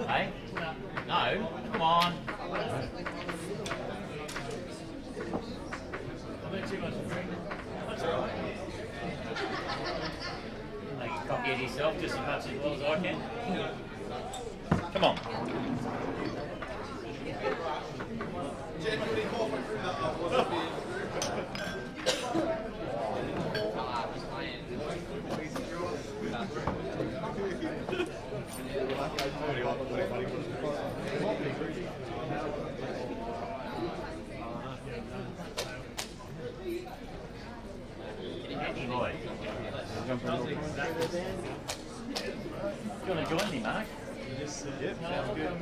Hey? No, come on. Make a copy of yourself just as much as well as I can. Come on. You want to join me, Mark? Yep, sounds good.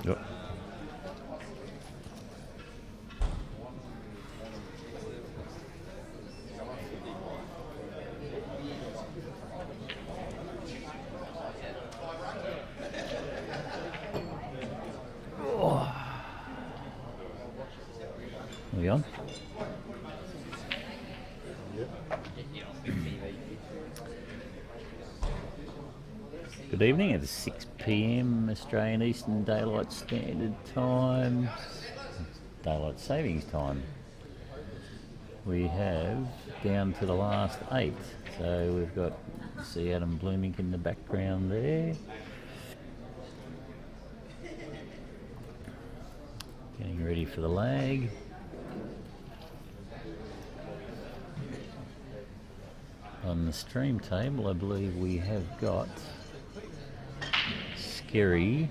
Yep. Are we on? Good evening, it is 6 PM Australian Eastern Daylight Standard Time, Daylight Savings Time. We have down to the last 8, so we've got, see Adam Blooming in the background there. Getting ready for the lag. On the stream table, I believe we have got Skerry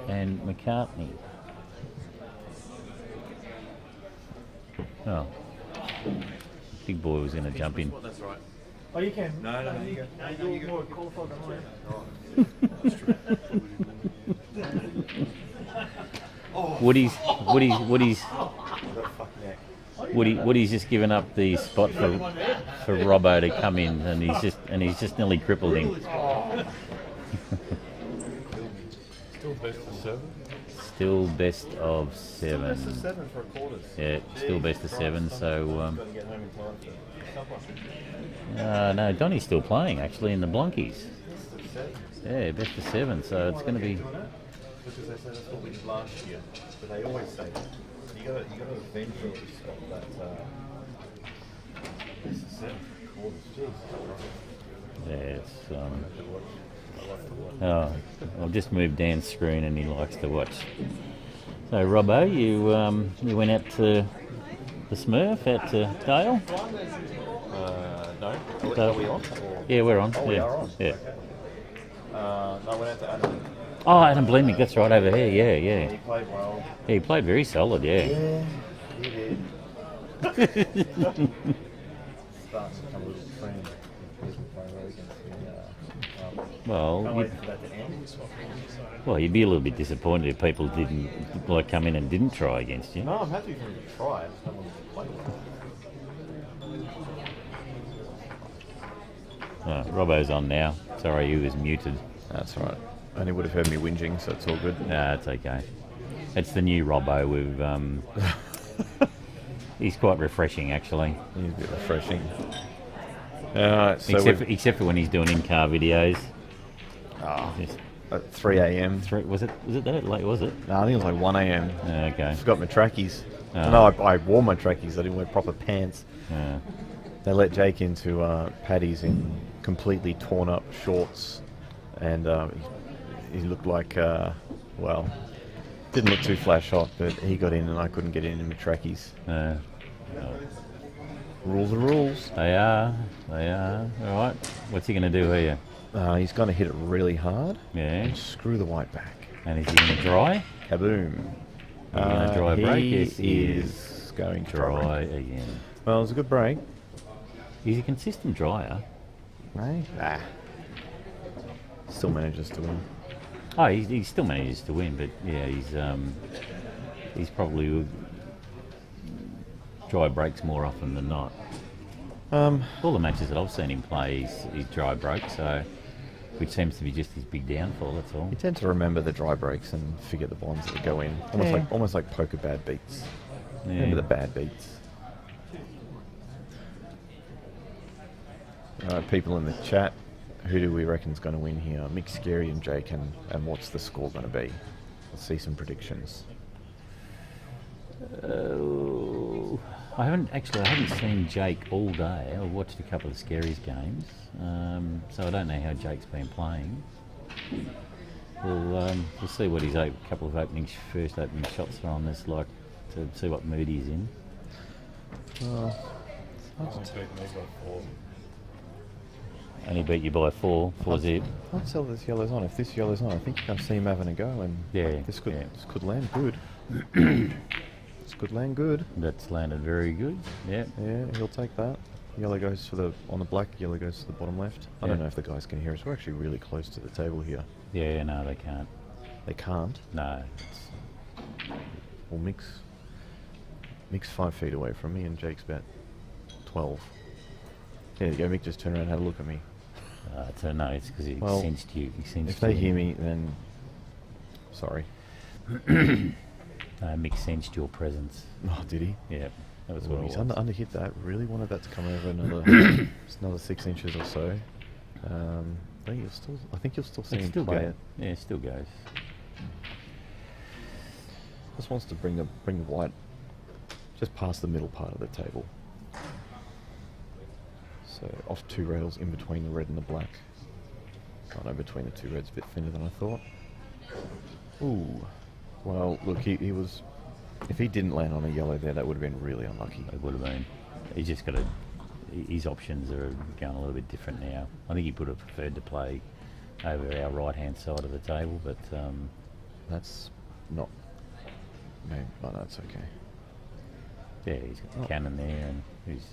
and McCartney. Oh, big boy was going to jump in. That's right. Oh, you can. No, you go. You're more qualified than I am. That's true. Woody's Fucking just given up the spot for Robbo to come in, and he's just nearly crippled him. Still best of 7. Still best of 7. Best of 7 for a quarters. Yeah, still best of 7. So Got to get home in time for no, Donny's still playing actually in the Blonkies. Best of 7. Yeah, best of 7. So it's going to be. Because they say that's what we did last year, but they always say that. You got to eventually stop that. Best of 7 for quarters. Jeez. Yeah, it's. I like to watch. Oh, I've just moved Dan's screen and he likes to watch. So Robbo, you went out to the Smurf, out to Dale? No. So- Are we on? Yeah, we're on. Oh, yeah. we are on. Yeah. Okay. No, I went out to Adam. Oh, Adam Bleemick, that's right over here. Yeah, yeah. He played well. Yeah, he played very solid. Yeah. Yeah, he did. Starting to become a little trend. People play well against the. Well, Can't wait for that to end. well, you'd be a little bit disappointed if people didn't come in and didn't try against you. No, I'm happy for him to try. No one played well. Oh, Robbo's on now. Sorry, he was muted. That's right. And he would have heard me whinging, so it's all good. Nah, it's okay. It's the new Robbo. We've he's quite refreshing, actually. He's a bit refreshing. So Except for when he's doing in-car videos. Just at 3 a.m. was it that late? Was it? No, I think it was like 1 a.m. Okay. I forgot my trackies. Oh. No, I wore my trackies. I didn't wear proper pants. Yeah. They let Jake into Paddy's in completely torn up shorts, and he looked like, well, didn't look too flash hot, but he got in and I couldn't get in my trackies. Rules are rules. They are. All right. What's he going to do here? He's going to hit it really hard. Yeah. And screw the white back. And is he going to dry? Kaboom. Is he going to dry break? Yes, He is going to dry again. Well, it was a good break. He's a consistent dryer. Right? Nah. Still manages to win. Oh, he still manages to win, but yeah, he's probably dry breaks more often than not. All the matches that I've seen him play, he's dry break, so which seems to be just his big downfall. That's all. You tend to remember the dry breaks and forget the bonds that go in. Almost like poker bad beats. Yeah. Remember the bad beats. People in the chat, who do we reckon's going to win here? Mick, Scary, and Jake, and what's the score going to be? Let's see some predictions. I haven't seen Jake all day. I've watched a couple of Scary's games, so I don't know how Jake's been playing. We'll see what his couple of first opening shots are on this, like, to see what mood he's in. And he beat you by four zip. I'd tell this yellow's on. If this yellow's on, I think you can see him having a go, and this could land good. This could land good. That's landed very good. Yeah. Yeah, he'll take that. Yellow goes on the black, yellow goes to the bottom left. I don't know if the guys can hear us. We're actually really close to the table here. Yeah, no, they can't. They can't? No. Well, Mick's 5 feet away from me and Jake's about 12. There you go, Mick just turned around and had a look at me. No, it's because he sensed you. If they hear me, then... Sorry. Mick sensed your presence. Oh, did he? Yeah, that was what it He's was. underhit that. Really wanted that to come over another 6 inches or so. I think you'll still see him still play go. it. Yeah, it still goes. Just wants to bring the white just past the middle part of the table. So off 2 rails in between the red and the black. Oh no, between the 2 reds, a bit thinner than I thought. Ooh. Well, look, he was... If he didn't land on a yellow there, that would have been really unlucky. It would have been. He's just got to... His options are going a little bit different now. I think he would have preferred to play over our right-hand side of the table, but... That's not... Maybe, no, that's okay. Yeah, he's got the cannon there, and he's...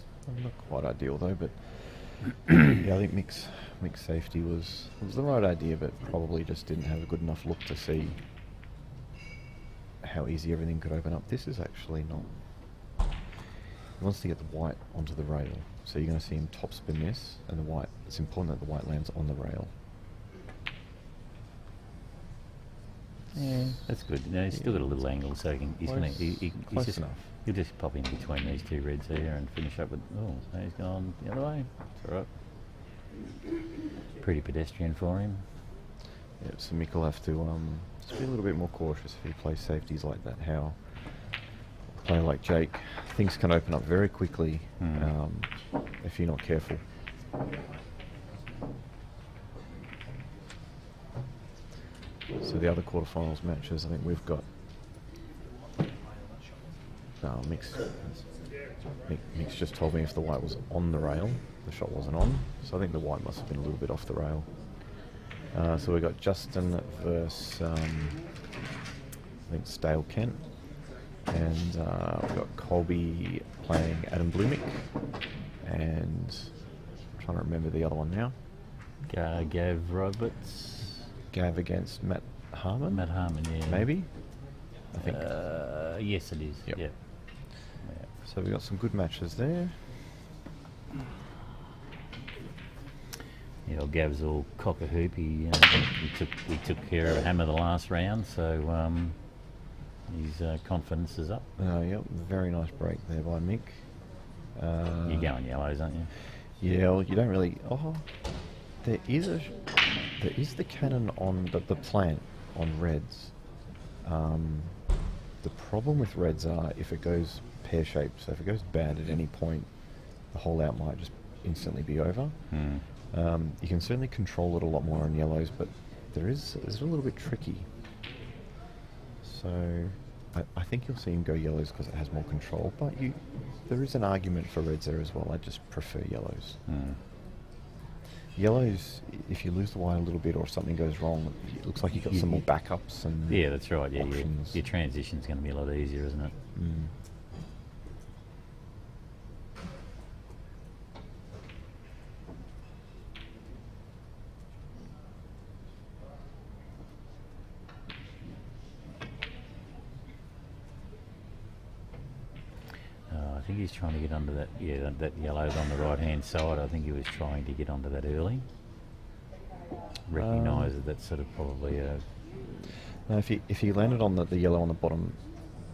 Not quite ideal though, but... yeah, I think Mick's safety was the right idea, but probably just didn't have a good enough look to see how easy everything could open up. This is actually not... He wants to get the white onto the rail, so you're going to see him topspin this, and the white... It's important that the white lands on the rail. Yeah, that's good. No, he's still got a little angle, so he's Close just enough. He'll just pop in between these 2 reds here and finish up with... Oh, so he's gone the other way. It's all right. Pretty pedestrian for him. Yeah, so Mick will have to just be a little bit more cautious if he plays safeties like that. How a player like Jake, things can open up very quickly if you're not careful. So the other quarterfinals matches, I think we've got No, Mick's just told me if the white was on the rail, the shot wasn't on. So I think the white must have been a little bit off the rail. So we got Justin versus I think Stale Kent, and we've got Colby playing Adam Blumick, and I'm trying to remember the other one now. Gav Roberts. Gav against Matt Harmon. Matt Harmon, yeah. Maybe. I think. Yes, it is. Yep. Yep. So we got some good matches there. Yeah, well, Gav's all cock a hoop. He took care of a hammer the last round, so his confidence is up. Yep, very nice break there by Mick. You're going yellows, aren't you? Yeah, well, you don't really. Oh, there is the cannon on the plant on reds. The problem with reds are if it goes pear-shaped. So if it goes bad at any point, the hole out might just instantly be over. You can certainly control it a lot more on yellows, but it's a little bit tricky. So I think you'll see him go yellows because it has more control, but there is an argument for reds there as well. I just prefer yellows. Yellows, if you lose the white a little bit or something goes wrong, it looks like you've got some more backups and yeah, that's right. Yeah, options. Your transition's going to be a lot easier, isn't it? I think he's trying to get under that. Yeah, that yellow's on the right-hand side. I think he was trying to get onto that early. Recognise that that's sort of probably a. No, if he landed on the yellow on the bottom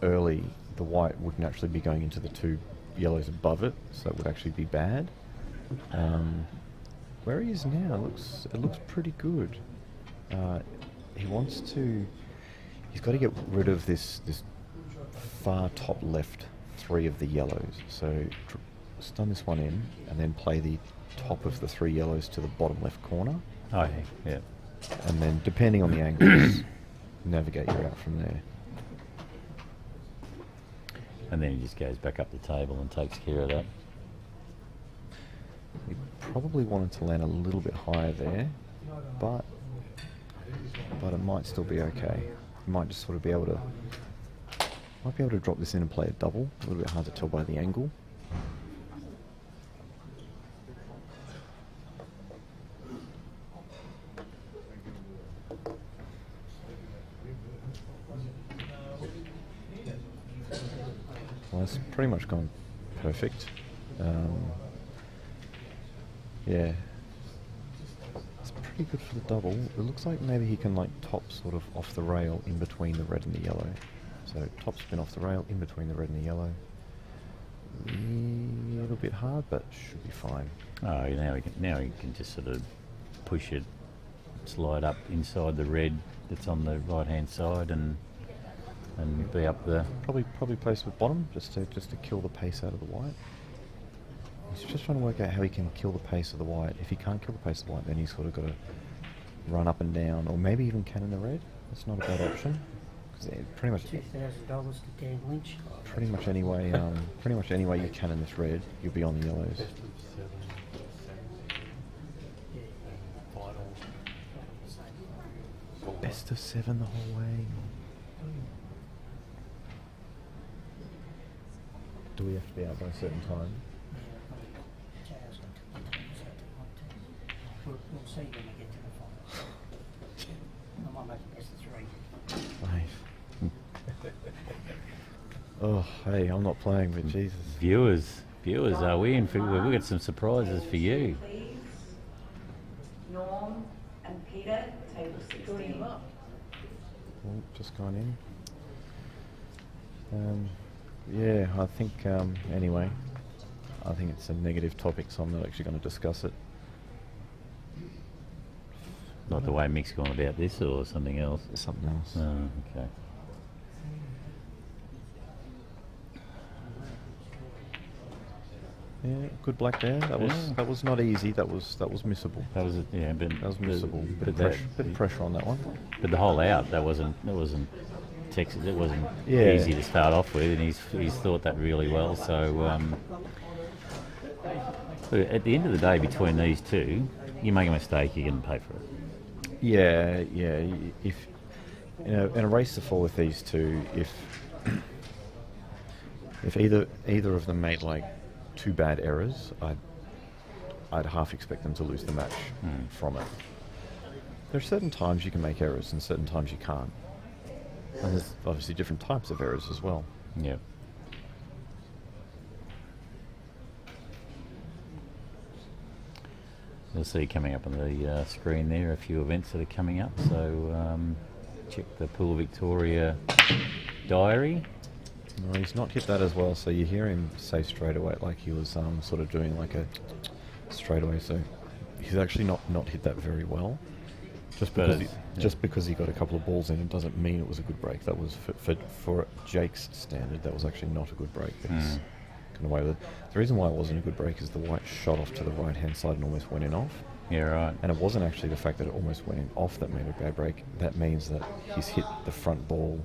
early, the white wouldn't actually be going into the two yellows above it, so it would actually be bad. Where he is now, it looks pretty good. He wants to. He's got to get rid of this far top left 3 of the yellows. So stun this one in, and then play the top of the 3 yellows to the bottom left corner. Oh yeah. And then, depending on the angles, navigate your out from there. And then he just goes back up the table and takes care of that. He probably wanted to land a little bit higher there, but it might still be okay. He might just sort of be able to drop this in and play a double. A little bit hard to tell by the angle. Well, it's pretty much gone perfect. Yeah, it's pretty good for the double. It looks like maybe he can like top sort of off the rail in between the red and the yellow. So top spin off the rail in between the red and the yellow. A little bit hard, but should be fine. Oh, now he can just sort of push it, slide up inside the red that's on the right hand side, and be up the. Probably place with bottom just to kill the pace out of the white. He's just trying to work out how he can kill the pace of the white. If he can't kill the pace of the white, then he's sort of got to run up and down, or maybe even cannon the red. That's not a bad option. Pretty much $2,000 to Dan Lynch. Pretty much any way you cannon this red, you'll be on the yellows. Best of 7 the whole way. Do we have to be out by a certain time? We'll see when we get to the final. I might make it best of 3. Nice. Oh, hey, I'm not playing, but Jesus. Viewers, are we in for? We've got some surprises for you. Please, Norm and Peter, table 16. Oh, just gone in. Yeah, I think, anyway, I think it's a negative topic, so I'm not actually going to discuss it. Not the way Mick's gone about this, or something else? Something else. Oh, okay. Yeah, good black there. That was not easy. That was missable. That was That was missable. Bit of pressure on that one. But the whole out, that wasn't Texas. It wasn't Yeah. easy to start off with, and he's thought that really well. So but at the end of the day, between these two, you make a mistake, you're going to pay for it. Yeah, yeah. If in a race to fall with these two, if either of them made like 2 bad errors, I'd half expect them to lose the match from it. There are certain times you can make errors and certain times you can't. And there's obviously different types of errors as well. Yeah. You'll see coming up on the screen there a few events that are coming up. So check the Pool Victoria diary. No, he's not hit that as well, so you hear him say straight away like he was sort of doing like a straight away. So he's actually not hit that very well. Just because he got a couple of balls in, it doesn't mean it was a good break. That was for Jake's standard. That was actually not a good break. He's kind of away with it. The reason why it wasn't a good break is the white shot off to the right hand side and almost went in off. Yeah, right. And it wasn't actually the fact that it almost went in off that made a bad break. That means that he's hit the front ball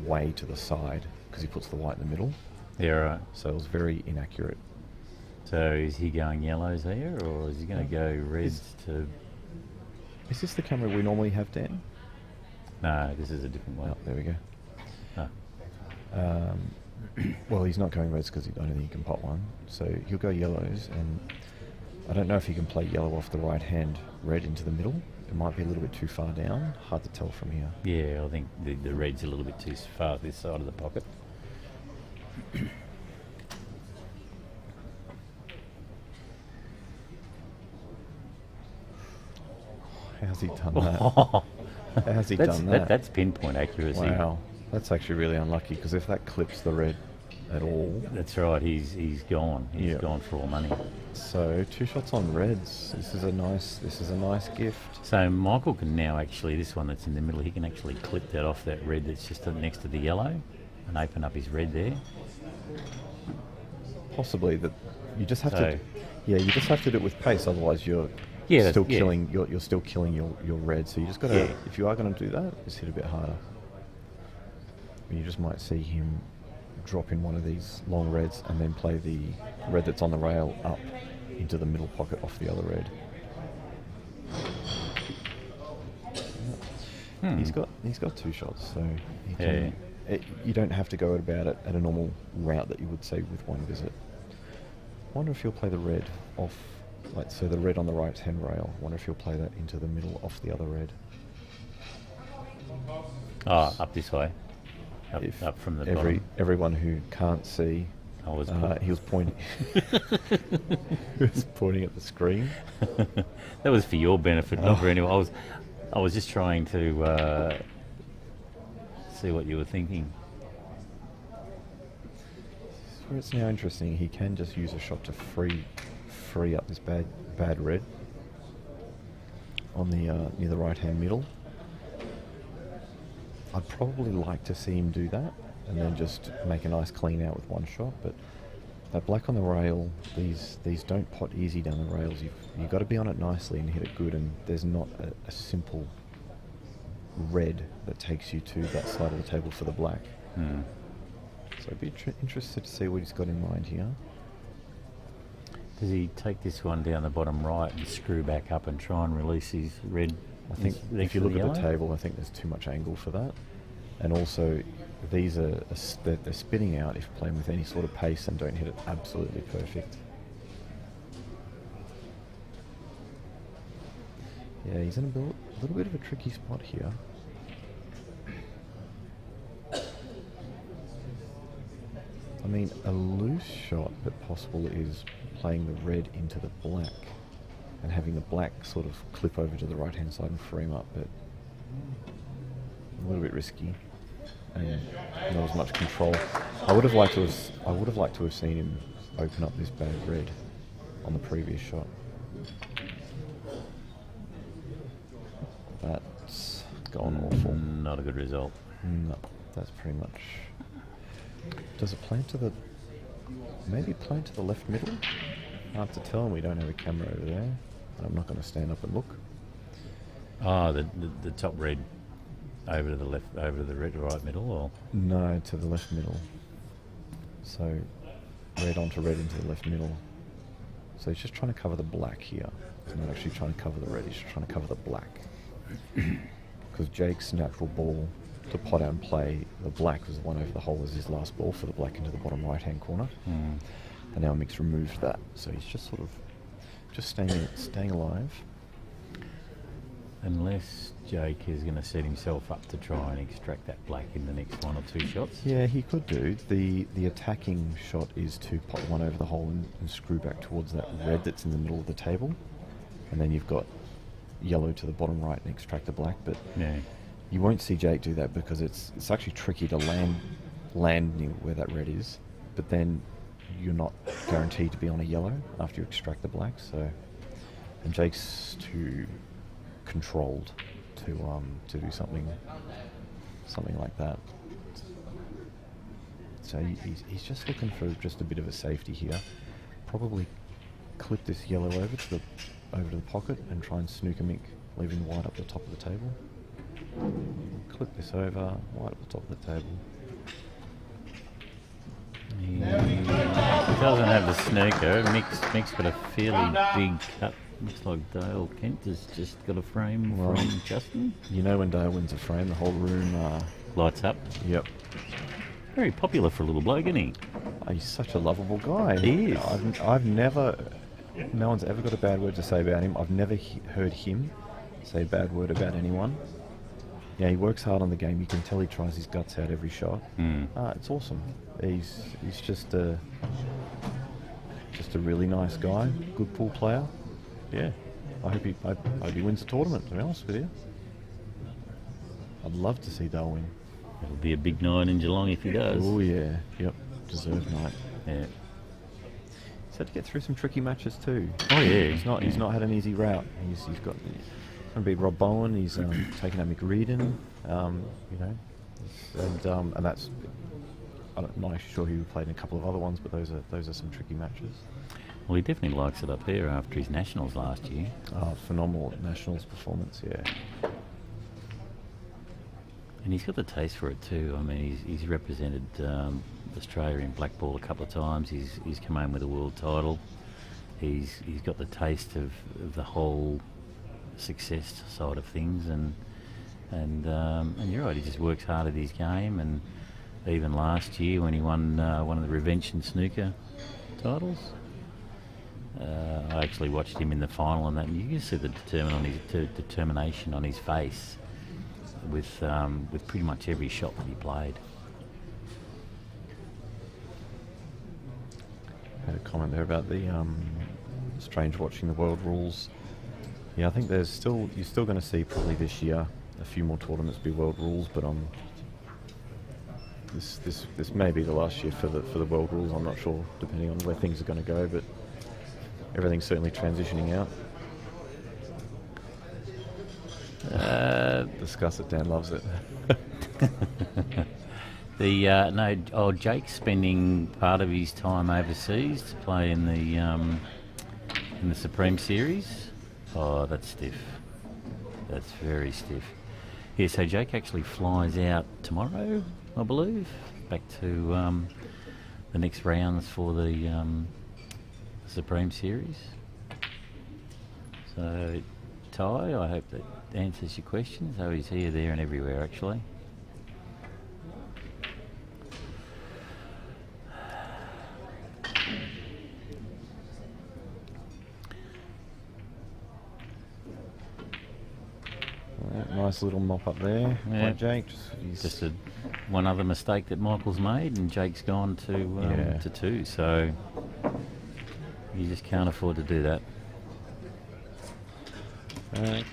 way to the side because he puts the white in the middle. Yeah, right. So it was very inaccurate. So is he going yellows here, or is he going to go reds to... Is this the camera we normally have, Dan? No, this is a different one. Oh, there we go. Ah. Well, he's not going reds because I don't think he can pot one. So he'll go yellows, and I don't know if he can play yellow off the right hand, red into the middle. It might be a little bit too far down. Hard to tell from here. Yeah, I think the red's a little bit too far this side of the pocket. How's he done that? How's he done that? That's pinpoint accuracy. Wow, that's actually really unlucky because if that clips the red at all... That's right, he's gone. He's Yep. gone for all money. So 2 shots on reds. This is a nice gift. So Michael can now actually, this one that's in the middle, he can actually clip that off that red that's just next to the yellow and open up his red there. Possibly that you just have So- to. Yeah, you just have to do it with pace. Otherwise, you're still killing. You're still killing your red. So you just got to. Yeah. If you are going to do that, just hit a bit harder. You just might see him drop in one of these long reds and then play the red that's on the rail up into the middle pocket off the other red. He's got 2 shots, so he can, you don't have to go about it at a normal route that you would say with one visit. Wonder if he'll play the red off, like so the red on the right hand rail. Wonder if he'll play that into the middle off the other red. Oh, up this way. If Up from the bottom. everyone who can't see, he was pointing. He was pointing at the screen. That was for your benefit, not for anyone. I was just trying to see what you were thinking. So it's now interesting. He can just use a shot to free up this bad red on the near the right hand middle. I'd probably like to see him do that and then just make a nice clean out with one shot, but that black on the rail, these don't pot easy down the rails. You've got to be on it nicely and hit it good, and there's not a simple red that takes you to that side of the table for the black. So I'd be interested to see what he's got in mind here. Does he take this one down the bottom right and screw back up and try and release his red? I think if you look at the table, I think there's too much angle for that. And also, these are they're spinning out if playing with any sort of pace and don't hit it absolutely perfect. Yeah, he's in a little bit of a tricky spot here. I mean, a loose shot but possible is playing the red into the black and having the black sort of clip over to the right hand side and frame up, but a little bit risky and not as much control. I would have liked to have seen him open up this bad red on the previous shot. That's gone awful. Not a good result. No, that's pretty much. Does it play to the? Maybe play to the left middle? Hard to tell, and we don't have a camera over there. And I'm not going to stand up and look. Oh, the top red over to the left, over to the right middle, or No, to the left middle. So red onto red into the left middle. So he's just trying to cover the black here. He's not actually trying to cover the red, he's just trying to cover the black. Because Jake's natural ball to pot out and play, the black was the one over the hole as his last ball for the black into the bottom right hand corner. And now Mick's removed that. So he's just sort of just staying alive. unless Jake is going to set himself up to try and extract that black in the next 1 or 2 shots. Yeah, he could do. The attacking shot is to pot one over the hole and screw back towards that red that's in the middle of the table. And then you've got yellow to the bottom right and extract the black. But Yeah. you won't see Jake do that because it's actually tricky to land near where that red is. But then you're not guaranteed to be on a yellow after you extract the black. So, and Jake's too controlled to do something like that. So he's just looking for just a bit of a safety here. Probably clip this yellow over to the pocket and try and snooker Mick, leaving white up the top of the table. Clip this over, white up the top of the table. He doesn't have the snooker. Mick's got a fairly big cut. Looks like Dale Kent has just got a frame from Justin. You know when Dale wins a frame, the whole room... Lights up. Yep. Very popular for a little bloke, isn't he? He's such a lovable guy. He is. I've never... No one's ever got a bad word to say about him. I've never heard him say a bad word about anyone. Yeah, he works hard on the game. You can tell he tries his guts out every shot. It's awesome. He's just a really nice guy. Good pool player. Yeah, I hope he wins the tournament, to be honest with you. I'd love to see Dale win. It'll be a big night in Geelong if he does. Oh yeah, yep, deserved night. Yeah. He's had to get through some tricky matches too. Oh yeah. He's not had an easy route. He's got going to beat Rob Bowen. He's taken out Mick Reardon. You know, and that's. I'm not actually sure who played in a couple of other ones, but those are some tricky matches. Well, he definitely likes it up here after his Nationals last year. Oh, phenomenal Nationals performance, yeah. And he's got the taste for it too. I mean, he's represented Australia in black ball a couple of times. He's come home with a world title. He's got the taste of the whole success side of things, and you're right. He just works hard at his game, and even last year when he won one of the Revenge and Snooker titles. I actually watched him in the final, and that you can see the determination on his face with pretty much every shot that he played. Had a comment there about the strange watching the world rules. Yeah, I think you're still going to see probably this year a few more tournaments be world rules, but this may be the last year for the world rules. I'm not sure, depending on where things are going to go, but everything's certainly transitioning out. Discuss it, Dan loves it. Jake's spending part of his time overseas to play in the Supreme Series. Oh, that's stiff. That's very stiff. Yeah, so Jake actually flies out tomorrow, I believe, back to the next rounds for the Supreme Series. So, Ty, I hope that answers your question. So he's here, there and everywhere actually. Nice little mop up there, Yeah. by Jake. Just one other mistake that Michael's made, and Jake's gone to 2. So you just can't afford to do that.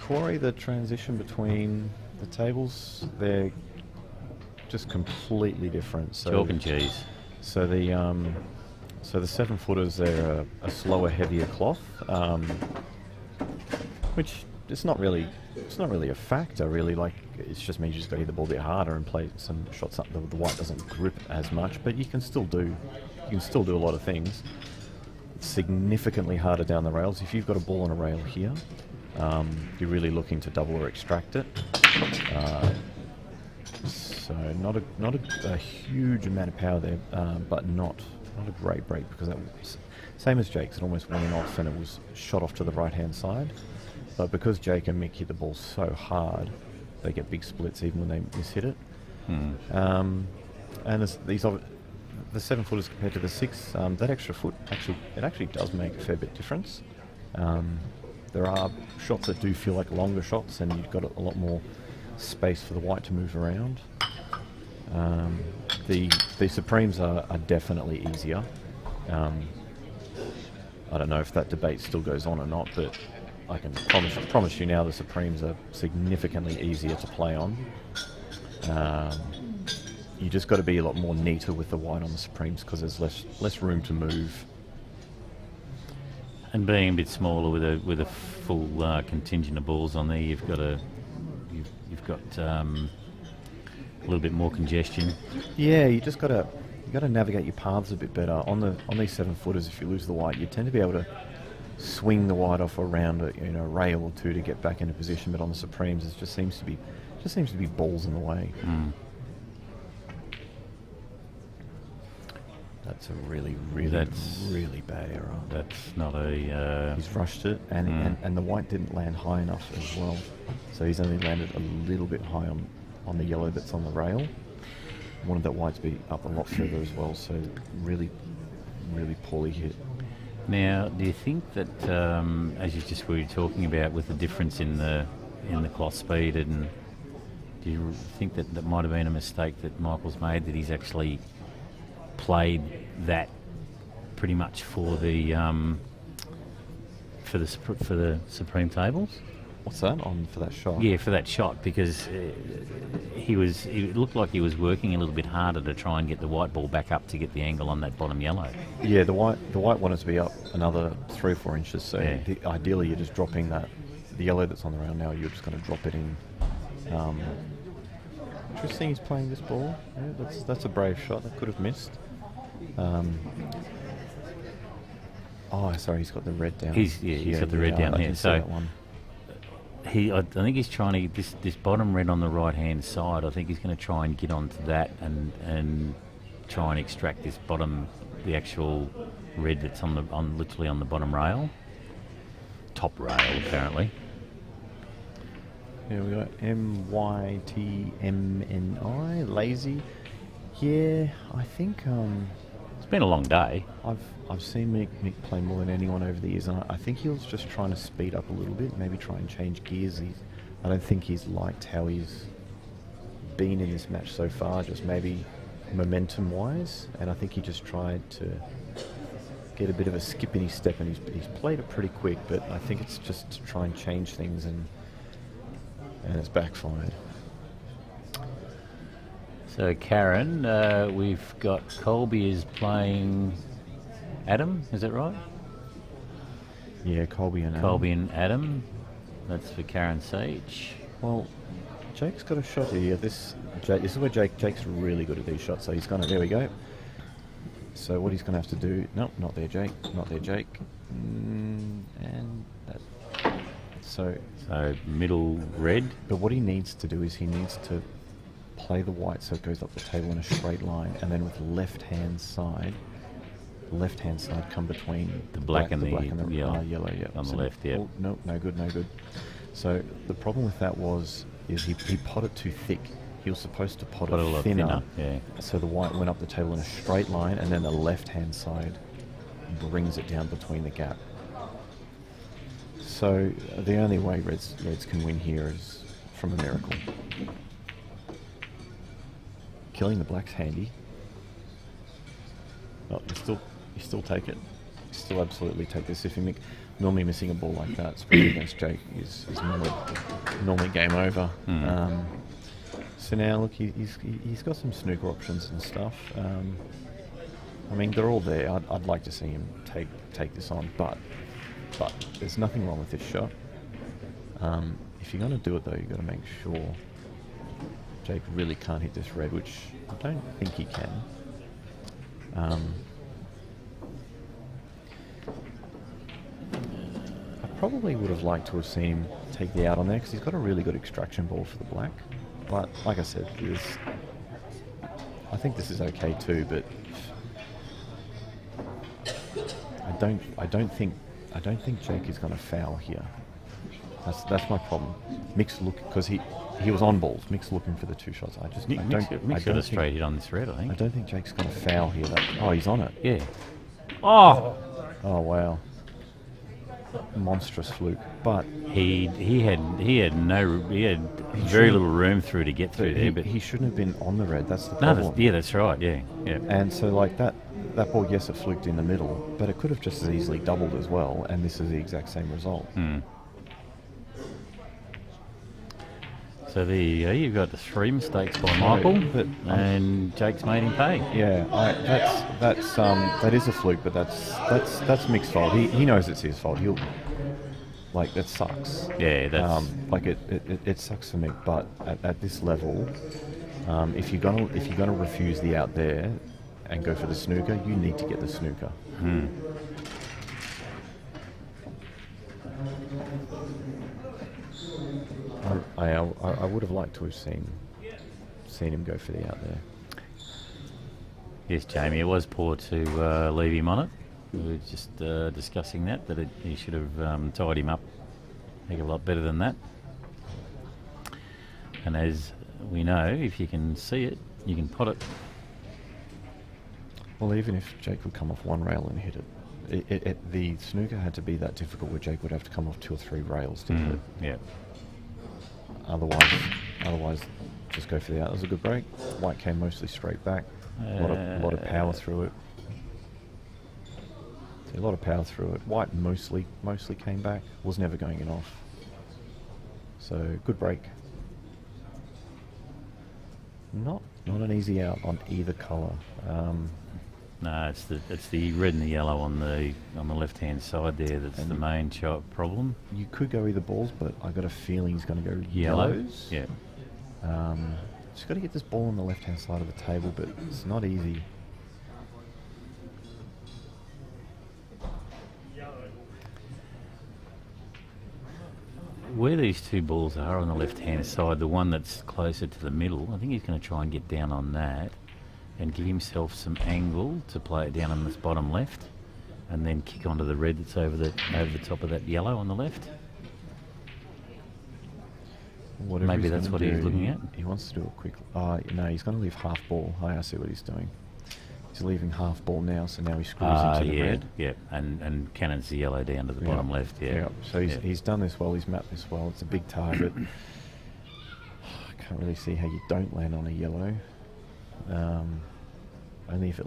Corey, the transition between the tables, they're just completely different. So Chalk and cheese. So the 7-footers, they're a slower, heavier cloth, which it's not really a factor really. Like, it's just means you just got to hit the ball a bit harder and play some shots up. The white doesn't grip as much, but you can still do a lot of things. It's significantly harder down the rails. If you've got a ball on a rail here, you're really looking to double or extract it. So not a huge amount of power there, but not a great break, because that was same as Jake's. It almost went off and it was shot off to the right hand side. But because Jake and Mick hit the ball so hard, they get big splits even when they mishit it. And the 7 footers compared to the 6, that extra foot actually does make a fair bit difference. There are shots that do feel like longer shots, and you've got a lot more space for the white to move around. The Supremes are definitely easier. I don't know if that debate still goes on or not, but I can promise you now the Supremes are significantly easier to play on. You just got to be a lot more neater with the white on the Supremes, because there's less room to move. And being a bit smaller with a full contingent of balls on there, you've got a little bit more congestion. Yeah, you got to navigate your paths a bit better on these 7 footers. If you lose the white, you tend to be able to swing the white off around a rail or two to get back into position. But on the Supremes, it just seems to be balls in the way. That's a really bad error. That's not a... He's rushed it, and the white didn't land high enough as well. So he's only landed a little bit high on the yellow that's on the rail. Wanted that white to be up a lot further as well, so really poorly hit. Now, do you think that, as you just were talking about, with the difference in the cloth speed, and do you think that might have been a mistake that Michael's made, that he's actually played that pretty much for the Supreme tables? What's that for that shot? Yeah, for that shot, because it looked like he was working a little bit harder to try and get the white ball back up to get the angle on that bottom yellow. Yeah, the white wanted to be up another 3 or 4 inches. So ideally, you're just dropping the yellow that's on the rail now. You're just going to drop it in. Interesting, he's playing this ball. Yeah, that's a brave shot. That could have missed. Sorry, he's got the red down. He's got the red down here. So that one. I think he's trying to get this bottom red on the right hand side. I think he's going to try and get onto that and try and extract this the actual red that's literally on the bottom rail, top rail apparently. Yeah, we got MYTMNI, lazy. Yeah, I think it's been a long day. I've seen Mick play more than anyone over the years, and I think he was just trying to speed up a little bit, maybe try and change gears. I don't think he's liked how he's been in this match so far, just maybe momentum-wise, and I think he just tried to get a bit of a skip in his step, and he's played it pretty quick, but I think it's just to try and change things, and it's backfired. So Karen, we've got Colby is playing Adam, is that right? Yeah, Colby and Adam. Colby and Adam. That's for Karen Sage. Well, Jake's got a shot here. This is where Jake's really good at these shots. So he's gonna. There we go. So what he's gonna have to do? Nope, not there, Jake. Not there, Jake. And that. So middle red. But what he needs to do is he needs to play the white so it goes up the table in a straight line, and then with left hand side come between the black and the yellow. On the left, yeah. Oh, no good. So the problem with that is he potted too thick. He was supposed to pot it thinner. Yeah. So the white went up the table in a straight line, and then the left hand side brings it down between the gap. So the only way Reds can win here is from a miracle. Killing the black's handy. Oh, you still take it. You still absolutely take this. If you normally missing a ball like that, especially against Jake, is normally game over. So now look, he's got some snooker options and stuff. I mean, they're all there. I'd like to see him take this on, but there's nothing wrong with this shot. If you're going to do it though, you've got to make sure Jake really can't hit this red, which I don't think he can. I probably would have liked to have seen him take the out on there, because he's got a really good extraction ball for the black. But like I said, I think this is okay too, but I don't think Jake is going to foul here. That's my problem. Mick's because he was on balls. Mick's looking for the 2 shots. Mick's got a straight hit on this red, I think. I don't think Jake's going to foul here. Oh, he's on it. Yeah. Oh! Oh wow. Monstrous fluke. But He had very little room through to get through there, but he shouldn't have been on the red. That's the no, problem. that's right. Yeah. And so like that ball, yes, it fluked in the middle, but it could have just as easily doubled as well, and this is the exact same result. So there you go. You've got the 3 mistakes by Michael, and Jake's made him pay. Yeah, that is a fluke, but that's Mick's fault. He knows it's his fault. That sucks. Yeah, that's it sucks for Mick. But at this level, if you're gonna refuse the out there and go for the snooker, you need to get the snooker. I would have liked to have seen him go for the out there. Yes, Jamie, it was poor to leave him on it. We were just discussing that he should have tied him up a heck of a lot better than that. And as we know, if you can see it, you can pot it. Well, even if Jake would come off 1 rail and hit it, the snooker had to be that difficult where Jake would have to come off 2 or 3 rails to hit it. Yeah. Otherwise, just go for the out. That was a good break. White came mostly straight back. A lot of power through it. A lot of power through it. White mostly came back. Was never going in off. So good break. Not an easy out on either colour. No, it's the red and the yellow on the left hand side there. That's the main problem. You could go either balls, but I got a feeling he's going to go yellows. Yeah. Just got to get this ball on the left hand side of the table, but it's not easy. Where these 2 balls are on the left hand side, the one that's closer to the middle, I think he's going to try and get down on that and give himself some angle to play it down on this bottom left, and then kick onto the red that's over the top of that yellow on the left. Maybe that's what he's looking at. He wants to do a quick... no, he's going to leave half ball. I see what he's doing. He's leaving half ball now, so now he screws into the red. Yeah, and cannons the yellow down to the bottom left, yeah. So he's done this well, he's mapped this well. It's a big target. I can't really see how you don't land on a yellow. Only if it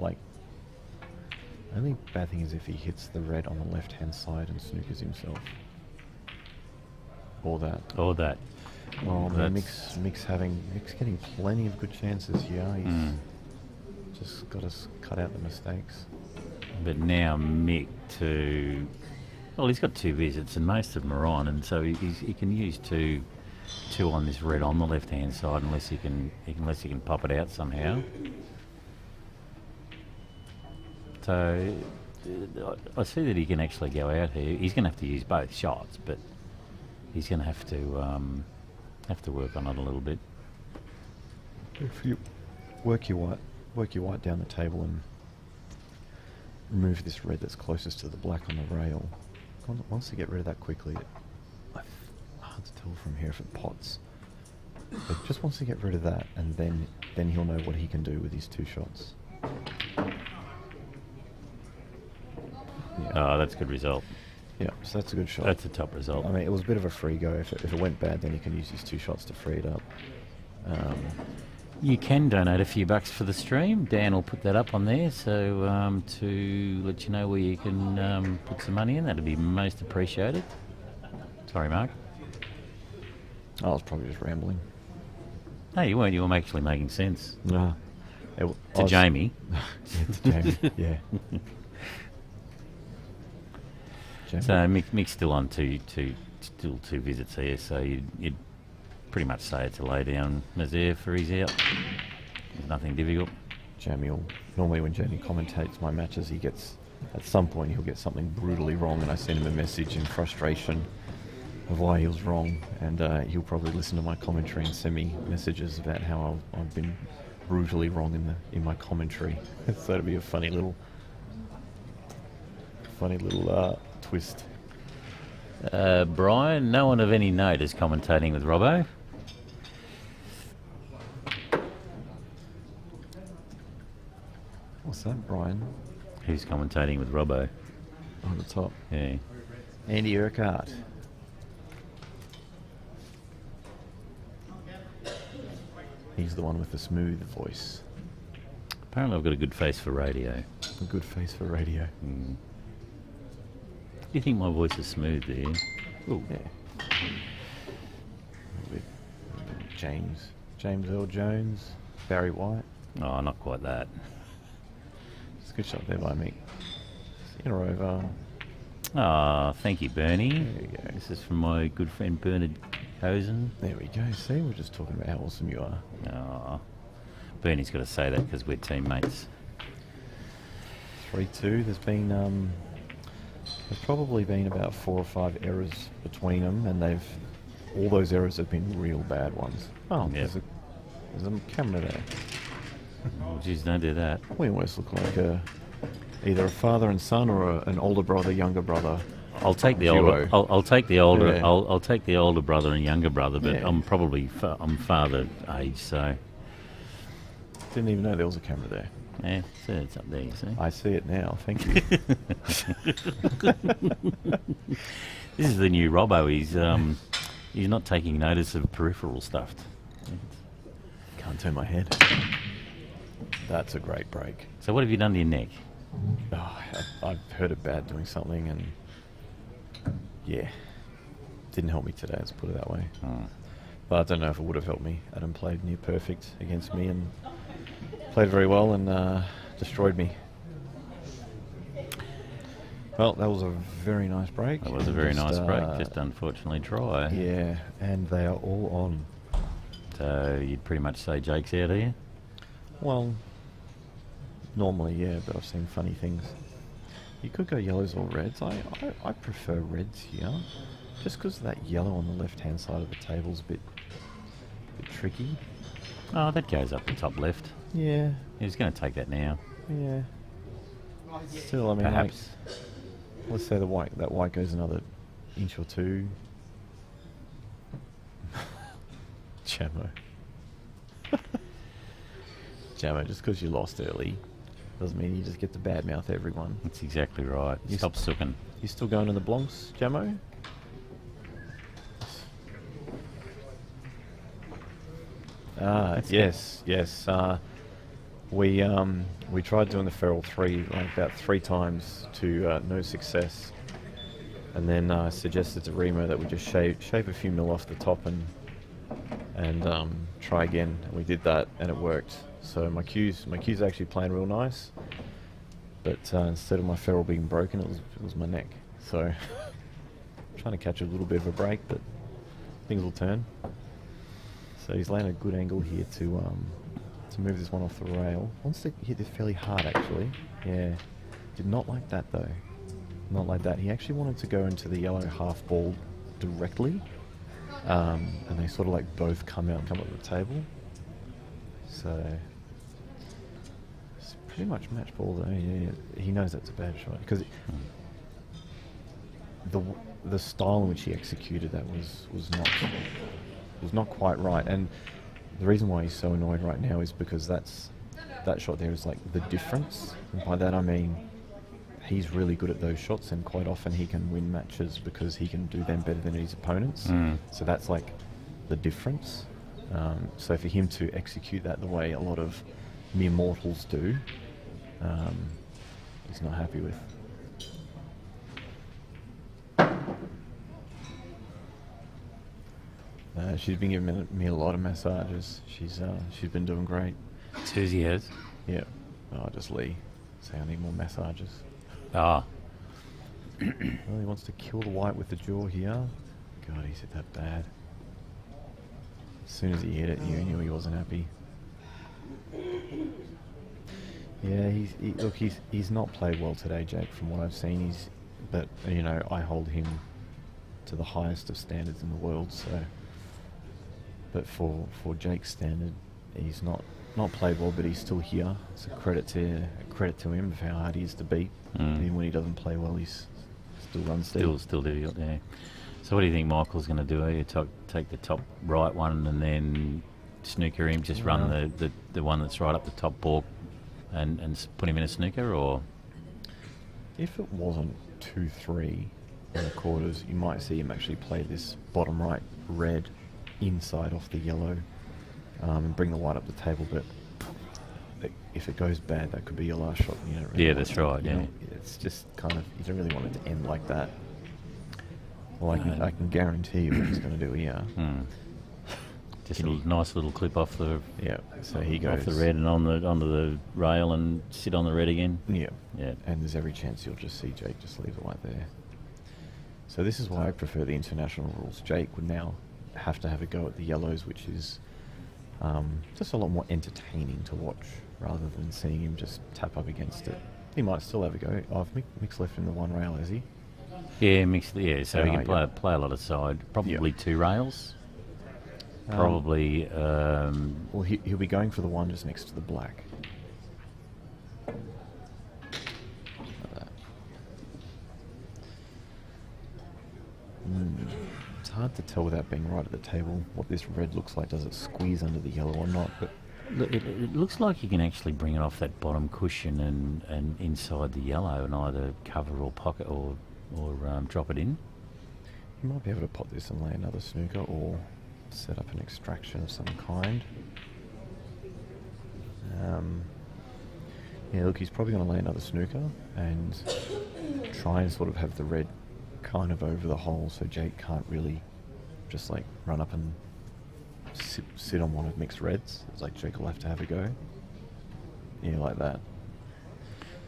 only bad thing is if he hits the red on the left hand side and snookers himself. Or that. Well, Mick's getting plenty of good chances here. He's just got to cut out the mistakes. But now Mick he's got 2 visits and most of them are on, and so he can use two on this red on the left hand side unless he can pop it out somehow. So I see that he can actually go out here. He's going to have to use both shots, but he's going to have to work on it a little bit. If you work your white down the table and remove this red that's closest to the black on the rail. Once you get rid of that quickly, hard to tell from here if it pots. But just wants to get rid of that, and then he'll know what he can do with his 2 shots. Yeah. Oh, that's a good result. Yeah, so that's a good shot. That's a top result. I mean, it was a bit of a free go. If it went bad, then he can use his 2 shots to free it up. You can donate a few bucks for the stream. Dan will put that up on there, so to let you know where you can put some money in. That'd be most appreciated. Sorry, Mark. I was probably just rambling. No, you weren't. You were actually making sense. No. To Jamie. Yeah, to Jamie, yeah. So Mick's still on two visits here, so you'd pretty much say it's a lay down Nazir for his out. There's nothing difficult. Normally when Jamie commentates my matches, at some point he'll get something brutally wrong, and I send him a message in frustration. of why he was wrong, and he'll probably listen to my commentary and send me messages about how I've been brutally wrong in my commentary. So it'll be a funny little twist. Brian, no one of any note is commentating with Robbo. What's that, Brian? Who's commentating with Robbo? On the top. Yeah. Andy Urquhart. He's the one with the smooth voice. Apparently I've got a good face for radio. A good face for radio. Mm. Do you think my voice is smooth there? Ooh. Yeah. With James Earl Jones, Barry White. Oh, not quite that. It's a good shot there by me. Inner over. Ah, thank you, Bernie. There you go. This is from my good friend Bernard Cozen. There we go. See, we're just talking about how awesome you are. Ah, Bernie's got to say that because we're teammates. 3-2. There's probably been about 4 or 5 errors between them, and all those errors have been real bad ones. Oh, Yeah. there's a camera there. Oh, geez, don't do that. We almost look like either a father and son or an older brother, younger brother. I'll take the duo. older. I'll take the older. Yeah. I'll take the older brother and younger brother, but Yeah. I'm probably I'm father age, so Didn't even know there was a camera there. yeah, so it's up there. You see. I see it now. Thank you. This is the new Robbo. He's not taking notice of peripheral stuff. Can't turn my head. That's a great break. So what have you done to your neck? Oh, I've heard about doing something, and yeah, didn't help me today. Let's put it that way. Oh. But I don't know if it would have helped me. Adam played near perfect against me and played very well and destroyed me. Well, that was a very nice break. That was a very nice break, uh, just unfortunately dry. Yeah, and they are all on. So you'd pretty much say Jake's out here? Well, normally, yeah, but I've seen funny things. You could go yellows or reds. I prefer reds here, just because that yellow on the left-hand side of the table's a bit tricky. Oh, that goes up the top left. Yeah, He's going to take that now. yeah. Still, I mean, Perhaps. like, let's say that white goes another inch or two. Jamo. Jamo, just because you lost early doesn't mean you just get to badmouth everyone. That's exactly right. You Stop sooking. You still going to the Blancs, Jamo? Yes. We tried doing the feral 3 like about 3 times to no success, and then suggested to Remo that we just shave a few mil off the top and try again. And we did that, and it worked. So my cue's actually playing real nice, but instead of my feral being broken, it was my neck. So trying to catch a little bit of a break, but things will turn. So he's landed a good angle here to move this one off the rail. Wants to hit this fairly hard, actually. Yeah, did not like that though. Not like that. He actually wanted to go into the yellow half ball directly, and they sort of like both come up the table. So it's pretty much match ball though. Yeah, he knows that's a bad shot because the style in which he executed that was not quite right. And the reason why he's so annoyed right now is because that shot there is like the difference. And by that I mean he's really good at those shots, and quite often he can win matches because he can do them better than his opponents. So that's like the difference. So for him to execute that the way a lot of mere mortals do, he's not happy with. She's been giving me a lot of massages. She's been doing great. Susie has. Yeah. Oh, just Lee. Say I need more massages. Ah. Well, he wants to kill the white with the jaw here. God, he's hit that bad. As soon as he hit it, you knew he wasn't happy. Yeah, he's not played well today, Jake. From what I've seen, but you know, I hold him to the highest of standards in the world. So, but for Jake's standard, he's not played well, but he's still here. It's a credit to him of how hard he is to beat. Even when he doesn't play well, he's still runs steady. Still difficult, yeah. So what do you think Michael's going to do? You take the top right one and then snooker him, just run the one that's right up the top balk and put him in a snooker, or? If it wasn't 2-3 in the quarters, you might see him actually play this bottom right red inside off the yellow and bring the white up the table, but if it goes bad, that could be your last shot. You know, really yeah, that's right, yeah. It's just kind of, you don't really want it to end like that. Well, I can guarantee you what he's going to do here. Just a nice little clip off the so he goes off the red and onto the rail and sit on the red again. Yeah. Yeah. And there's every chance you'll just see Jake just leave it right there. So this is why I prefer the international rules. Jake would now have to have a go at the yellows, which is just a lot more entertaining to watch rather than seeing him just tap up against it. He might still have a go. Oh, Mick's left in the one rail, has he? Yeah, mixed. Yeah, so he can play a lot of side. Probably two rails. Probably. Well, he'll be going for the one just next to the black. Like that. It's hard to tell without being right at the table what this red looks like. Does it squeeze under the yellow or not? But it looks like you can actually bring it off that bottom cushion and inside the yellow and either cover or pocket or drop it in. You might be able to pot this and lay another snooker or set up an extraction of some kind. Yeah, look, he's probably going to lay another snooker and try and sort of have the red kind of over the hole so Jake can't really just like run up and sit on one of Mick's reds. It's like Jake will have to have a go. Yeah, like that.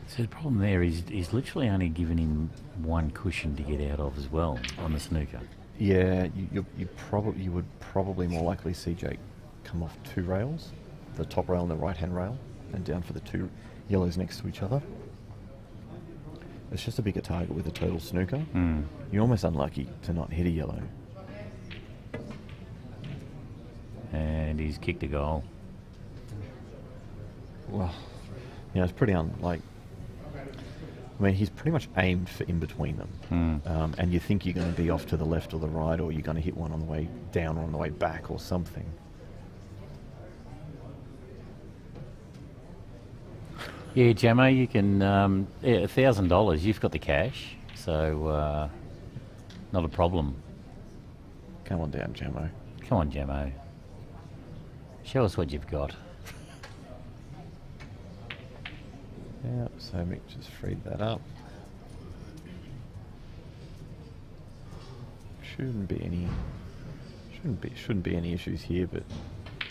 So the problem there is he's literally only given him one cushion to get out of as well on the snooker. Yeah, you would probably more likely see Jake come off two rails, the top rail and the right hand rail, and down for the two yellows next to each other. It's just a bigger target with a total snooker. You're almost unlucky to not hit a yellow. And he's kicked a goal. Well, it's pretty unlike. I mean, he's pretty much aimed for in between them. And you think you're going to be off to the left or the right, or you're going to hit one on the way down or on the way back or something. Yeah, Jamo, you can, $1,000, you've got the cash, so not a problem. Come on down, Jamo. Come on, Jamo. Show us what you've got. Yeah, so Mick just freed that up. Shouldn't be any issues here, but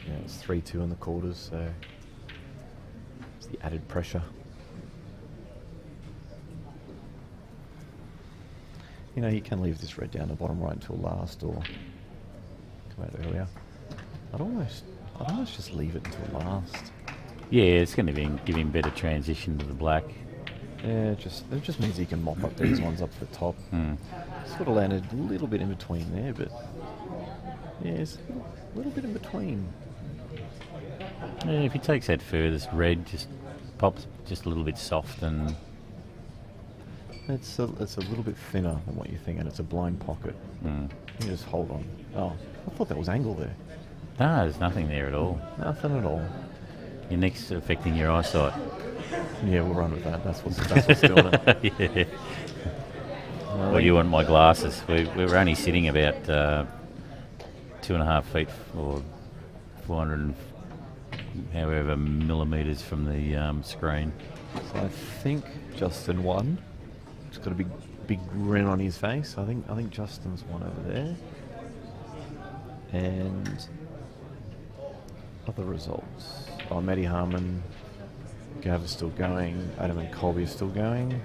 yeah, it's 3-2 in the quarters, so it's the added pressure. You can leave this red down the bottom right until last, or come out earlier. I'd almost just leave it until last. Yeah, it's going to give him better transition to the black. Yeah, it just means he can mop up these ones up the top. Sort of landed a little bit in between there, but yeah, it's a little bit in between. Yeah, if he takes that furthest red, just pops just a little bit soft, and it's a little bit thinner than what you think, and it's a blind pocket. You just hold on. Oh, I thought that was angle there. No, there's nothing there at all. Nothing at all. Your neck's affecting your eyesight. Yeah, we'll run with that. That's what's doing it. Yeah. Well, you want my glasses. We're only sitting about 2.5 feet or 400 and however millimetres from the screen. So I think Justin won. He's got a big grin on his face. I think Justin's won over there. And other results. Oh, Matty Harmon, Gav is still going. Adam and Colby are still going.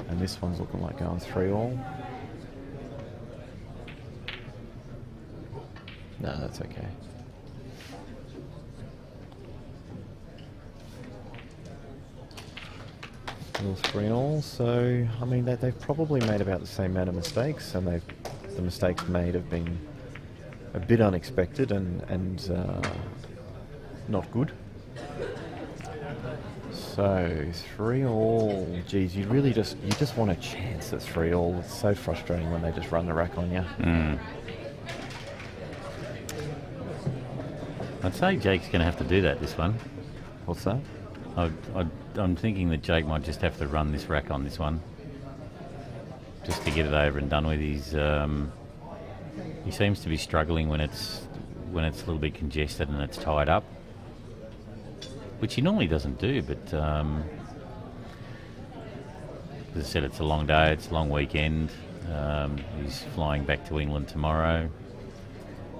And this one's looking like going 3-all. No, that's okay. Still 3-all. So, I mean, they've probably made about the same amount of mistakes, and they've the mistakes made have been a bit unexpected and not good. So 3-all. Geez, you just want a chance at 3-all. It's so frustrating when they just run the rack on you. I'd say Jake's going to have to do that this one. What's that? I'm thinking that Jake might just have to run this rack on this one, just to get it over and done with. He seems to be struggling when it's a little bit congested and it's tied up, which he normally doesn't do. But as I said, it's a long day, it's a long weekend. He's flying back to England tomorrow.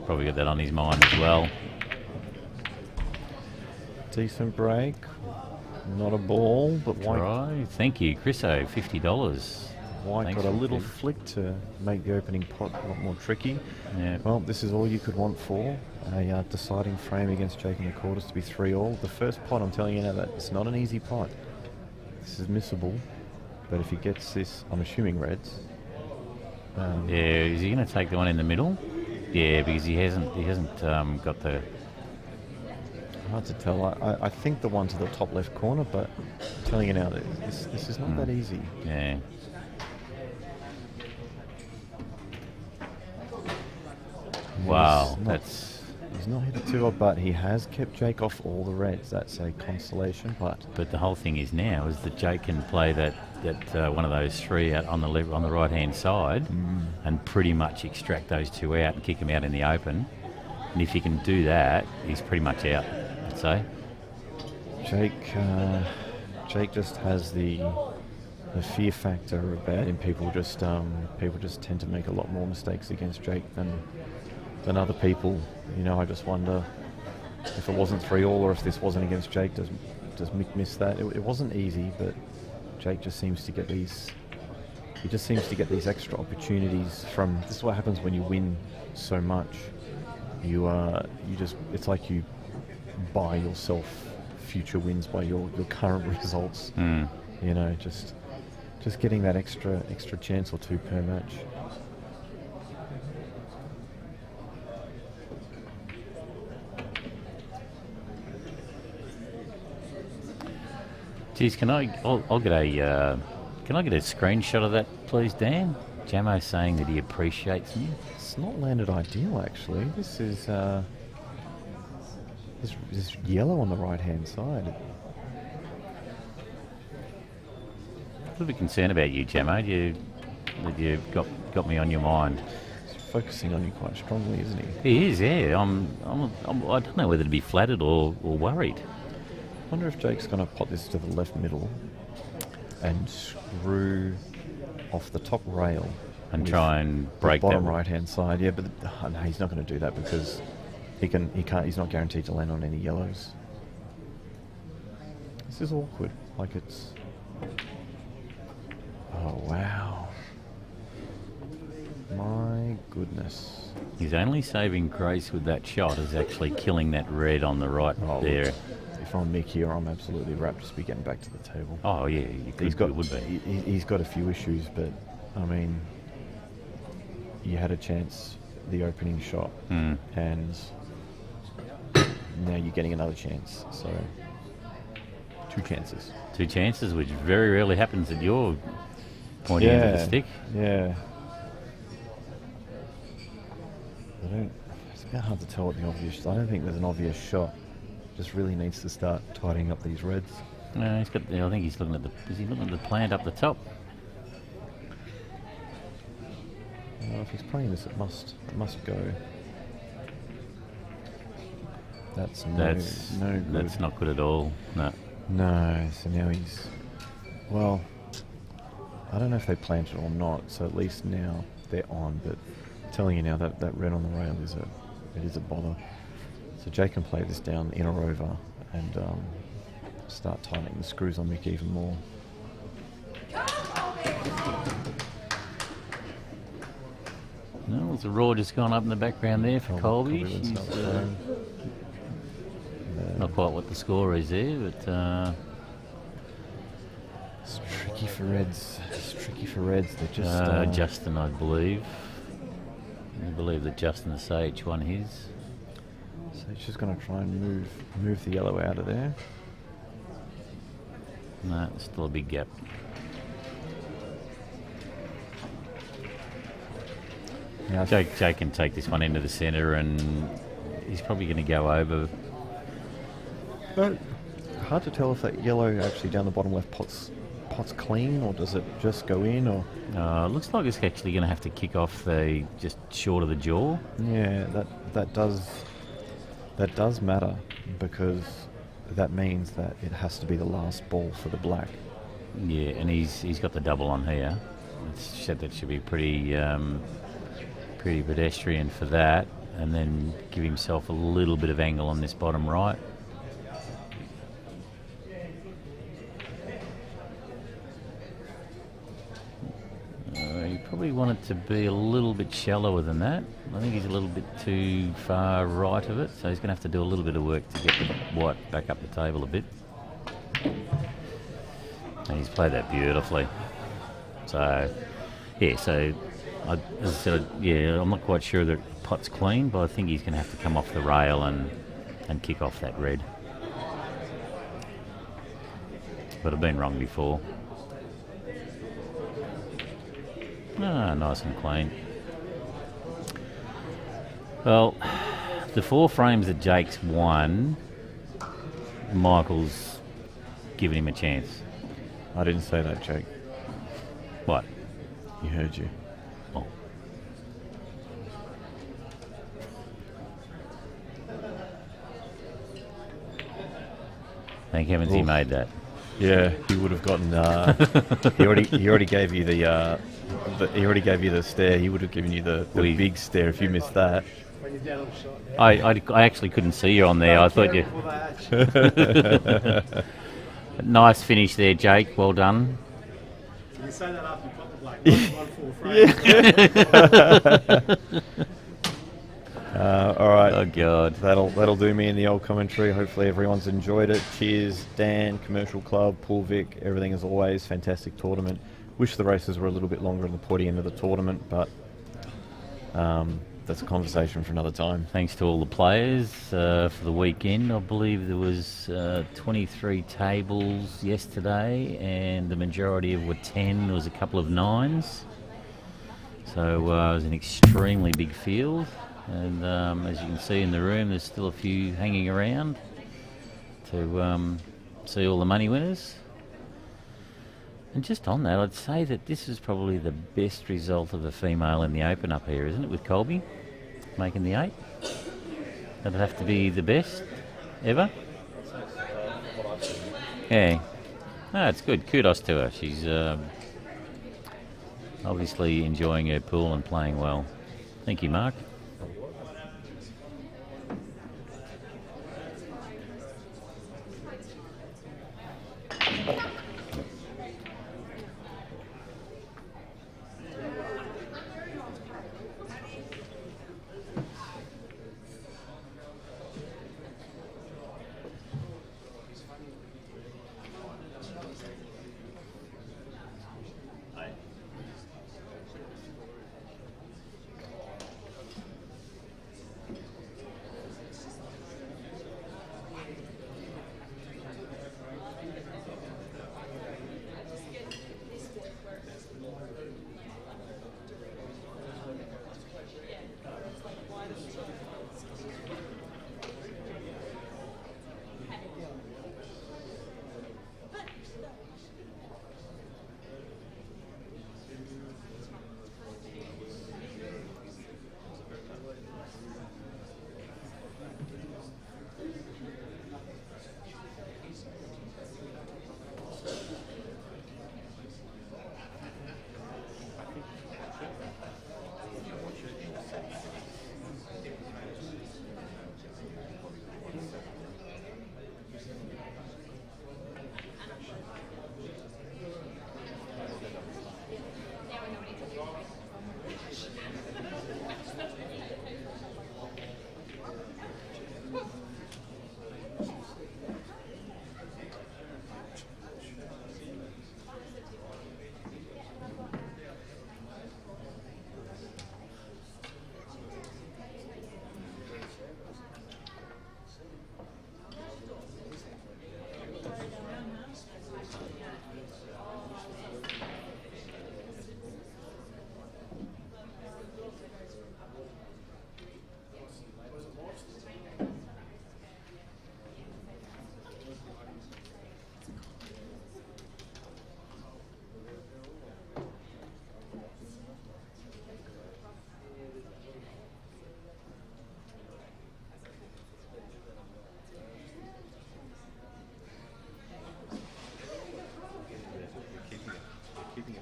Probably got that on his mind as well. Decent break. Not a ball, but White. Right. Thank you, Chriso. $50. White Thanks got a for little the- flick to make the opening pot a lot more tricky. Yeah. Well, this is all you could want for a deciding frame against Jake in the quarters to be 3-all. The first pot, I'm telling you now, that it's not an easy pot. This is missable, but if he gets this, I'm assuming reds. Yeah. Is he going to take the one in the middle? Yeah, because he hasn't got the. Hard to tell. I think the one to the top left corner, but I'm telling you now that this is not that easy. Yeah. Wow, He's not hit a 2-odd, but he has kept Jake off all the reds. That's a consolation. But the whole thing is now is that Jake can play that one of those 3 out on the right hand side, and pretty much extract those 2 out and kick them out in the open. And if he can do that, he's pretty much out, I'd say. Jake just has the fear factor about him. People just tend to make a lot more mistakes against Jake than other people. You know, I just wonder if it wasn't 3-all or if this wasn't against Jake, does Mick miss that? It wasn't easy, but Jake just seems to get these. He just seems to get these extra opportunities from. This is what happens when you win so much. It's like you buy yourself future wins by your current results. You know, just getting that extra chance or 2 per match. Geez, I'll get a screenshot of that, please, Dan? Jamo's saying that he appreciates me. It's not landed ideal, actually. This is this yellow on the right-hand side. A little bit concerned about you, Jamo. You've got me on your mind. He's focusing on you quite strongly, isn't he? He is, yeah. I don't know whether to be flattered or worried. I wonder if Jake's going to pot this to the left middle and screw off the top rail And try and the break bottom that. right-hand side. Yeah, but no, he's not going to do that because he can't. He's not guaranteed to land on any yellows. This is awkward. Like it's. Oh wow! My goodness. His only saving grace with that shot is actually killing that red on the right there. If I'm Mick here, I'm absolutely rapt to be getting back to the table. Oh yeah, you would be. He's got a few issues, but I mean, you had a chance, the opening shot, and now you're getting another chance. So 2 chances. 2 chances, which very rarely happens at your pointing end of the stick. Yeah. It's a bit hard to tell what the obvious. I don't think there's an obvious shot. Just really needs to start tidying up these reds. No, he's got. I think he's looking at the. Is he looking at the plant up the top? If he's playing this, it must go. That's no good. That's not good at all. No. No. So now he's. Well, I don't know if they planted or not. So at least now they're on. But I'm telling you now that red on the rail is a bother. So Jake can play this down in or over and start tightening the screws on Mick even more. No, there's a roar just gone up in the background there for Colby. She's, not quite what the score is there, but it's tricky for Reds. They're just Justin, I believe. I believe that Justin Sage won his. So he's just going to try and move the yellow out of there. No, still a big gap. Now Jake can take this one into the centre, and he's probably going to go over. But hard to tell if that yellow actually down the bottom left pot's clean, or does it just go in, or? Looks like it's actually going to have to kick off the just short of the jaw. Yeah, that does matter, because that means that it has to be the last ball for the black. Yeah, and he's got the double on here. That should be pretty pedestrian for that, and then give himself a little bit of angle on this bottom right. He probably wanted to be a little bit shallower than that. I think he's a little bit too far right of it, so he's going to have to do a little bit of work to get the white back up the table a bit. And he's played that beautifully. So, yeah, so as I said, yeah, I'm not quite sure that pot's clean, but I think he's going to have to come off the rail and kick off that red. But I've been wrong before. Ah, nice and clean. Well, the 4 frames that Jake's won, Michael's given him a chance. I didn't say that, Jake. What? He heard you. Oh. Thank heavens he made that. Yeah, he would have gotten. He already gave you the. He already gave you the stare. He would have given you the big stare if you missed that. I actually couldn't see you on there. I thought you. Nice finish there, Jake. Well done. You say that after you pop the black. 1 4 frame. All right. Oh God. That'll do me in the old commentary. Hopefully everyone's enjoyed it. Cheers, Dan, Commercial Club, Pool Vic, everything as always. Fantastic tournament. Wish the races were a little bit longer in the pointy end of the tournament, but that's a conversation for another time. Thanks to all the players for the weekend. I believe there was 23 tables yesterday, and the majority of were 10. There was a couple of 9s. So it was an extremely big field. And as you can see in the room, there's still a few hanging around to see all the money winners. And just on that, I'd say that this is probably the best result of a female in the Open up here, isn't it, with Colby making the 8? That'd have to be the best ever. Yeah. No, it's good. Kudos to her. She's obviously enjoying her pool and playing well. Thank you, Mark.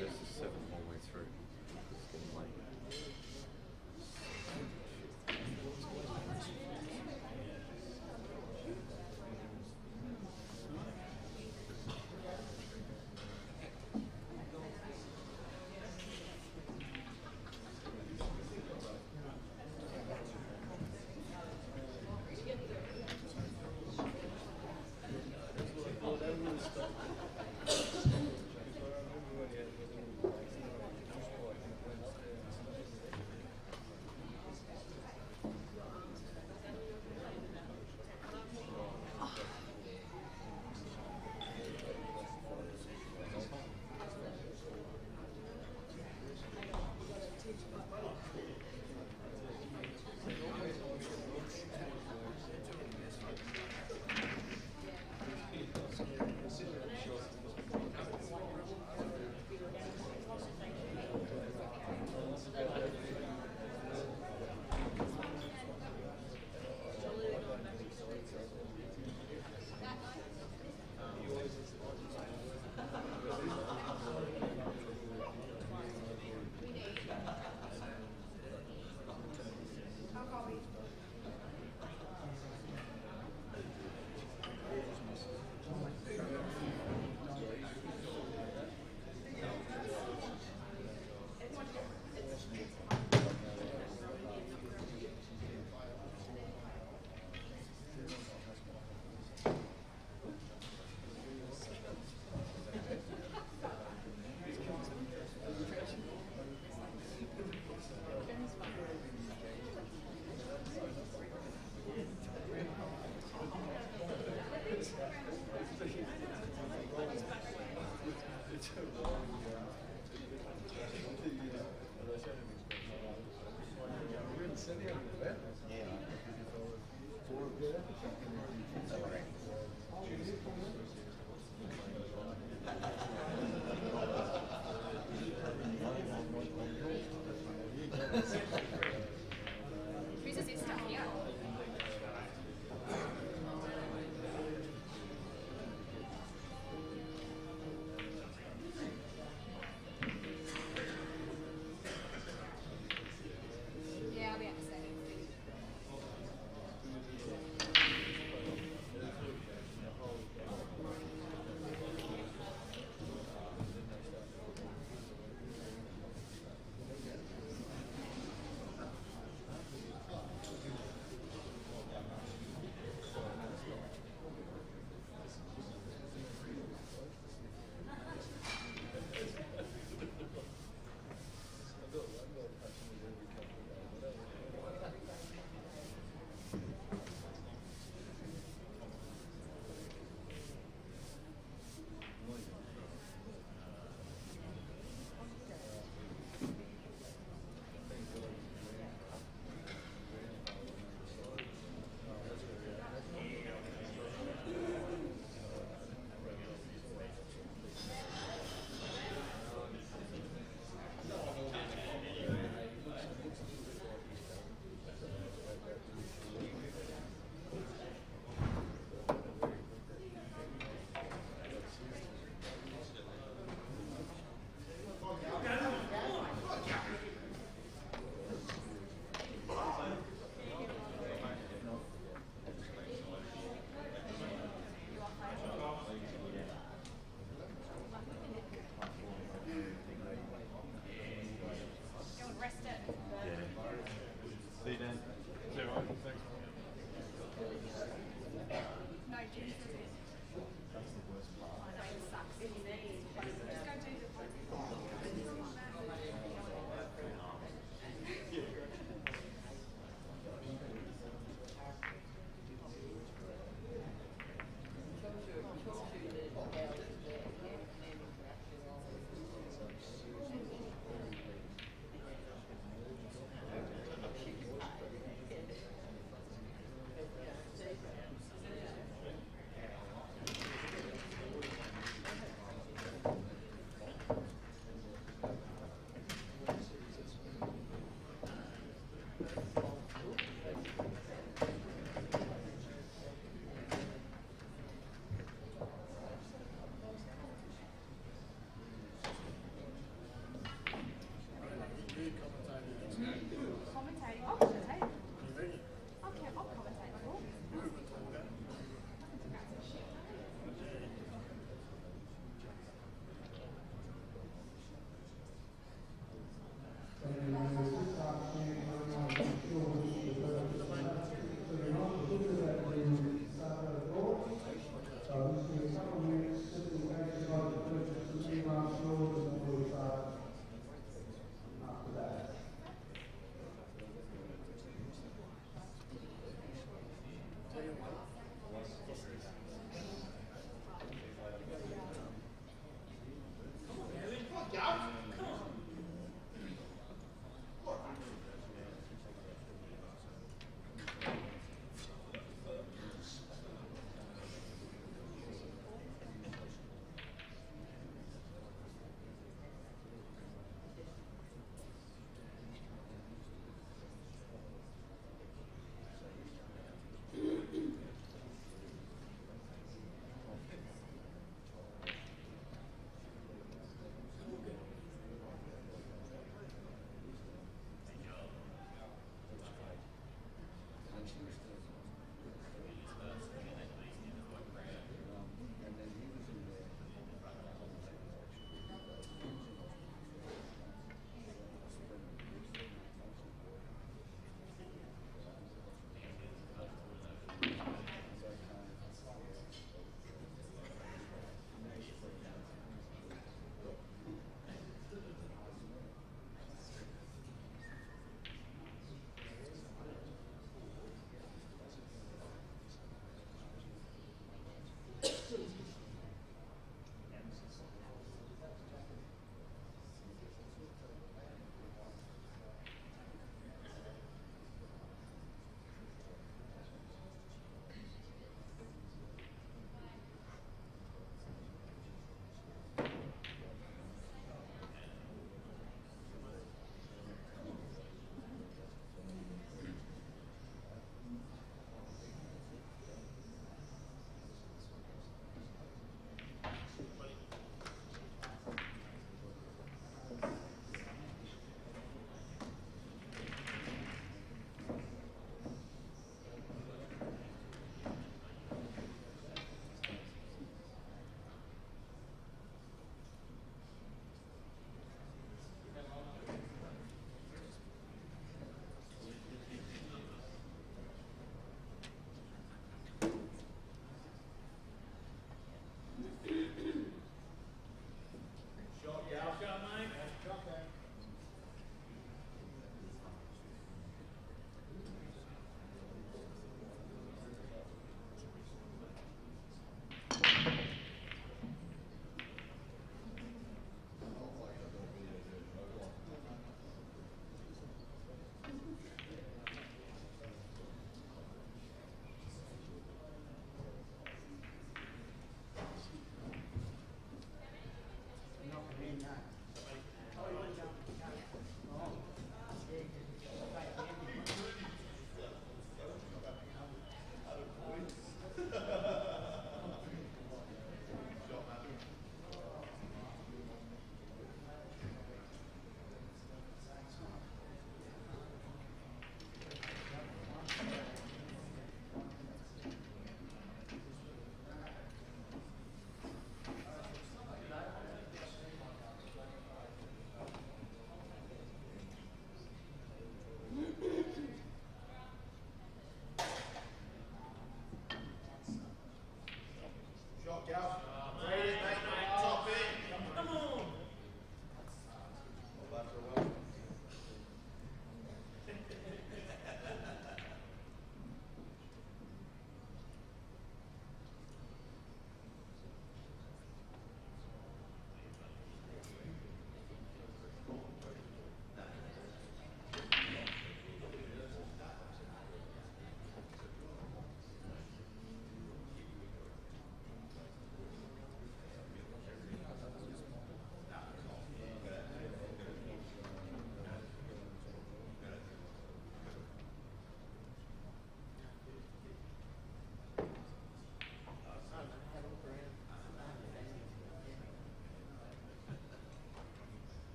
This is 7 all the way through. It's getting late. Who's this stuff here? Yeah, I'll be out in a second.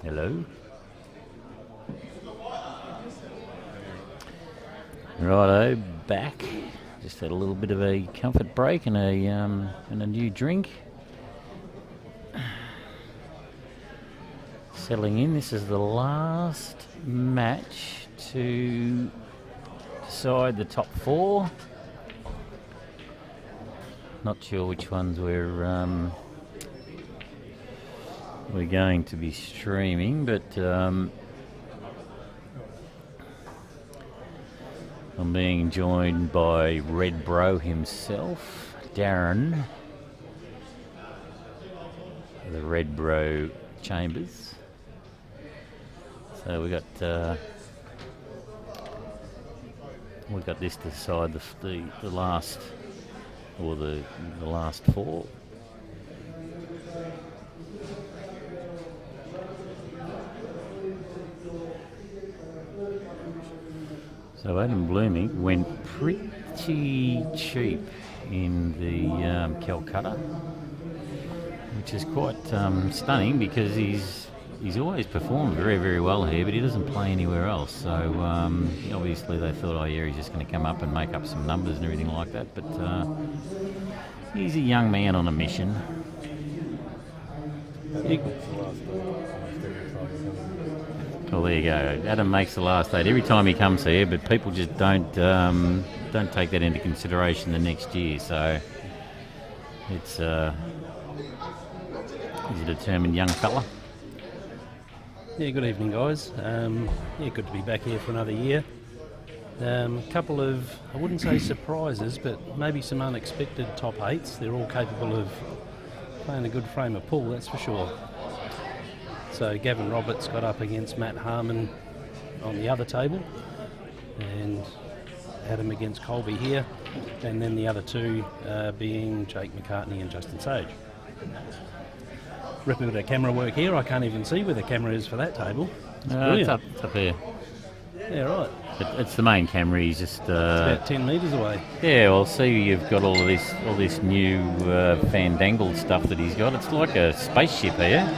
Hello. Righto, back. Just had a little bit of a comfort break and a new drink. Settling in. This is the last match to decide the top 4. Not sure which ones we're going to be streaming, but I'm being joined by Red Bro himself, Darren, the Red Bro Chambers. So we've got this to decide the last, or the last 4. So Adam Blooming went pretty cheap in the Calcutta, which is quite stunning because he's always performed very, very well here, but he doesn't play anywhere else. So obviously they thought, oh yeah, he's just going to come up and make up some numbers and everything like that. But he's a young man on a mission. Well, there you go. Adam makes the last 8 every time he comes here, but people just don't take that into consideration the next year. So it's he's a determined young fella. Yeah, good evening, guys. Yeah, good to be back here for another year. A couple of, I wouldn't say surprises, but maybe some unexpected top 8s. They're all capable of playing a good frame of pool, that's for sure. So Gavin Roberts got up against Matt Harmon on the other table, and Adam against Colby here, and then the other 2 being Jake McCartney and Justin Sage. Rip a bit of camera work here. I can't even see where the camera is for that table. It's up there. Yeah, right. It's the main camera. He's just It's about 10 metres away. Yeah, well, see, you've got all this new fandangled stuff that he's got. It's like a spaceship here.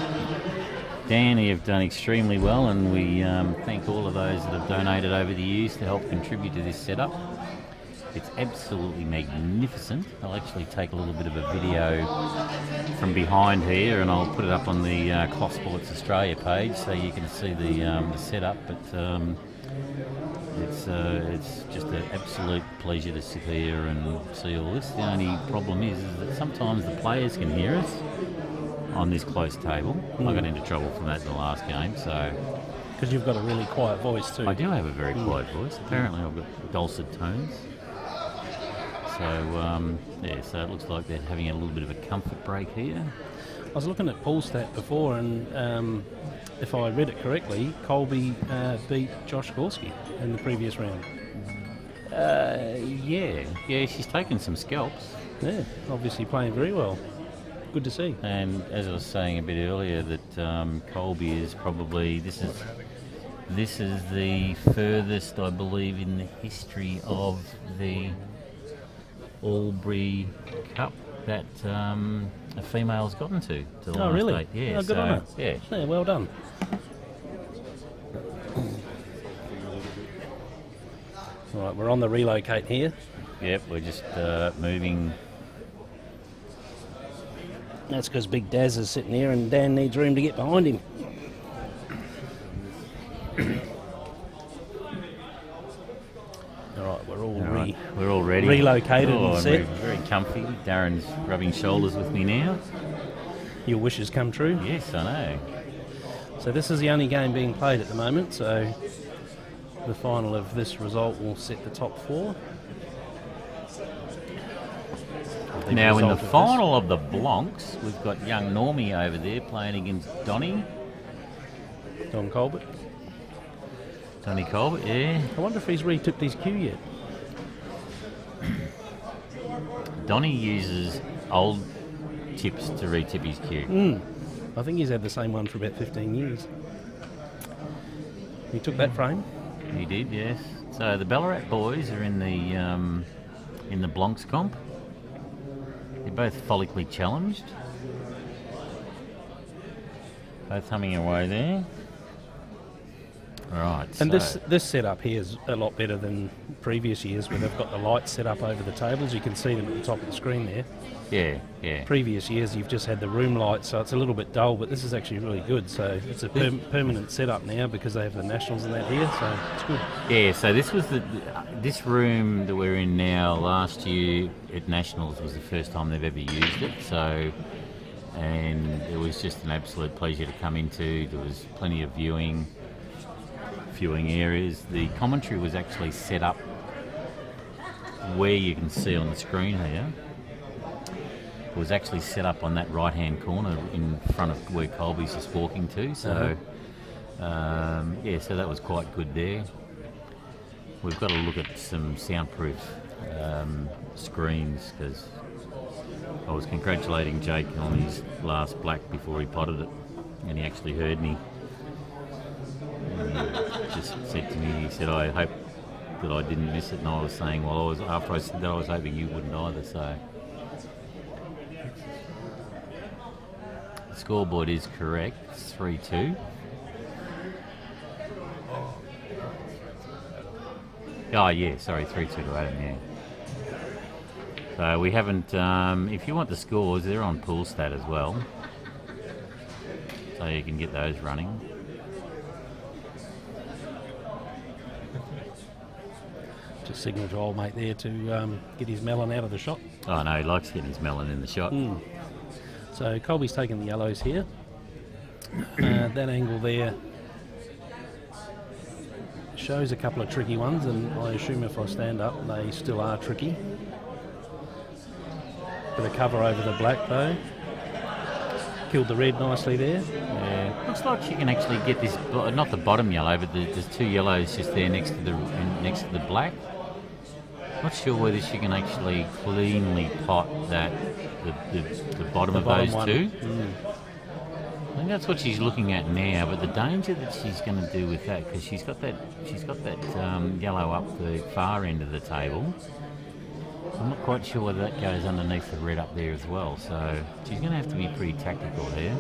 Dan, you've done extremely well, and we thank all of those that have donated over the years to help contribute to this setup. It's absolutely magnificent. I'll actually take a little bit of a video from behind here, and I'll put it up on the Cloth Sports Australia page so you can see the setup. But it's just an absolute pleasure to sit here and see all this. The only problem is that sometimes the players can hear us on this close table. I got into trouble from that in the last game, so... Because you've got a really quiet voice too. I do have a very quiet voice. Apparently I've got dulcet tones. So, yeah, so it looks like they're having a little bit of a comfort break here. I was looking at pool stat before, and if I read it correctly, Colby beat Josh Gorski in the previous round. Yeah, she's taken some scalps. Yeah, obviously playing very well. Good to see. And as I was saying a bit earlier, that Colby is probably, this is the furthest, I believe, in the history of the Albury Cup that a female's gotten to the last really? 8. Yeah, oh, good on her. Yeah, well done. All right, we're on the relocate here. Yep, we're just moving. That's because Big Daz is sitting here and Dan needs room to get behind him. All right, we're all ready. Relocated and set. We're very comfy. Darren's rubbing shoulders with me now. Your wishes come true? Yes, I know. So this is the only game being played at the moment, so the final of this result will set the top 4. Now in the final of the Blancs, we've got young Normie over there playing against Donny. Don Colbert. Donny Colbert, yeah. I wonder if he's retipped his cue yet. Donny uses old tips to retip his cue. I think he's had the same one for about 15 years. He took that frame. He did, yes. So the Ballarat boys are in the Blancs comp. They're both follically challenged. Both humming away there. Right. And so this setup here is a lot better than previous years where they've got the lights set up over the tables. You can see them at the top of the screen there. yeah. Previous years you've just had the room lights, so it's a little bit dull, but this is actually really good. So it's a permanent setup now because they have the Nationals and that here, so it's good. Yeah, so this was this room that we're in now. Last year at Nationals was the first time they've ever used it. So, and it was just an absolute pleasure to come into. There was plenty of viewing areas. The commentary was actually set up where you can see on the screen here. It was actually set up on that right-hand corner in front of where Colby's just walking to. So, yeah, so that was quite good there. We've got to look at some soundproof screens because I was congratulating Jake on his last black before he potted it, and he actually heard me. Just said to me, he said, "I hope that I didn't miss it," and I was saying, well, after I said that, I was hoping you wouldn't either. So the scoreboard is correct, 3-2. Oh yeah, sorry, 3-2 to Adam. Yeah. So we haven't. If you want the scores, they're on Pool Stat as well, so you can get those running. Just signal to old mate there to get his melon out of the shot. Oh no, he likes getting his melon in the shot. So Colby's taking the yellows here. That angle there shows a couple of tricky ones, and I assume if I stand up they still are tricky. Bit of cover over the black though. Killed the red nicely there. Yeah, looks like she can actually get this, not the bottom yellow, but there's two yellows just there next to the black. Not sure whether she can actually cleanly pot the bottom of those one. two. I think that's what she's looking at now. But the danger that she's going to do with that, because she's got that yellow up the far end of the table. I'm not quite sure whether that goes underneath the red up there as well. So she's going to have to be pretty tactical there.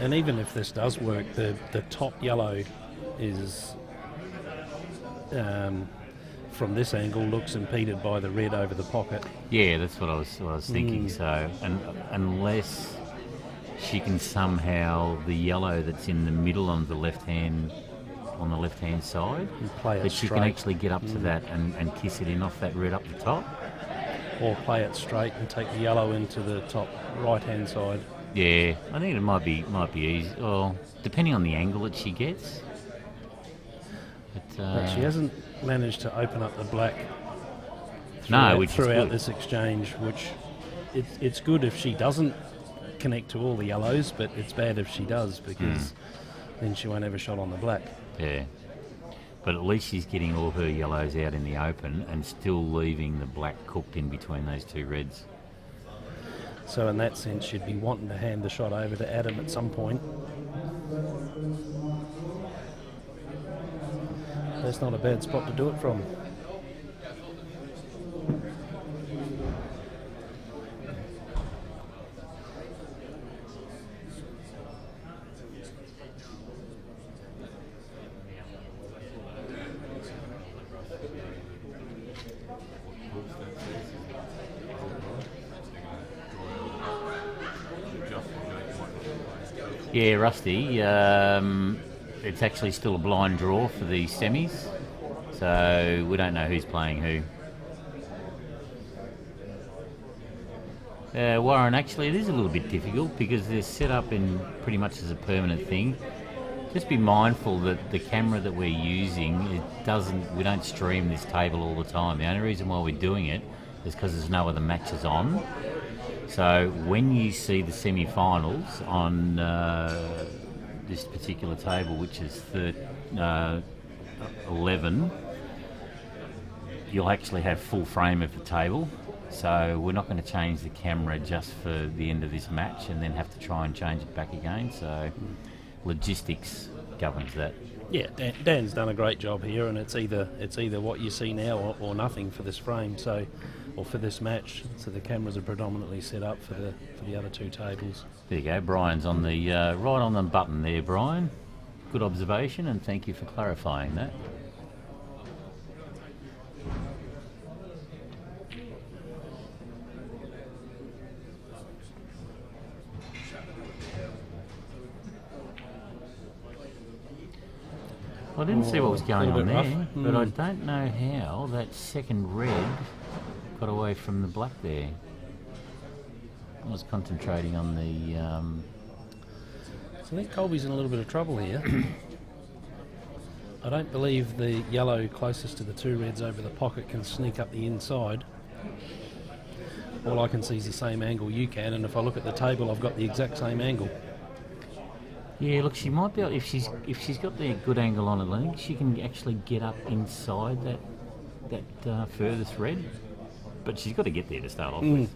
And even if this does work, the top yellow is from this angle looks impeded by the red over the pocket. Yeah, that's what I was thinking. So, unless she can somehow the yellow that's in the middle on the left hand side, play it that she straight. can actually get up to that and kiss it in off that red up the top. Or play it straight and take the yellow into the top right hand side. Yeah, I think it might be easy. Well, depending on the angle that she gets. But she hasn't managed to open up the black which is throughout good. this exchange, which it's good if she doesn't connect to all the yellows, but it's bad if she does because then she won't have a shot on the black. Yeah. But at least she's getting all her yellows out in the open and still leaving the black cooked in between those two reds. So in that sense, she'd be wanting to hand the shot over to Adam at some point. That's not a bad spot to do it from. Yeah, Rusty. It's actually still a blind draw for the semis, so we don't know who's playing who. Warren, actually, it is a little bit difficult because they're set up in pretty much as a permanent thing. Just be mindful that the camera that we're using, we don't stream this table all the time. The only reason why we're doing it is because there's no other matches on. So when you see the semi-finals on this particular table, which is 11, you'll actually have full frame of the table. So we're not going to change the camera just for the end of this match and then have to try and change it back again. So logistics governs that. Yeah, Dan's done a great job here, and it's either what you see now or nothing for this frame. So, or for this match. So the cameras are predominantly set up for the other two tables. There you go. Brian's on the right on the button there, Brian. Good observation, and thank you for clarifying that. I didn't see what was going on there, but I don't know how that second red got away from the black there. I was concentrating on the... So I think Colby's in a little bit of trouble here. I don't believe the yellow closest to the two reds over the pocket can sneak up the inside. All I can see is the same angle you can, and if I look at the table, I've got the exact same angle. Yeah, look, she might be able, if she's got the good angle on it, I think she can actually get up inside that furthest red. But she's got to get there to start off with,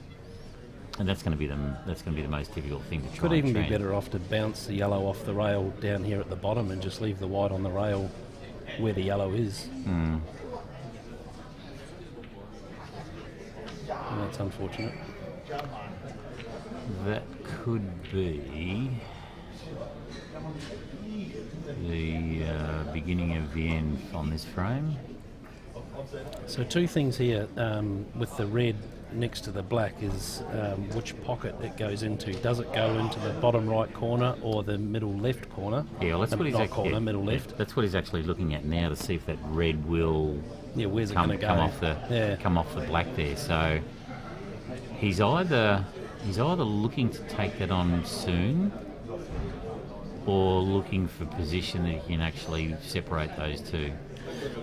and that's going to be the most difficult thing to try. Could and even train. be better off to bounce the yellow off the rail down here at the bottom and just leave the white on the rail where the yellow is. And that's unfortunate. That could be the beginning of the end on this frame. So two things here with the red next to the black is which pocket it goes into. Does it go into the bottom right corner or the middle left corner? Yeah, well, that's what he's not actually, corner, middle left. That's what he's actually looking at now to see if that red will Where's come, it going to go? come off the black there. So he's either looking to take that on soon, or looking for position that he can actually separate those two.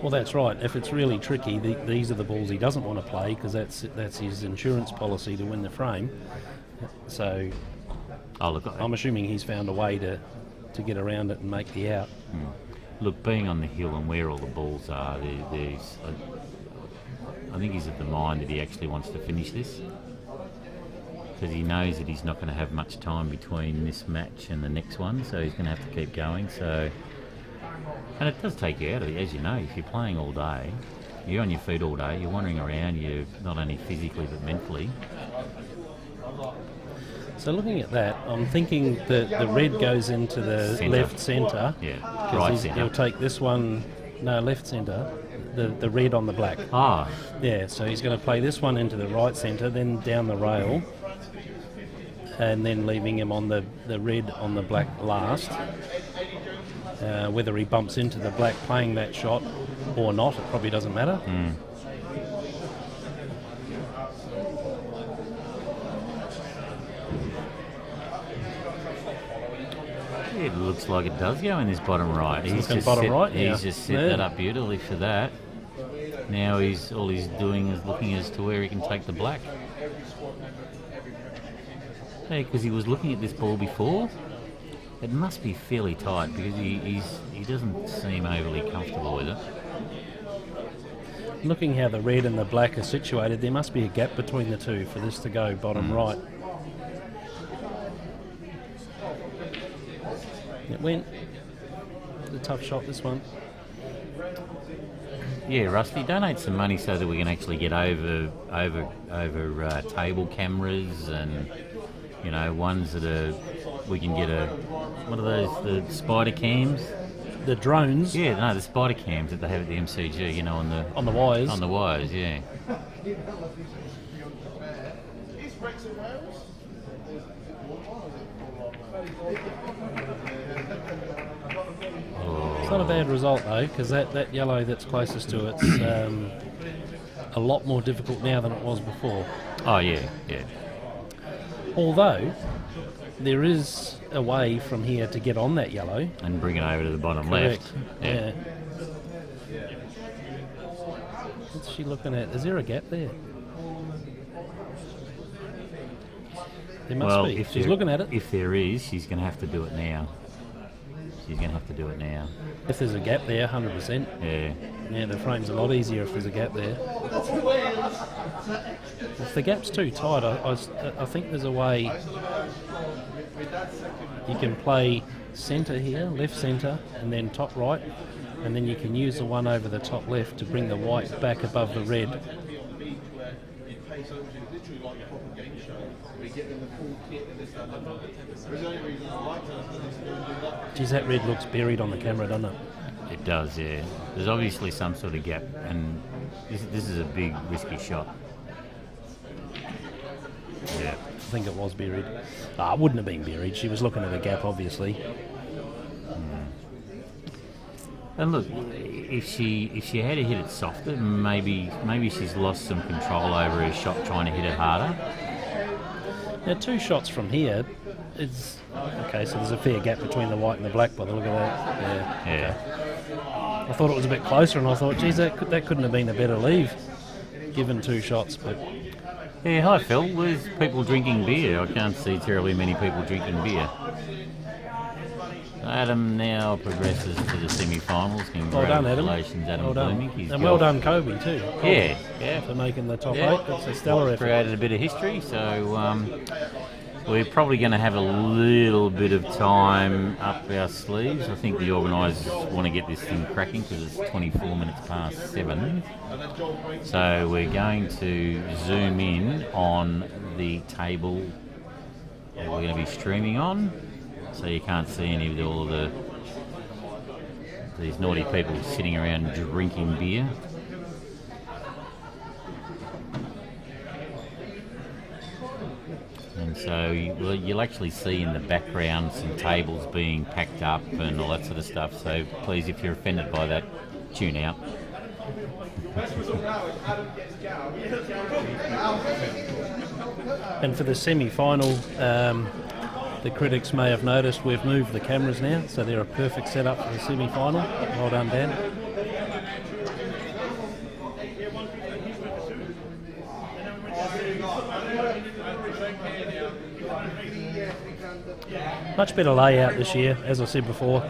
Well, that's right. If it's really tricky, these are the balls he doesn't want to play because that's his insurance policy to win the frame. So I'm assuming he's found a way to get around it and make the out. Look, being on the hill and where all the balls are, I think he's of the mind that he actually wants to finish this, because he knows that he's not going to have much time between this match and the next one, so he's going to have to keep going. So, and it does take you out of it, as you know. If you're playing all day, you're on your feet all day, you're wandering around, you're not only physically but mentally. So looking at that, I'm thinking that the red goes into the left centre. Yeah, right centre. He'll take this one, no, left centre, the red on the black. Ah. Yeah, so he's going to play this one into the right centre, then down the rail, and then leaving him on the red on the black last. Whether he bumps into the black playing that shot or not, it probably doesn't matter. It looks like it does go in his bottom right. He's just set that up beautifully for that. Now all he's doing is looking as to where he can take the black. Hey, because he was looking at this ball before. It must be fairly tight because he doesn't seem overly comfortable with it. Looking how the red and the black are situated, there must be a gap between the two for this to go bottom right. It went. It's a tough shot, this one. Yeah, Rusty, donate some money so that we can actually get over table cameras and, you know, ones that are, we can get what are those, the spider cams? The drones? Yeah, no, the spider cams that they have at the MCG, you know, on the wires. On the wires, yeah. It's not a bad result though, because that yellow that's closest to it's a lot more difficult now than it was before. Oh yeah. Although there is a way from here to get on that yellow and bring it over to the bottom Correct. left. Yeah. What's she looking at? Is there a gap there? There must be. If she's looking at it. If there is, she's going to have to do it now. She's going to have to do it now. If there's a gap there, 100%. Yeah. Yeah, the frame's a lot easier if there's a gap there. If the gap's too tight, I think there's a way you can play centre here, left centre, and then top right, and then you can use the one over the top left to bring the white back above the red. Geez, that red looks buried on the camera, doesn't it? It does, yeah. There's obviously some sort of gap, and this is a big, risky shot. Yeah. I think it was buried. It wouldn't have been buried. She was looking at a gap, obviously. And look, if she had hit it softer, maybe she's lost some control over her shot, trying to hit it harder. Now, 2 shots from here is okay. So there's a fair gap between the white and the black by the look of that. Yeah. Yeah. I thought it was a bit closer, and I thought, geez, that couldn't have been a better leave, given 2 shots. But Yeah, hi Phil. There's people drinking beer. I can't see terribly many people drinking beer. Adam now progresses to the semi-finals. Well done, Adam. Congratulations, Adam Well done. Blooming. His And well golf- done, Kobe, too. Yeah. For making the top Yeah. 8. That's a stellar effort. Created a bit of history, so we're probably going to have a little bit of time up our sleeves. I think the organisers want to get this thing cracking because it's 24 minutes past 7. So we're going to zoom in on the table that we're going to be streaming on, so you can't see any of all of these naughty people sitting around drinking beer. And so you'll actually see in the background some tables being packed up and all that sort of stuff. So please, if you're offended by that, tune out. And for the semi-final, the critics may have noticed we've moved the cameras now, so they're a perfect setup for the semi-final. Well done, Dan. Much better layout this year, as I said before.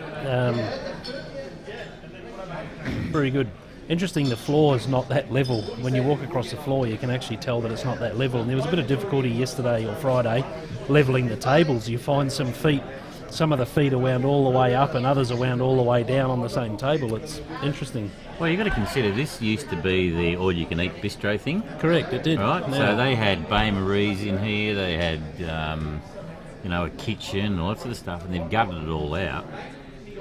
Very good. Interesting, the floor is not that level. When you walk across the floor, you can actually tell that it's not that level. And there was a bit of difficulty yesterday or Friday levelling the tables. You find some of the feet are wound all the way up and others are wound all the way down on the same table. It's interesting. Well, you've got to consider this used to be the all-you-can-eat bistro thing. Correct, it did. Right, Yeah. so they had Bain Marie's in here, they had a kitchen and all that sort of stuff, and they've gutted it all out.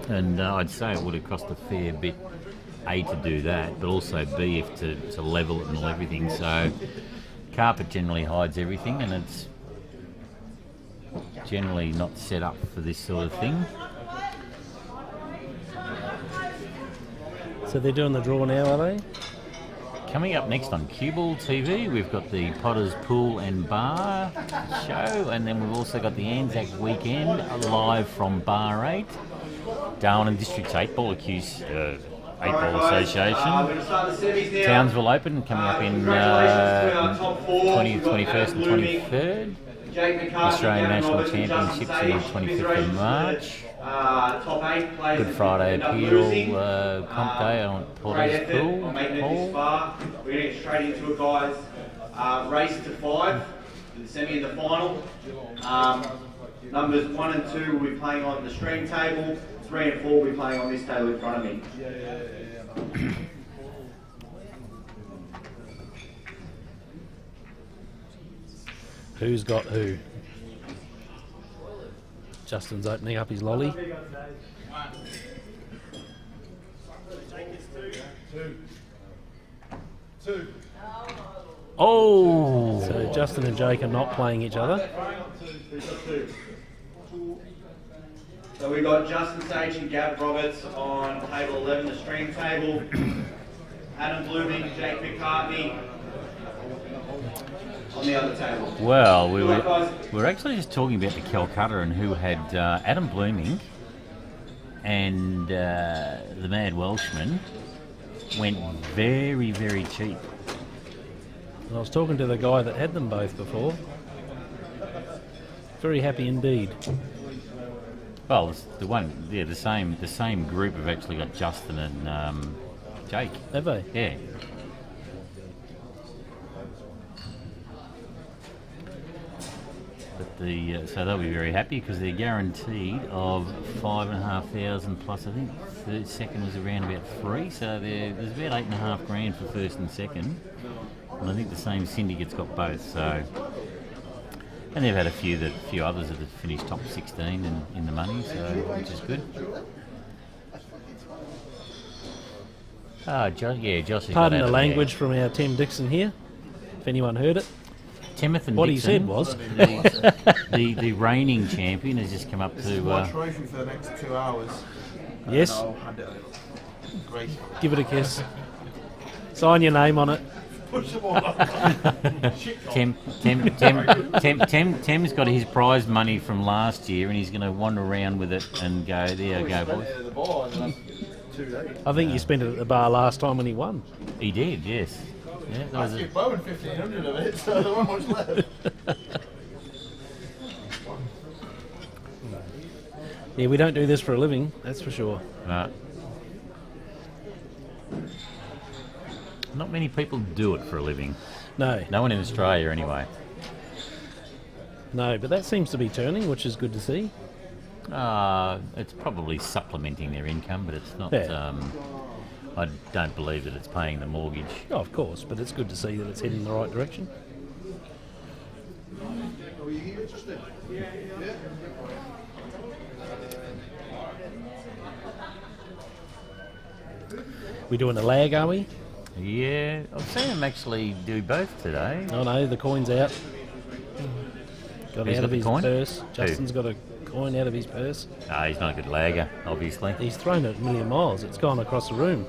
And I'd say it would have cost a fair bit, A, to do that, but also B, if to level it and all everything. So carpet generally hides everything, and it's generally not set up for this sort of thing. So they're doing the draw now, are they? Coming up next on CueballTV, we've got the Potters Pool and Bar show, and then we've also got the Anzac Weekend live from Bar 8, Darwin and District 8 Ball Accused 8 Ball Association. Townsville Open coming up in 20th, 21st and 23rd. Australian National Championships on the 25th of March. Good Friday appeal, comp day on Porter's Pool. We're going to get straight into it, guys. Race to 5, the semi and the final. Numbers 1 and 2 will be playing on the stream table. 3 and 4 will be playing on this table in front of me. Who's got who? Justin's opening up his lolly. Oh! So Justin and Jake are not playing each other. So we've got Justin Sage and Gav Roberts on table 11, the stream table. Adam Blooming, Jake McCartney on the other table. Well, we were actually just talking about the Calcutta and who had Adam Blooming and the Mad Welshman went very, very cheap. And I was talking to the guy that had them both before. Very happy indeed. Well, it's the one, yeah, the same group have actually got Justin and Jake. Have they? Yeah. But so they'll be very happy because they're guaranteed of 5,500 plus. I think third, second was around about 3, so there's about 8.5 grand for first and second. And I think the same syndicate's got both. So, and they've had a few others that have finished top 16 in the money, so which is good. Josh has Pardon got the out language from our Tim Dixon here, if anyone heard it. Timothy What Dixon, he said was the reigning champion has just come up This is my trophy for the next 2 hours. yes. I'll hand it over. Great. Give it a kiss. Sign your name on it. Push them all up. Tim's got his prize money from last year, and he's going to wander around with it and go, there you go, boys. The ball and that's 2 days. I think you spent it at the bar last time when he won. He did, yes. Yeah, that I was skipped Bowen 1,500 of it, so there wasn't much left. Yeah, we don't do this for a living, that's for sure. Not many people do it for a living. No, No one in Australia, anyway. no, but that seems to be turning, which is good to see. It's probably supplementing their income, but it's not. Yeah. I don't believe that it's paying the mortgage. Oh, of course, but it's good to see that it's heading in the right direction. We doing a lag, are we? Yeah, I've seen him actually do both today. Oh no, the coin's out. Got Who's out got of the his coin? purse. Who? Justin's got a coin out of his purse. No, he's not a good lagger, obviously. He's thrown it a million miles. It's gone across the room.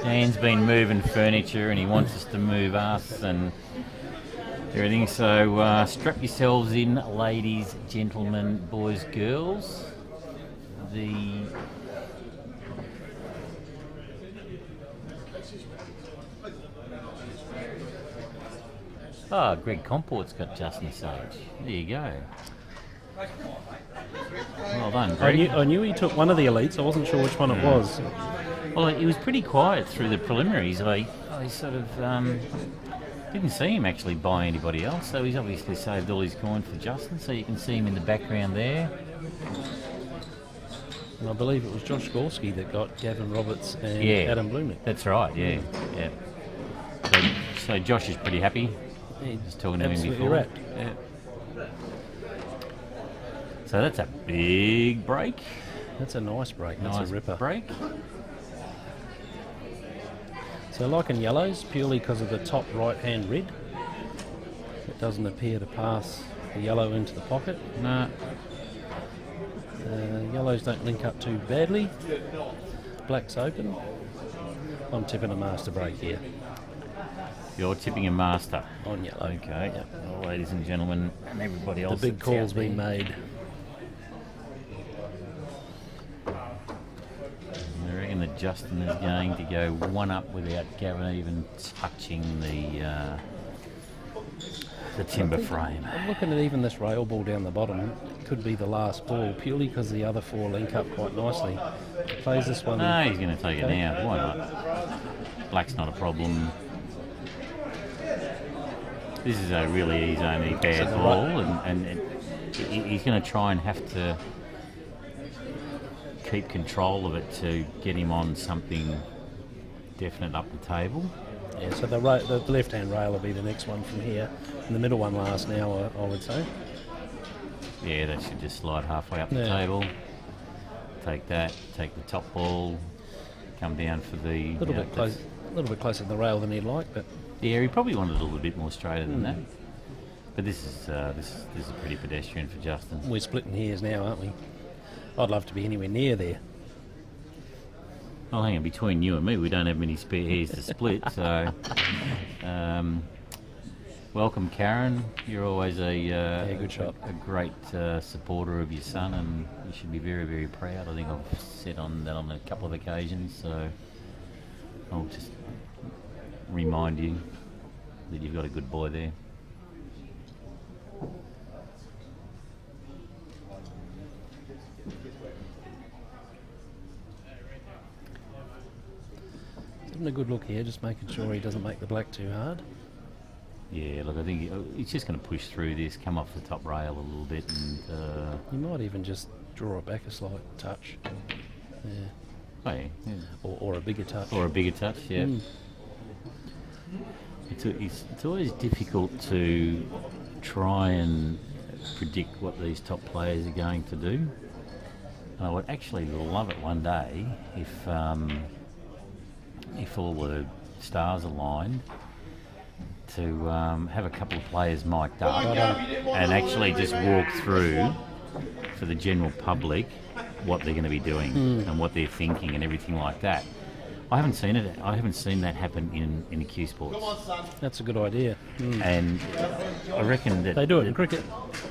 Dan's been moving furniture and he wants us to move us and everything. So strap yourselves in, ladies, gentlemen, boys, girls. Greg Comport's got Justin Sage. There you go. Well done, Greg. I knew he took one of the elites. I wasn't sure which one it was. Well, he was pretty quiet through the preliminaries. I sort of didn't see him actually buy anybody else, so he's obviously saved all his coin for Justin, so you can see him in the background there. And I believe it was Josh Gorski that got Gavin Roberts and Yeah. Adam Blooming. That's right, yeah. So Josh is pretty happy. Just talking to him Absolutely before. wrapped. Yeah. So that's a big break. That's a nice break. That's Nice a ripper. break. So liking yellows purely because of the top right-hand red. It doesn't appear to pass the yellow into the pocket. No. Yellows don't link up too badly. Black's open. I'm tipping a master break here You're tipping a master. on yellow. Okay. Yep. Well, ladies and gentlemen, and everybody The else. big that's call's out there. been made. I reckon that Justin is going to go one up without Gavin even touching the timber frame. I'm looking at even this rail ball down the bottom. Could be the last ball purely because the other four link up quite nicely. Plays this one. No, he's going to take it Okay. now. Why not? Black's not a problem. This is his only bad So ball, and he's going to try and have to keep control of it to get him on something definite up the table. Yeah, so the left-hand rail will be the next one from here. And the middle one last now, I would say. Yeah, that should just slide halfway up the Yeah. table. Take that, take the top ball, come down for the... A little bit closer to the rail than he'd like, but Yeah, he probably wanted a little bit more straighter than that. But this is pretty pedestrian for Justin. we're splitting hairs now, aren't we? I'd love to be anywhere near there. Well, hang on, between you and me, we don't have many spare hairs to split, so... welcome, Karen. You're always good shot. a great supporter of your son, and you should be very, very proud. I think I've said on that on a couple of occasions, so I'll just remind you that you've got a good boy there. Having a good look here, just making sure he doesn't make the black too hard. Yeah, look, I think he's just going to push through this, come off the top rail a little bit, and You might even just draw it back a slight touch. Yeah. oh, yeah. Or a bigger touch. Or a bigger touch, yeah. Mm. It's always difficult to try and predict what these top players are going to do. And I would actually love it one day if all the stars aligned to have a couple of players mic'd up and actually just walk through for the general public what they're going to be doing and what they're thinking and everything like that. I haven't seen it. I haven't seen that happen in the Q Sports. That's a good idea. And I reckon that They do it in cricket.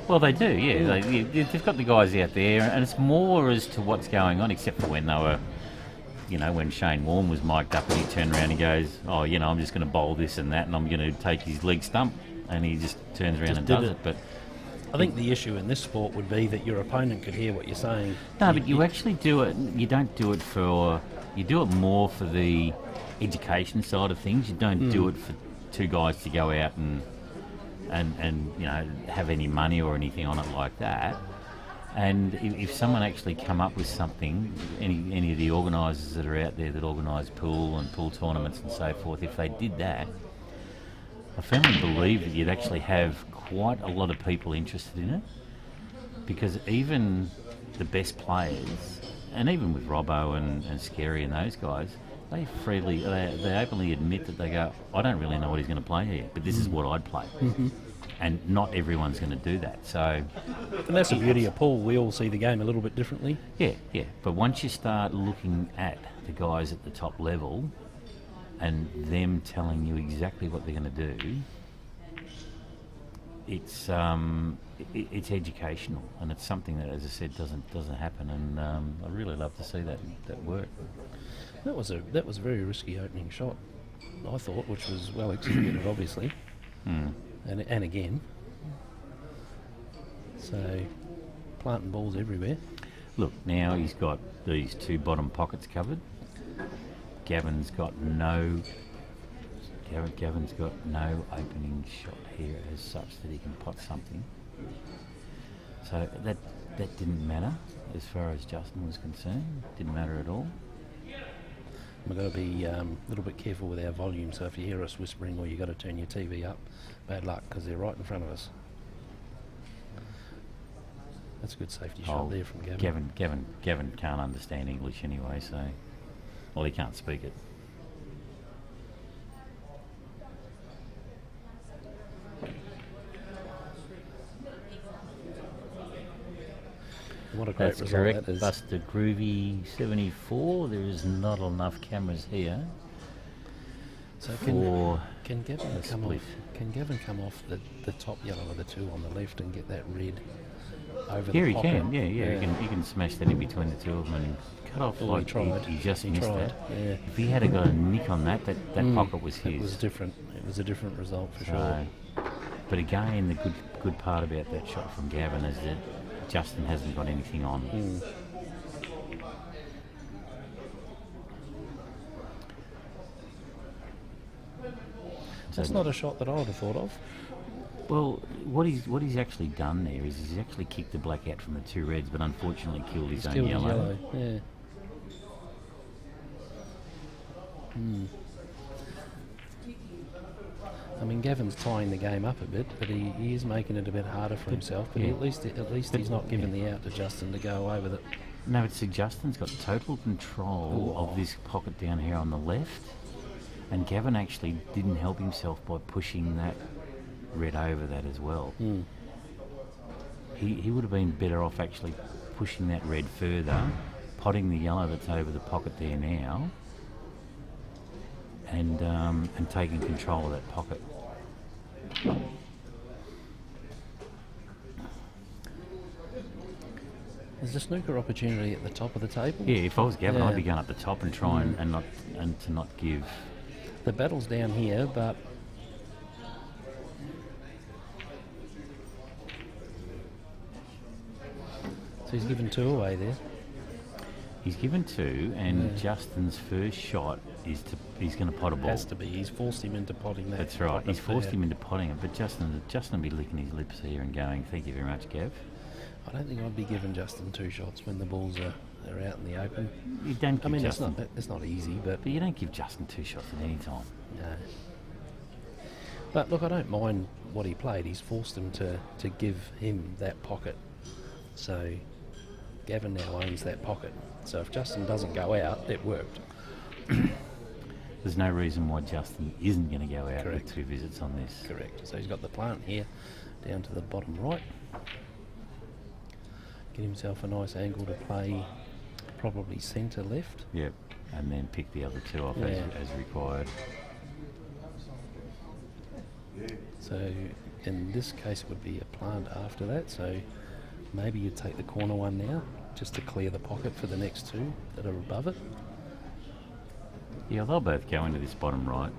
well, they do, yeah. They've got the guys out there, and it's more as to what's going on, except for when they were, when Shane Warne was mic'd up and he turned around and goes, oh, I'm just going to bowl this and that, and I'm going to take his leg stump, and he just turns around and does it. But I think the issue in this sport would be that your opponent could hear what you're saying. no, but you actually do it. You don't do it for. You do it more for the education side of things. You don't do it for two guys to go out and have any money or anything on it like that. And if someone actually come up with something, any of the organisers that are out there that organise pool tournaments and so forth, if they did that, I firmly believe that you'd actually have quite a lot of people interested in it, because even the best players, and even with Robbo and Scary and those guys, they openly admit that they go, I don't really know what he's going to play here, but this is what I'd play. And not everyone's going to do that. So, And that's the beauty of pool. We all see the game a little bit differently. yeah. But once you start looking at the guys at the top level and them telling you exactly what they're going to do, it's educational, and it's something that, as I said, doesn't happen. And I'd really love to see that work. That was a very risky opening shot, I thought, which was well executed, obviously. And again. So, planting balls everywhere. Look, now he's got these two bottom pockets covered. Gavin's got no opening shot here as such that he can pot something. So that didn't matter as far as Justin was concerned. Didn't matter at all. We've got to be a little bit careful with our volume, so if you hear us whispering or you've got to turn your TV up, bad luck, because they're right in front of us. That's a good safety shot there from Gavin. Gavin can't understand English anyway, so... Well, he can't speak it. What a great That's result correct. that is. Buster Groovy 74. There is not enough cameras here. So for can Gavin a come split. off? Can Gavin come off the top yellow of the two on the left and get that red over Here the he pocket? can, yeah. He can smash that in between the two of them and cut off Well, like he tried. he just missed tried, that. yeah. If he had got a nick on that pocket was his. It was different. It was a different result for sure. So, but again, the good part about that shot from Gavin is that Justin hasn't got anything on. That's not a shot that I would have thought of. Well, what he's actually done there is he's actually kicked the black out from the two reds, but unfortunately killed his own Killed his yellow. yellow. Yeah. I mean, Gavin's tying the game up a bit, but he is making it a bit harder for himself. But yeah. at least he's not giving the out to Justin to go away with it. No, it's Justin's got total control of this pocket down here on the left, and Gavin actually didn't help himself by pushing that red over that as well. He would have been better off actually pushing that red further, potting the yellow that's over the pocket there now, and taking control of that pocket. There's a snooker opportunity at the top of the table. Yeah, if I was Gavin, Yeah. I'd be going up the top and try and to not give The battle's down here, but so he's given 2 away there. He's given 2, and Justin's first shot is he's going to pot a ball. Has to be. He's forced him into potting that. That's right. He's forced there. him into potting it, but Justin will be licking his lips here and going, "Thank you very much, Gav." I don't think I'd be giving Justin 2 shots when the balls are out in the open. You don't give I mean, Justin, it's not easy, but you don't give Justin 2 shots at any time. no. But look, I don't mind what he played. He's forced him to give him that pocket. So Gavin now owns that pocket. So if Justin doesn't go out, it worked. There's no reason why Justin isn't going to go out Correct. with 2 visits on this. Correct. So he's got the plant here down to the bottom right. Get himself a nice angle to play, probably centre left. Yep, and then pick the other 2 off Yeah. as required. So in this case it would be a plant after that. So maybe you take the corner one now, just to clear the pocket for the next 2 that are above it. Yeah, they'll both go into this bottom right.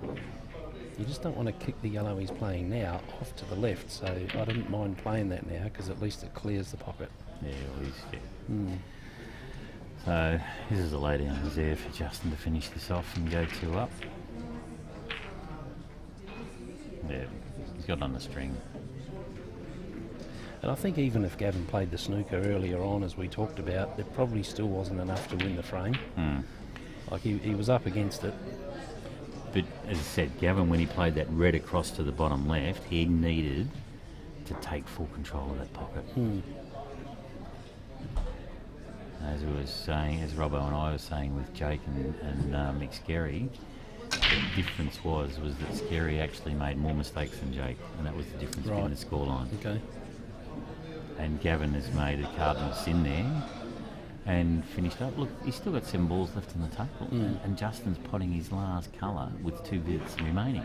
You just don't want to kick the yellow he's playing now off to the left, so I didn't mind playing that now because at least it clears the pocket. Yeah, well, So this is a laydown. He's there for Justin to finish this off and go 2 up. Yeah, he's got it on the string. And I think even if Gavin played the snooker earlier on, as we talked about, there probably still wasn't enough to win the frame. Like he was up against it. But as I said, Gavin, when he played that red across to the bottom left, he needed to take full control of that pocket. As we were saying, as Robbo and I were saying with Jake and Mick Skerry, the difference was that Skerry actually made more mistakes than Jake, and that was the difference in the scoreline. Okay. And Gavin has made a cardinal sin there and finished up. Look, he's still got 7 balls left on the table, and Justin's potting his last colour with 2 bits remaining.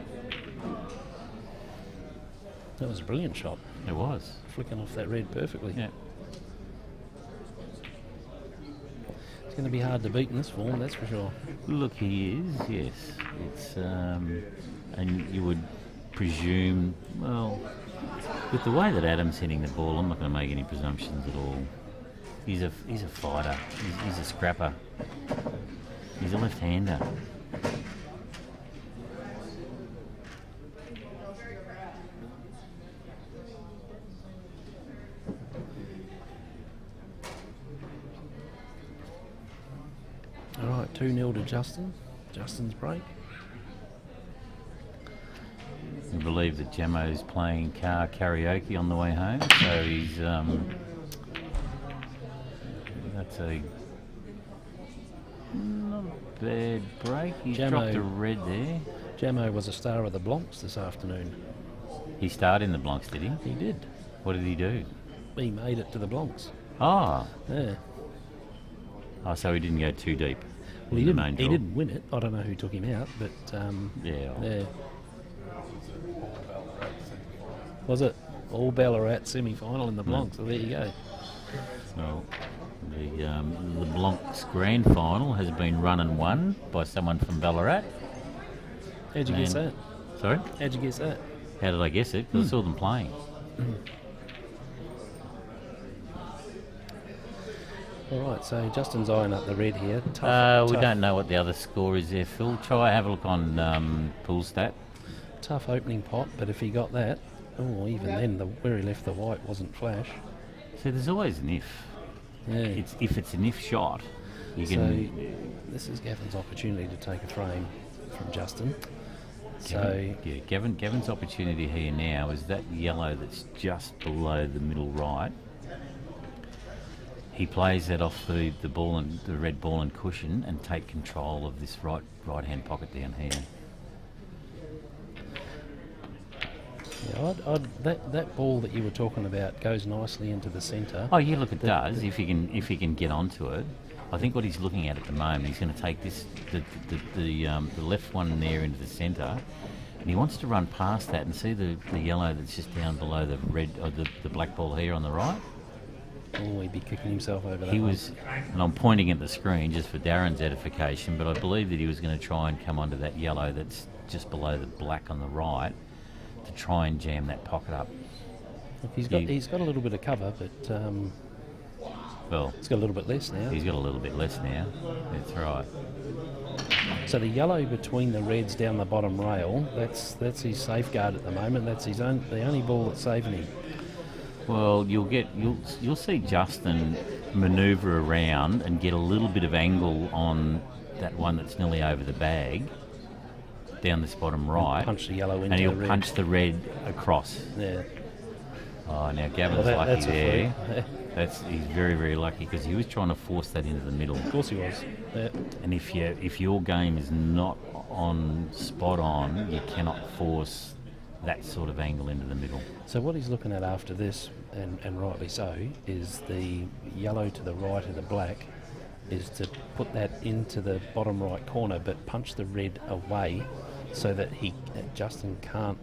That was a brilliant shot. It was. Flicking off that red perfectly. Yeah. It's going to be hard to beat in this form, that's for sure. Look, he is, yes. It's and you would presume, well, with the way that Adam's hitting the ball, I'm not going to make any presumptions at all. He's a fighter. He's a scrapper. He's a left-hander. All right, 2-0 to Justin. Justin's break. We believe that Jamo's playing car karaoke on the way home, so he's that's a not a bad break. He's dropped a red there. Jamo was a star of the Blancs this afternoon. He starred in the Blancs, did he? He did. What did he do? He made it to the Blancs. Oh, Yeah. oh, so he didn't go too deep. Well, in the main he draw. didn't win it. I don't know who took him out, but Yeah. yeah. Was it all Ballarat semi-final in the Blancs? So there you go. Well, the Blancs grand final has been run and won by someone from Ballarat. How'd you guess that? Sorry? How'd you guess that? How did I guess it? Because I saw them playing. All right, so Justin's eyeing up the red here. Tough, We tough, don't know what the other score is there, Phil. Try have a look on pool stat. tough opening pot, but if he got that, oh, even then, where he left the white wasn't flash. So there's always an if. Yeah. If it's an if shot, you can. So this is Gavin's opportunity to take a frame from Justin. So Gavin's opportunity here now is that yellow that's just below the middle right. He plays that off the ball and the red ball and cushion and take control of this right hand pocket down here. yeah, that ball that you were talking about goes nicely into the centre. Oh yeah, look, it does. If he can get onto it, I think what he's looking at the moment, he's going to take the left one there into the centre, and he wants to run past that and see the yellow that's just down below the red or the black ball here on the right. Oh, he'd be kicking himself over that. He one. was, and I'm pointing at the screen just for Darren's edification, but I believe that he was going to try and come onto that yellow that's just below the black on the right to try and jam that pocket up. Look, he's got a little bit of cover, but Well, he's got a little bit less now. he's got a little bit less now. That's right. So the yellow between the reds down the bottom rail, that's his safeguard at the moment. That's the only ball that's saving him. Well, you'll see Justin manoeuvre around and get a little bit of angle on that one that's nearly over the bag, down this bottom right. Punch the yellow into and he'll the red. punch the red across. Yeah. Oh, now Gavin's Well, lucky that's a there. fluke. He's very, very lucky because he was trying to force that into the middle. Of course he was. Yeah. And if your game is not on spot on, you cannot force that sort of angle into the middle. So what he's looking at after this, and rightly so, is the yellow to the right of the black, is to put that into the bottom right corner, but punch the red away so that Justin can't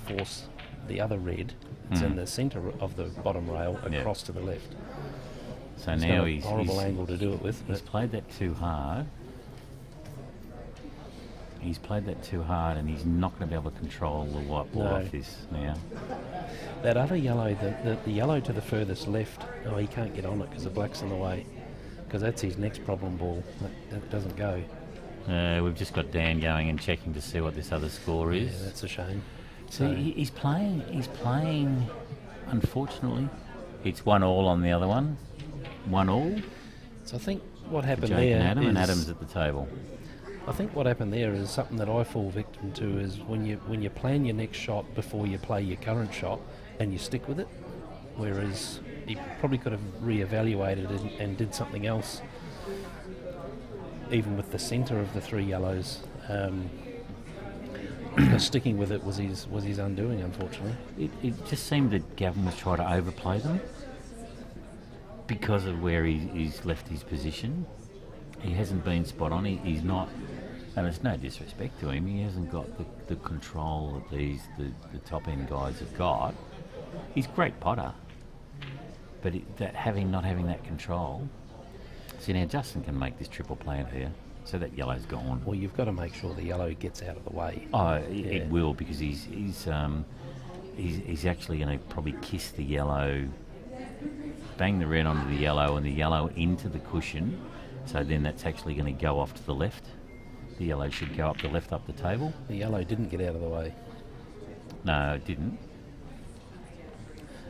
force the other red. It's in the centre of the bottom rail across to the left. So It's now got a he's horrible angle to do it with. He's But played that too hard. And he's not going to be able to control the white ball off this now. that other yellow, the yellow to the furthest left, he can't get on it because the black's in the way. Because that's his next problem ball. That doesn't go. We've just got Dan going and checking to see what this other score is. Yeah, that's a shame. So he's playing. Unfortunately, it's 1-1 on the other one. 1-1. So I think what happened Jake there and Adam, is, and Adam's at the table. I think what happened there is something that I fall victim to is when you plan your next shot before you play your current shot and you stick with it, whereas he probably could have re-evaluated and did something else. Even with the centre of the three yellows, sticking with it was his undoing, unfortunately. It just seemed that Gavin was trying to overplay them because of where he's left his position. He hasn't been spot on. He's not, and it's no disrespect to him, he hasn't got the control that the top end guys have got. He's a great potter, but not having that control. See, now Justin can make this triple plant here, so that yellow's gone. Well, you've got to make sure the yellow gets out of the way. Oh, it will, because he's actually going to probably kiss the yellow, bang the red onto the yellow, and the yellow into the cushion. So then that's actually going to go off to the left. The yellow should go up the left up the table. The yellow didn't get out of the way. No, it didn't.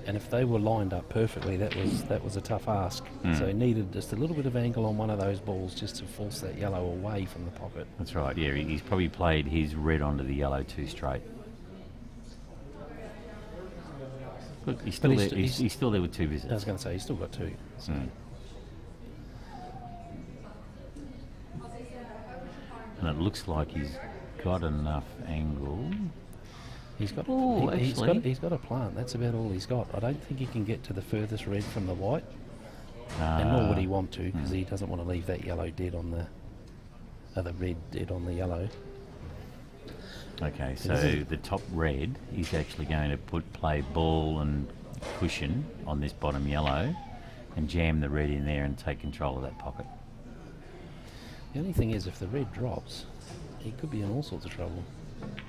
And if they were lined up perfectly, that was a tough ask. So he needed just a little bit of angle on one of those balls just to force that yellow away from the pocket. That's right, yeah. He's probably played his red onto the yellow too straight. Look, he's still there with two visits. I was going to say, he's still got two. So. And it looks like he's got enough angle. He's got actually. he's got a plant. That's about all he's got. I don't think he can get to the furthest red from the white, and nor would he want to, because he doesn't want to leave that yellow dead on the red dead on the yellow. Okay, so the top red is actually going to play ball and cushion on this bottom yellow, and jam the red in there and take control of that pocket. The only thing is, if the red drops, he could be in all sorts of trouble.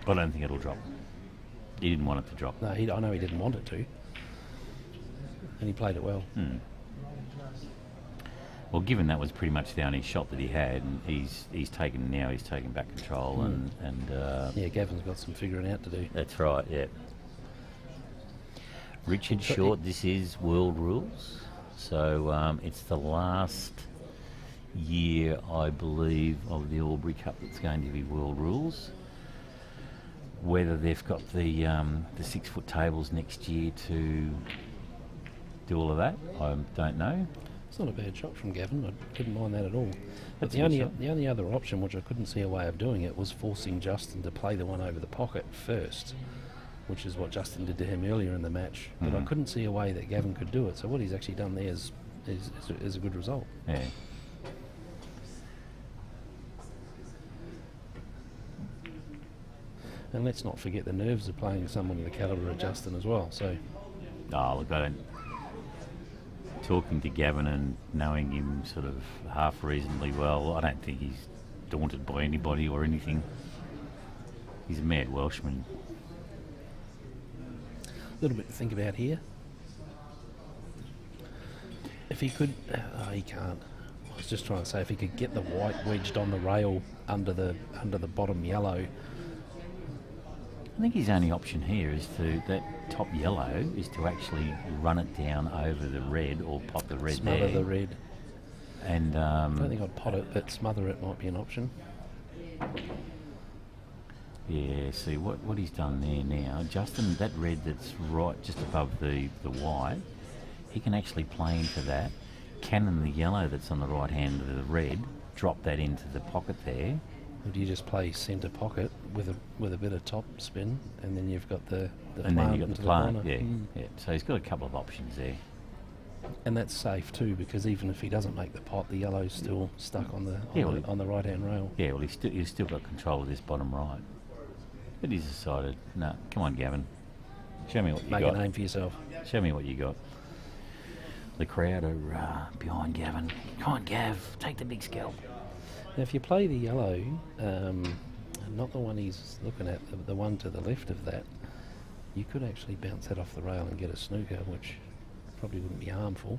I don't think it'll drop. He didn't want it to drop. No, I know he didn't want it to, and he played it well. Well, given that was pretty much the only shot that he had, and he's taken back control, and Yeah, Gavin's got some figuring out to do. that's right. Yeah. Richard Short, this is World Rules, so it's the last year, I believe, of the Albury Cup that's going to be World Rules. Whether they've got the 6 foot tables next year to do all of that, I don't know. It's not a bad shot from Gavin. I didn't mind that at all. But That's a good shot. the only other option, which I couldn't see a way of doing it, was forcing Justin to play the one over the pocket first, which is what Justin did to him earlier in the match. But I couldn't see a way that Gavin could do it. So what he's actually done there is a good result. Yeah. And let's not forget the nerves of playing someone of the calibre of Justin as well. So Oh, look, I don't. Talking to Gavin and knowing him sort of half reasonably well, I don't think he's daunted by anybody or anything. He's a mad Welshman. A little bit to think about here. If he could, he can't. I was just trying to say if he could get the white wedged on the rail under the bottom yellow. I think his only option here is that top yellow is to actually run it down over the red or pot the red Smother there. the red. And I don't think I'd pot it, but smother it might be an option. yeah, see what he's done there now. Justin, that red that's right just above the white, he can actually play into that. Cannon the yellow that's on the right hand of the red, drop that into the pocket there. Or do you just play centre pocket with a bit of top spin, and then you've got the And then plant you've got into the plant, corner? yeah, Mm. yeah. So he's got a couple of options there. And that's safe too, because even if he doesn't make the pot, the yellow's still stuck on the Yeah, well, on the right hand rail. Yeah, well, he's still got control of this bottom right. But he's decided, no, come on, Gavin. Show me what you Make got. a name for yourself. Show me what you got. The crowd are behind Gavin. Come on, Gav, take the big scalp. Now, if you play the yellow, not the one he's looking at, the one to the left of that, you could actually bounce that off the rail and get a snooker, which probably wouldn't be harmful.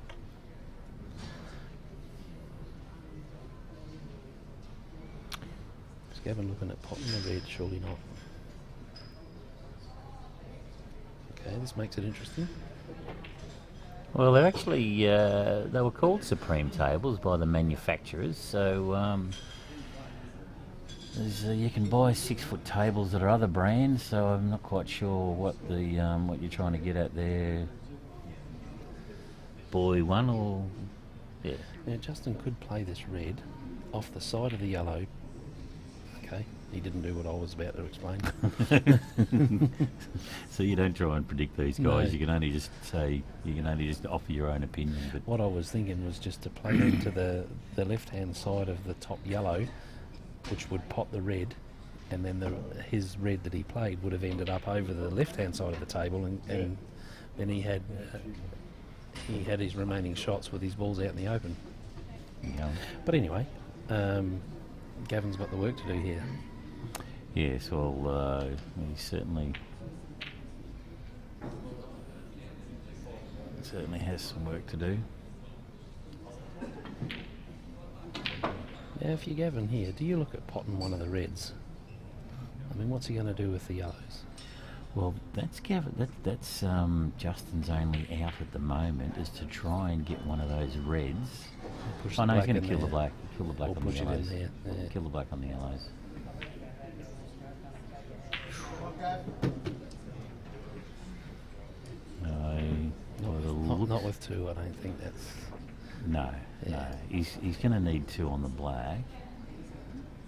Is Gavin looking at potting the red? Surely not. Okay, this makes it interesting. Well, they're actually, they were called Supreme tables by the manufacturers, so you can buy 6-foot tables that are other brands, so I'm not quite sure what you're trying to get at there. Boy one or... yeah. Now, Justin could play this red off the side of the yellow. Okay, he didn't do what I was about to explain. So you don't try and predict these guys. No. You can only just offer your own opinion. But What I was thinking was just to play into the left-hand side of the top yellow, which would pot the red, and then his red that he played would have ended up over the left-hand side of the table, and then he had his remaining shots with his balls out in the open. yeah. But anyway, Gavin's got the work to do here. Yes, well, he certainly has some work to do. Now, if you're Gavin here, do you look at potting one of the reds? I mean, what's he going to do with the yellows? Well, that's Gavin. That's Justin's only out at the moment is to try and get one of those reds. Push Oh the no, he's black going to in kill the there. black. Kill the black Or on the push it in yellows. there, yeah. Kill the black on the yellows. Not with two, I don't think that's... No, Yeah. no. He's going to need 2 on the black.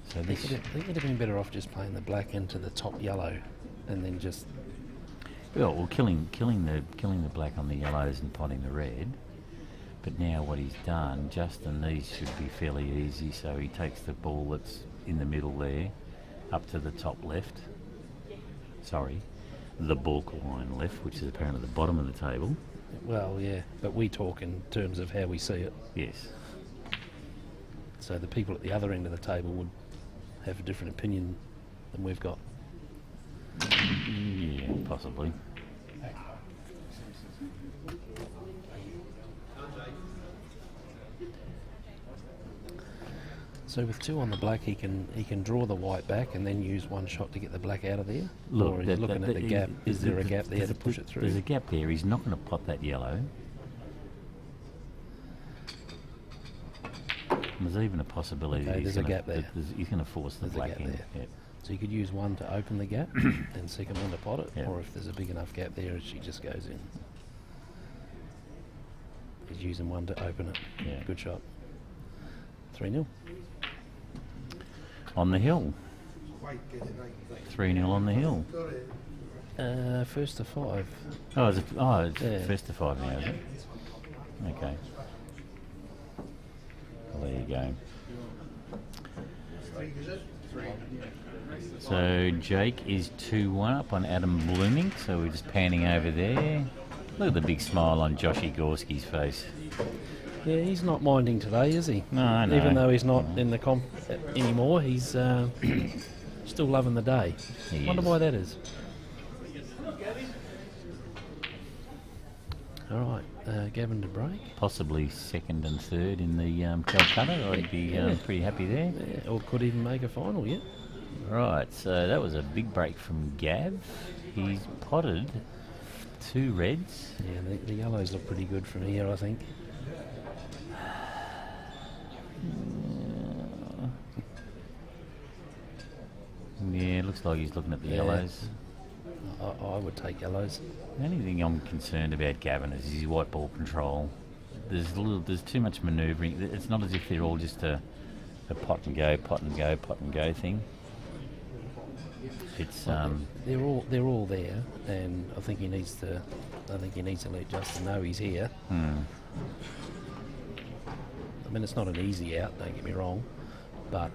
So They this, could have been better off just playing the black into the top yellow, and then just... well, killing the black on the yellows and potting the red. But now what he's done, Justin, these should be fairly easy. So he takes the ball that's in the middle there, up to the top left. Sorry, the balk line left, which is apparently the bottom of the table. Well, yeah, but we talk in terms of how we see it. Yes. So the people at the other end of the table would have a different opinion than we've got. Yeah, possibly. So with 2 on the black, he can draw the white back and then use one shot to get the black out of there. Or he's looking at the gap. Is there a gap there to push it through? There's a gap there. He's not going to pot that yellow. There's even a possibility that Okay, he's there's a gonna, gap there. he's going to force the There's a black gap in. there. Yep. So you could use one to open the gap and second one to pot it. Yeah. Or if there's a big enough gap there, she just goes in. He's using one to open it. Yeah. Good shot. 3-0. On the hill. 3-0 on the hill. First to 5. It's Yeah. first to 5 now, is it? Okay. Well, there you go. So Jake is 2-1 up on Adam Blooming, so we're just panning over there. Look at the big smile on Joshy Gorski's face. Yeah, he's not minding today, is he? No, I know. Even though he's not in the comp anymore, he's Still loving the day. He Wonder is. why that is. All right, Gavin to break. Possibly second and third in the Calcutta. I'd be pretty happy there. Yeah, or could even make a final yet. Right, so that was a big break from Gav. He's potted 2 reds. Yeah, the yellows look pretty good from here, I think. Yeah, looks like he's looking at the Yeah. yellows. I would take yellows. The only thing I'm concerned about Gavin is his white ball control. There's too much manoeuvring. It's not as if they're all just a pot and go, pot and go, pot and go thing. It's They're all there, and I think he needs to let Justin know he's here. I mean, it's not an easy out, don't get me wrong, but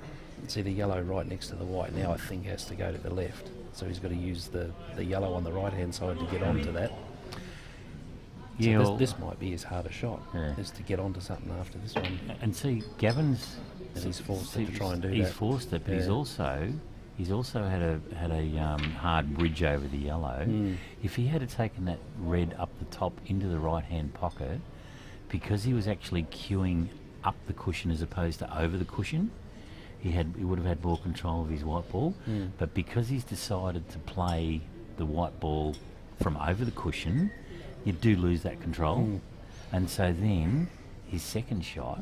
see the yellow right next to the white now I think has to go to the left. So he's got to use the yellow on the right hand side to get onto that. So yeah. Well, this might be his hardest shot, is to get onto something after this one. and see, Gavin's And he's forced it to try and do he's that. forced it, but Yeah. he's also had a hard bridge over the yellow. If he had taken that red up the top into the right hand pocket, because he was actually queuing up the cushion as opposed to over the cushion, he would have had more control of his white ball. But because he's decided to play the white ball from over the cushion, you do lose that control. And so then his second shot,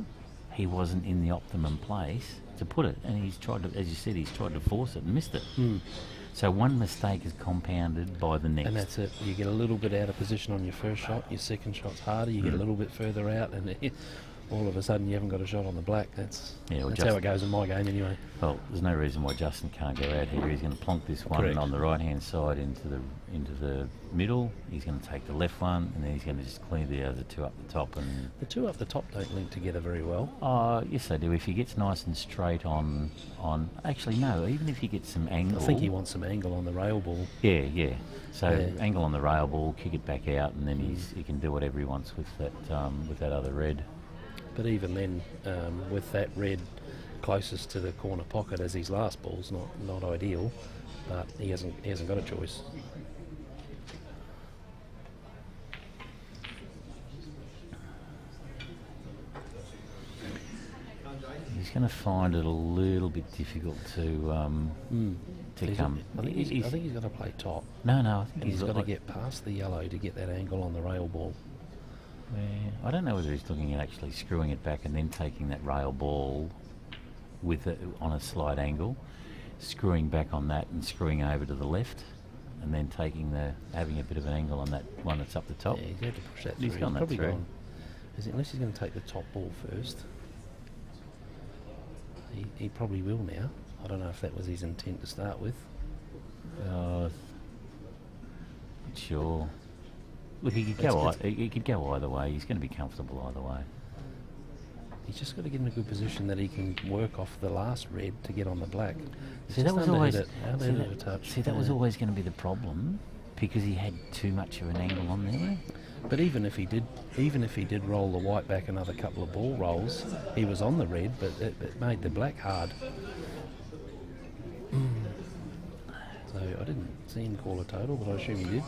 he wasn't in the optimum place to put it, and he's tried to, as you said, he's tried to force it and missed it. So one mistake is compounded by the next. And that's it. You get a little bit out of position on your first shot, your second shot's harder, you get a little bit further out, and all of a sudden you haven't got a shot on the black. That's how it goes in my game anyway. Well, there's no reason why Justin can't go out here. He's going to plonk this one on the right hand side into the middle. He's going to take the left one, and then he's going to just clear the other 2 up the top. And the 2 up the top don't link together very well. Yes, they do. If he gets nice and straight on actually no, even if he gets some angle. I think he wants some angle on the rail ball. Yeah. So angle on the rail ball, kick it back out, and then he can do whatever he wants with that other red. But even then, with that red closest to the corner pocket as his last ball's not ideal, but he hasn't got a choice. He's going to find it a little bit difficult to come. I think he's got to play top. No, I think He's got to get past the yellow to get that angle on the rail ball. Yeah, I don't know whether he's looking at actually screwing it back and then taking that rail ball with it on a slight angle, screwing back on that and screwing over to the left, and then having a bit of an angle on that one that's up the top. Yeah, he's got to push that through. He's gone that probably through. Unless he's going to take the top ball first. He probably will now. I don't know if that was his intent to start with. Sure. Look, he could go either way. He's going to be comfortable either way. He's just got to get in a good position that he can work off the last red to get on the black. See, that was always a touch. See, that was always going to be the problem because he had too much of an angle on there. But even if he did roll the white back another couple of ball rolls, he was on the red, but it made the black hard. So I didn't see him call a total, but I assume he did.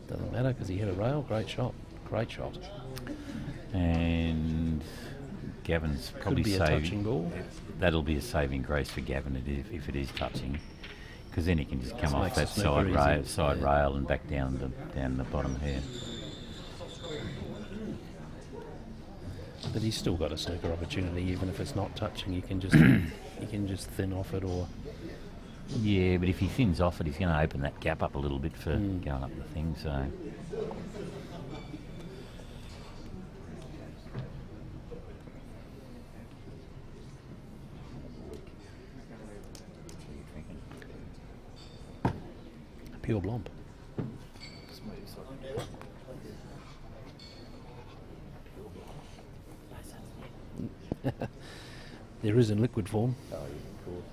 Doesn't matter because he hit a rail. Great shot. And Gavin's probably Could be a touching ball. That'll be a saving grace for Gavin if it is touching, because then he can just come off that side rail and back down the bottom here. But he's still got a snooker opportunity, even if it's not touching. You can just thin off it or. Yeah, but if he thins off it, he's going to open that gap up a little bit for going up the thing. So. Pure Blomp. There is in liquid form. Oh, yeah, of course.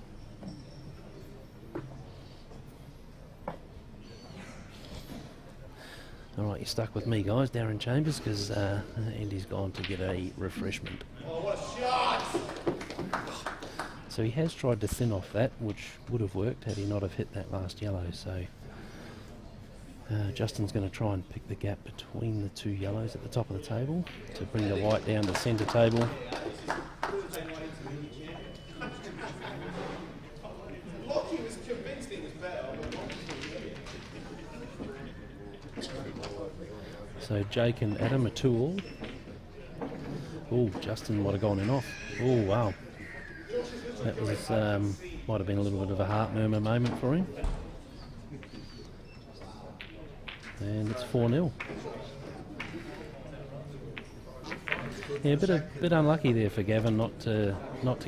All right, you're stuck with me, guys, Darren Chambers, because Andy's gone to get a refreshment. Oh, what a shot! So he has tried to thin off that, which would have worked had he not have hit that last yellow. So Justin's going to try and pick the gap between the two yellows at the top of the table to bring the white down to centre table. So Jake and Adam are 2-all. Oh, Justin might have gone in off. Oh, wow. That was might have been a little bit of a heart murmur moment for him. And it's 4-0. Yeah, a bit unlucky there for Gavin not to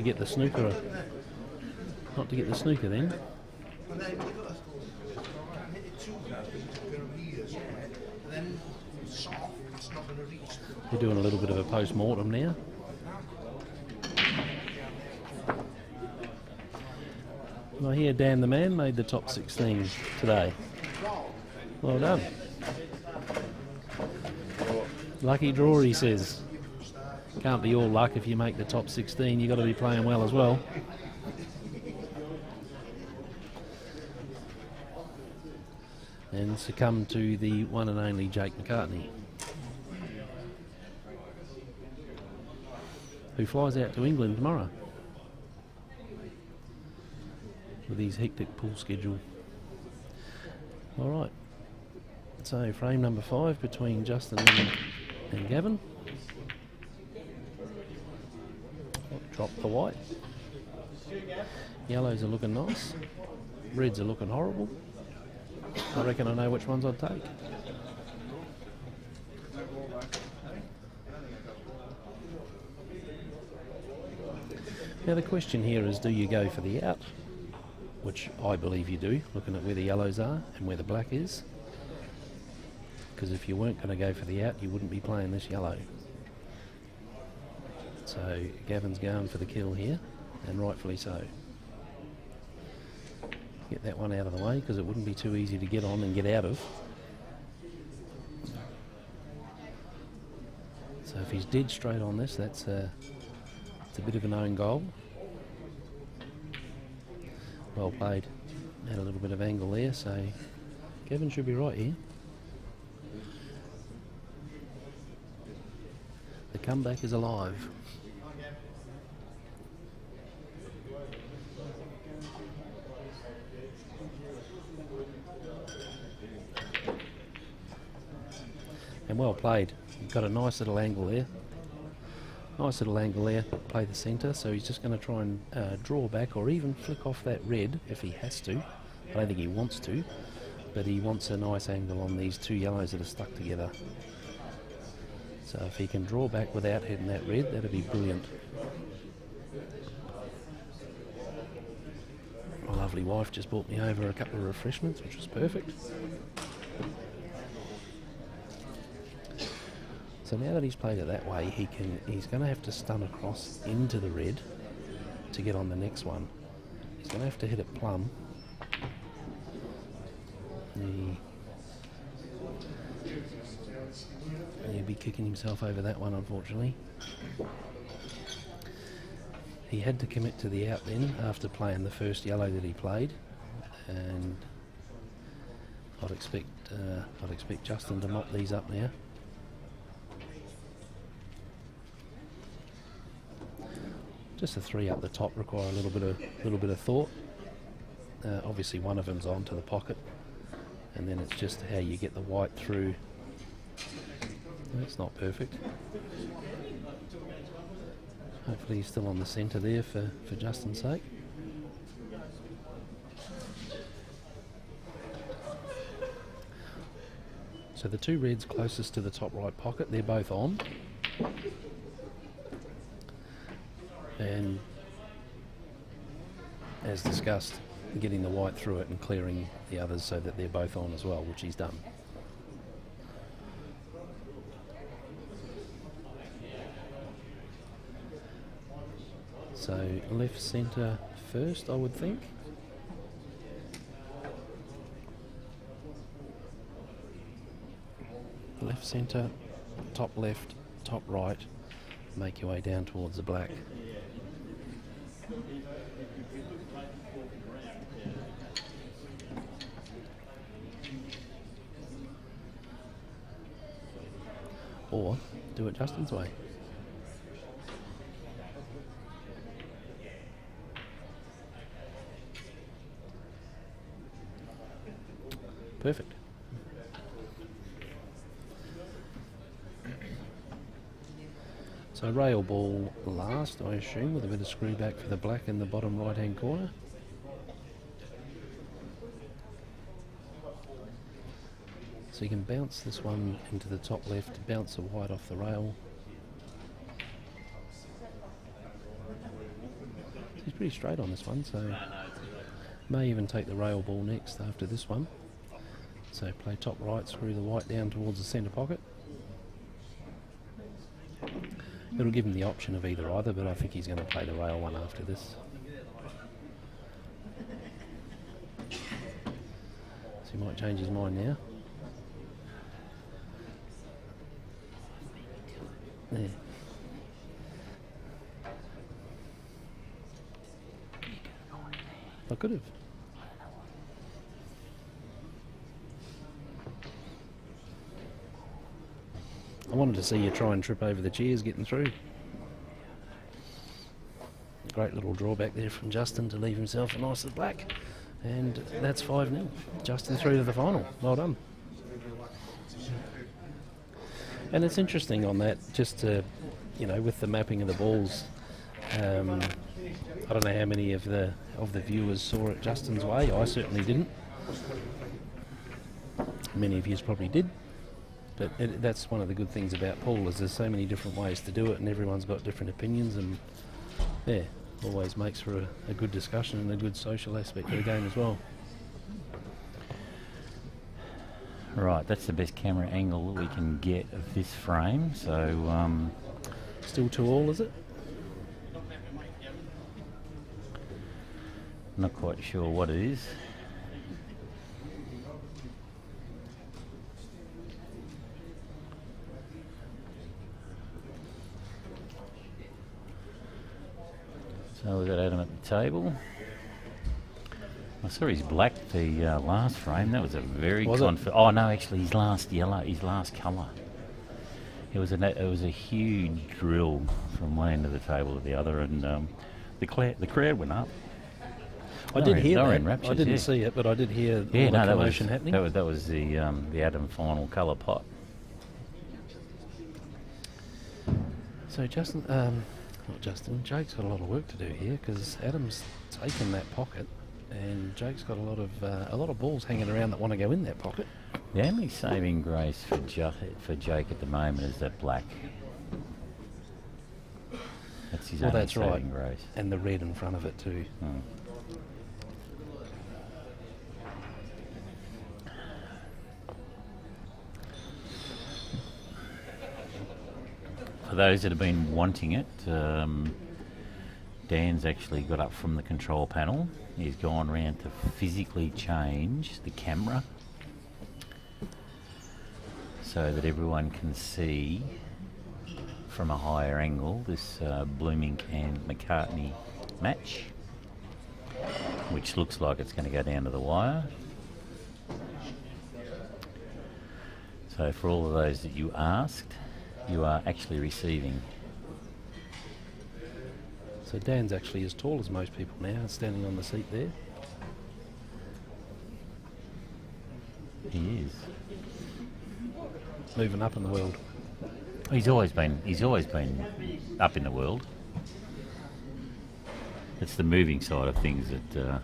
get the snooker. Not to get the snooker then. They're doing a little bit of a post-mortem now. I hear Dan the man made the top 16 today. Well done. Lucky draw, he says. Can't be all luck if you make the top 16. You've got to be playing well as well. And succumb to the one and only Jake McCartney, who flies out to England tomorrow with his hectic pool schedule. Alright, so frame number 5 between Justin and Gavin. Drop the white. Yellows are looking nice. Reds are looking horrible. I reckon I know which ones I'd take. Now the question here is, do you go for the out? Which I believe you do, looking at where the yellows are and where the black is. Because if you weren't going to go for the out, you wouldn't be playing this yellow. So Gavin's going for the kill here, and rightfully so. Get that one out of the way, because it wouldn't be too easy to get on and get out of. So if he's dead straight on this, it's a bit of an own goal. Well played. Had a little bit of angle there, so Gavin should be right here. The comeback is alive. And well played. You've got a nice little angle there. Nice little angle there. Play the centre, so he's just going to try and draw back or even flick off that red if he has to. I don't think he wants to, but he wants a nice angle on these two yellows that are stuck together. So if he can draw back without hitting that red, that'd be brilliant. My lovely wife just brought me over a couple of refreshments, which was perfect. So now that he's played it that way, he's going to have to stun across into the red to get on the next one. He's going to have to hit it plumb. He'll be kicking himself over that one, unfortunately. He had to commit to the out then after playing the first yellow that he played, and I'd expect Justin to mop these up now. Just the 3 up the top require a little bit of thought. Obviously one of them's onto the pocket, and then it's just how you get the white through. That's not perfect. Hopefully he's still on the centre there for Justin's sake. So the 2 reds closest to the top right pocket, they're both on. And as discussed, getting the white through it and clearing the others so that they're both on as well, which he's done. So left centre first, I would think. Left centre, top left, top right, make your way down towards the black. Or do it Justin's way. Perfect. So rail ball last, I assume, with a bit of screw back for the black in the bottom right hand corner. So you can bounce this one into the top left, bounce the white off the rail. He's pretty straight on this one, so may even take the rail ball next after this one. So play top right, screw the white down towards the centre pocket. It'll give him the option of either, but I think he's going to play the rail one after this. So he might change his mind now. There. I could have. I wanted to see you try and trip over the chairs getting through. Great little drawback there from Justin to leave himself a nice black. And that's 5-0. Justin through to the final. Well done. And it's interesting on that, just to, you know, with the mapping of the balls, I don't know how many of the viewers saw it Justin's way. I certainly didn't. Many of you probably did. But that's one of the good things about pool, is there's so many different ways to do it, and everyone's got different opinions, and yeah, always makes for a good discussion and a good social aspect of the game as well. Right, that's the best camera angle that we can get of this frame, so Still 2-all, is it? not quite sure what it is. So we've got Adam at the table. I saw his black the last frame. That was a very oh no, actually his last yellow, his last colour. It was a huge drill from one end of the table to the other, and the crowd went up. I did hear that. Raptures, I didn't see it, but I did hear all the commotion happening. That was the Adam final colour pot. So Justin, not Justin, Jake's got a lot of work to do here, because Adam's taken that pocket, and Jake's got a lot of balls hanging around that want to go in that pocket. The only saving grace for Jake at the moment is that black. That's his only saving grace. And the red in front of it too. Mm. For those that have been wanting it, Dan's actually got up from the control panel. He's gone around to physically change the camera so that everyone can see from a higher angle this Blooming and McCartney match, which looks like it's going to go down to the wire. So for all of those that you asked, you are actually receiving. So Dan's actually as tall as most people now, standing on the seat there. He is. Moving up in the world. He's always been up in the world. It's the moving side of things that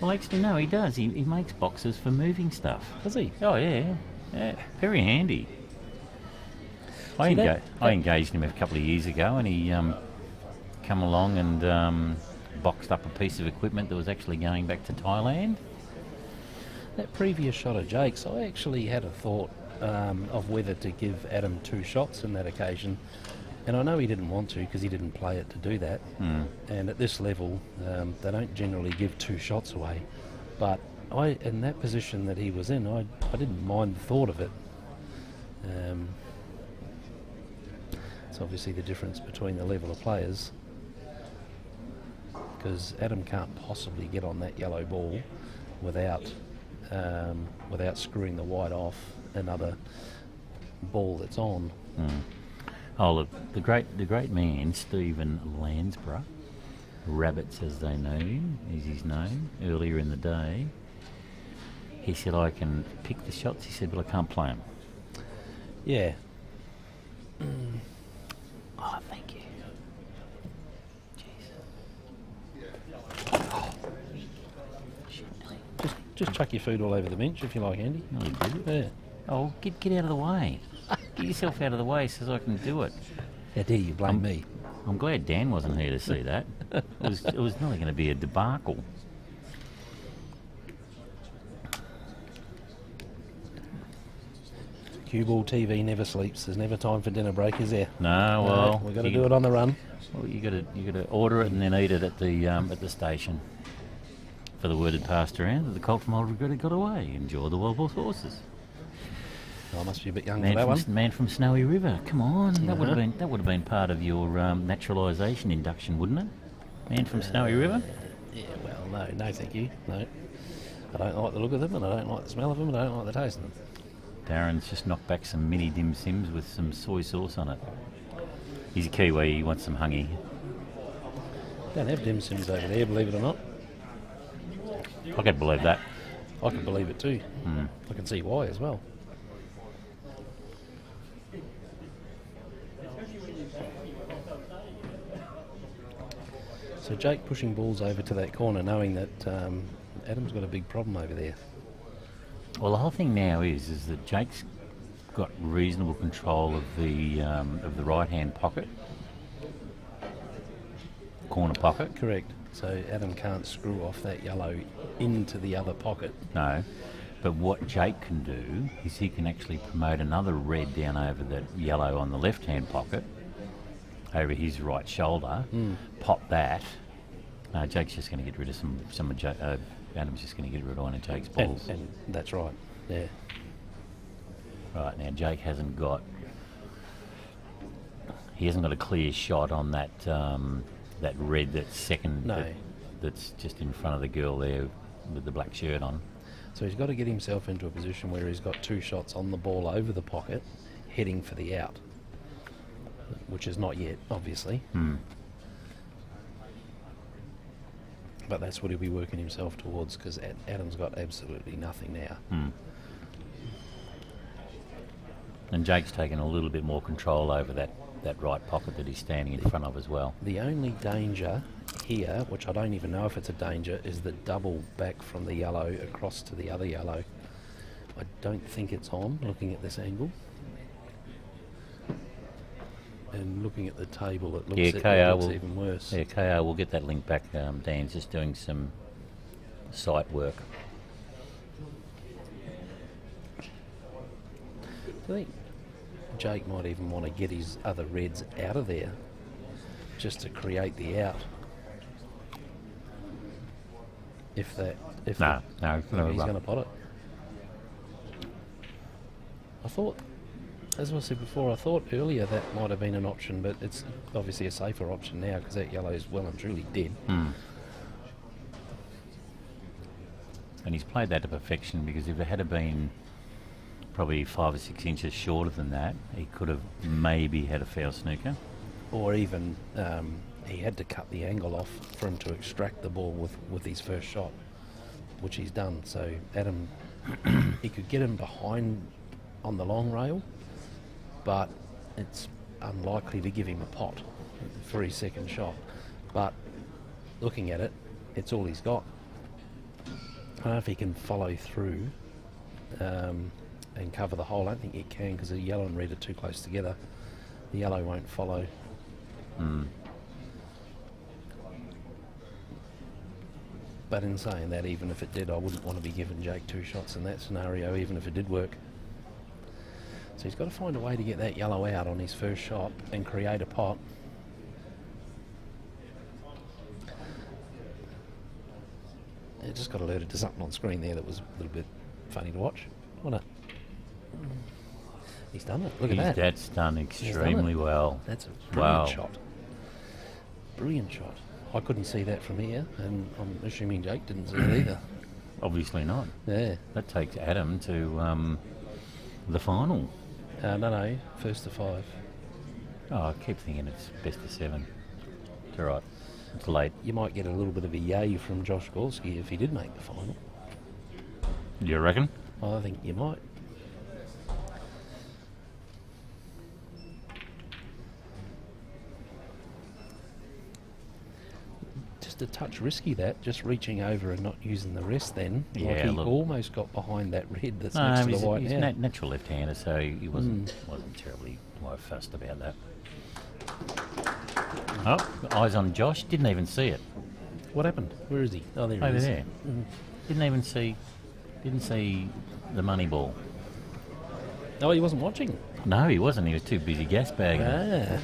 well, actually no, he does. He makes boxes for moving stuff. Does he? Oh yeah. Yeah. Very handy. I engaged him a couple of years ago, and he come along and boxed up a piece of equipment that was actually going back to Thailand. That previous shot of Jake's, I actually had a thought of whether to give Adam 2 shots in that occasion, and I know he didn't want to because he didn't play it to do that. And at this level, they don't generally give 2 shots away, but in that position that he was in, I didn't mind the thought of it. It's obviously the difference between the level of players. because Adam can't possibly get on that yellow ball without screwing the white off another ball that's on. Oh, look, the great man, Stephen Landsborough, Rabbits as they know him, is his name, earlier in the day. He said, I can pick the shots, he said, but I can't play them. Yeah. Oh, thank you. Just chuck your food all over the bench if you like, Andy. No, he did. Yeah. Oh, get out of the way. Get yourself out of the way so I can do it. How dare you blame me? I'm glad Dan wasn't here to see that. It was nearly going to be a debacle. CueballTV never sleeps. There's never time for dinner break, is there? No, well, we've got to do it on the run. Well, you got to order it and then eat it at the station. For the word had passed around that the colt from Old Regret had got away. Enjoy the wild horses. I must be a bit young for that one. Man from Snowy River. Come on, that would have been part of your naturalisation induction, wouldn't it? Man from Snowy River. Yeah, well, no, thank you. No, I don't like the look of them, and I don't like the smell of them, and I don't like the taste of them. Darren's just knocked back some mini dim sims with some soy sauce on it. He's a Kiwi. He wants some hungy. Don't have dim sims over there, believe it or not. I can believe that. I can believe it too. I can see why as well. So Jake pushing balls over to that corner, knowing that Adam's got a big problem over there. Well, the whole thing now is that Jake's got reasonable control of the right-hand pocket, corner pocket. Correct. So Adam can't screw off that yellow into the other pocket. No, but what Jake can do is he can actually promote another red down over that yellow on the left-hand pocket, over his right shoulder, pop that. Jake's just going to get rid of some of Adam's just going to get rid of one of Jake's balls. And that's right, yeah. Right, now Jake hasn't got a clear shot on that that red that's second. No. That's just in front of the girl there with the black shirt on. So he's got to get himself into a position where he's got two shots on the ball over the pocket, heading for the out, which is not yet, obviously. But that's what he'll be working himself towards, because Adam's got absolutely nothing now. And Jake's taken a little bit more control over that right pocket that he's standing in front of as well. The only danger here, which I don't even know if it's a danger, is the double back from the yellow across to the other yellow. I don't think it's on, looking at this angle. And looking at the table, it looks, even worse. Yeah, KR will get that link back. Dan's just doing some site work. I think Jake might even want to get his other reds out of there just to create the out. If he's going to pot it. I thought, as I said before, I thought earlier that might have been an option, but it's obviously a safer option now because that yellow is well and truly dead. And he's played that to perfection, because if it had been probably 5 or 6 inches shorter than that, he could have maybe had a foul snooker. Or even he had to cut the angle off for him to extract the ball with his first shot, which he's done. So Adam, he could get him behind on the long rail, but it's unlikely to give him a pot for his second shot. But looking at it, it's all he's got. I don't know if he can follow through and cover the hole. I don't think he can, because the yellow and red are too close together. The yellow won't follow. But in saying that, even if it did, I wouldn't want to be giving Jake 2 shots in that scenario, even if it did work. So he's got to find a way to get that yellow out on his first shot and create a pot. It just got alerted to something on screen there that was a little bit funny to watch. Wasn't it? He's done it. Look at that. That's done extremely well. That's a brilliant shot. Brilliant shot. I couldn't see that from here, and I'm assuming Jake didn't see it either. Obviously not. Yeah. That takes Adam to the final. No, first to 5. Oh, I keep thinking it's best of 7. It's all right. It's late. You might get a little bit of a yay from Josh Gorski if he did make the final. You reckon? I think you might. Just a touch risky, that, just reaching over and not using the rest then. Yeah, like he look. almost got behind that red that's No, next to he's, the white he's now. natural left-hander, so he wasn't terribly fussed about that. Oh, eyes on Josh. Didn't even see it. What happened? Where is he? Oh, there he Over is. there. Didn't even see. Didn't see the money ball. Oh, he wasn't watching. No, he wasn't. He was too busy gas bagging. Ah.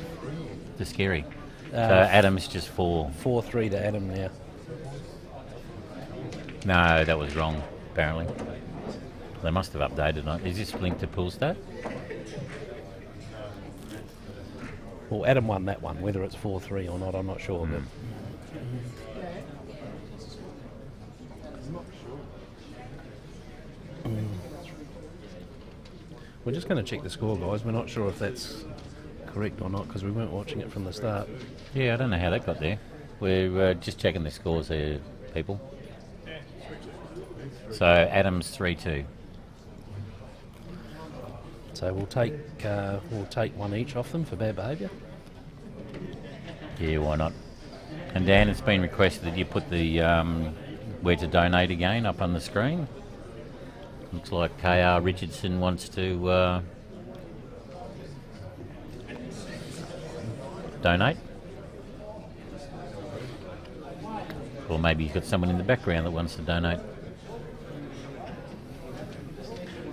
Too scary. So Adam's just 4. 4-3 to Adam now. No, that was wrong, apparently. They must have updated it. Is this linked to pool stat? Well, Adam won that one. Whether it's 4-3 or not, I'm not sure. But we're just going to check the score, guys. We're not sure if that's correct or not because we weren't watching it from the start. Yeah, I don't know how that got there. We're just checking the scores here, people. So Adam's 3-2. So we'll take one each off them for bad behaviour. Yeah, why not? And Dan, it's been requested that you put the where to donate again up on the screen. Looks like KR Richardson wants to donate. Or maybe you've got someone in the background that wants to donate.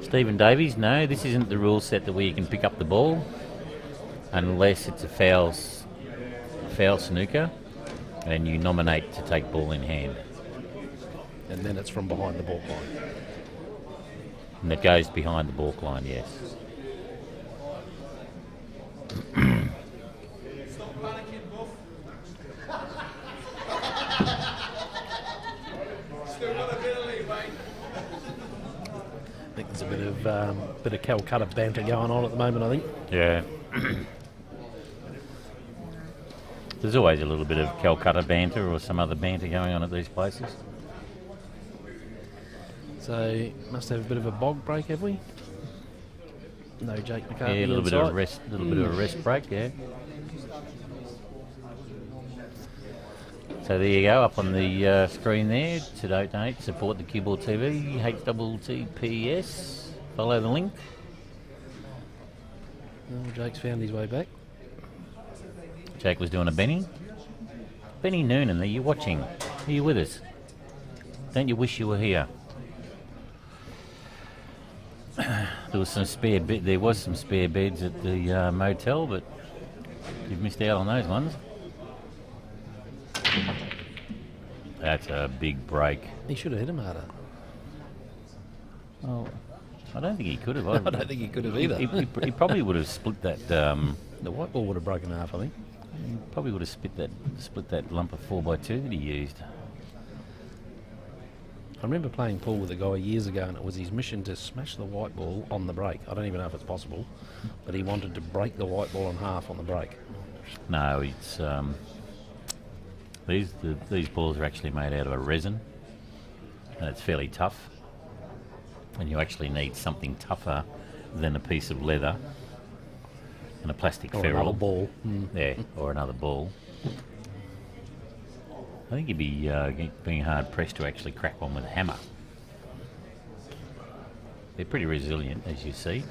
Stephen Davies, no, this isn't the rule set that where you can pick up the ball unless it's a foul snooker and you nominate to take ball in hand. And then it's from behind the ball line. And it goes behind the balk line, yes. I think there's a bit of Calcutta banter going on at the moment, I think. Yeah. There's always a little bit of Calcutta banter or some other banter going on at these places. So must have a bit of a bog break, have we? No Jake McCarthy. Yeah, a little bit of a rest, bit of a rest break, yeah. So there you go, up on the screen there. To donate, support the CueballTV, HTTPS. Follow the link. Oh, Jake's found his way back. Jake was doing a Benny. Benny Noonan, are you watching? Are you with us? Don't you wish you were here? There was some spare beds at the motel, but you've missed out on those ones. That's a big break. He should have hit him harder. Well, I don't think he could have. I don't think he could have either. He probably would have split that. The white ball would have broken half, I think. He probably would have split that lump of 4x2 that he used. I remember playing pool with a guy years ago, and it was his mission to smash the white ball on the break. I don't even know if it's possible, but he wanted to break the white ball in half on the break. No, it's these balls are actually made out of a resin, and it's fairly tough. And you actually need something tougher than a piece of leather and a plastic Or ferrule. another ball. Yeah, or another ball. I think you'd be being hard pressed to actually crack one with a hammer. They're pretty resilient, as you see.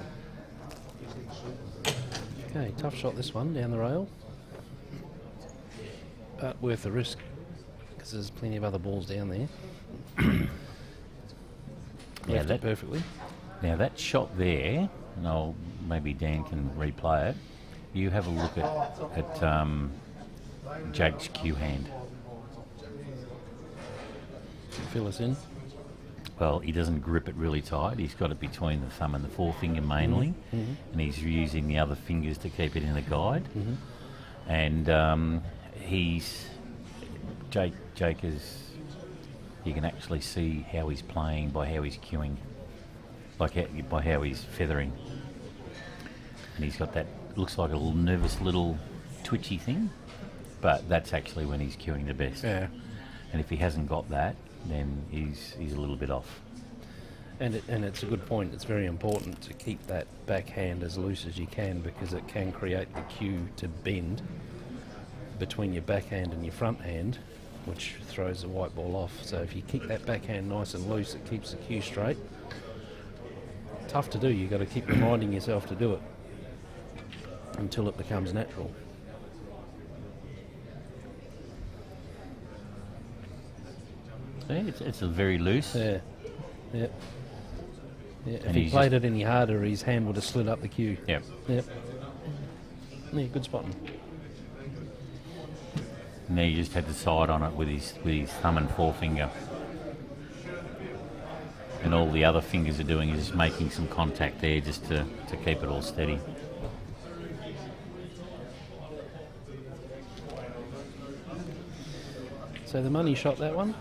Okay, tough shot this one down the rail. But worth the risk, because there's plenty of other balls down there. Yeah, Left it perfectly. Now that shot there, and maybe Dan can replay it. You have a look at Jake's cue hand. Fill us in. Well, he doesn't grip it really tight. He's got it between the thumb and the forefinger mainly, and he's using the other fingers to keep it in a guide. And he's Jake is. You can actually see how he's playing by how he's cueing, by how he's feathering, and he's got that looks like a little nervous little twitchy thing, but that's actually when he's cueing the best. Yeah. And if he hasn't got that, then he's a little bit off. And it's a good point. It's very important to keep that backhand as loose as you can, because it can create the cue to bend between your backhand and your front hand, which throws the white ball off. So if you keep that backhand nice and loose, it keeps the cue straight. Tough to do. You've got to keep reminding yourself to do it until it becomes natural. See, it's a very loose. Yeah. Yeah. Yeah, if And he he's played it any harder, his hand would have slid up the cue. Yep. Yep. Yeah, good spotting. Now you just had to side on it with his thumb and forefinger, and all the other fingers are doing is just making some contact there, just to keep it all steady. So the money shot that one.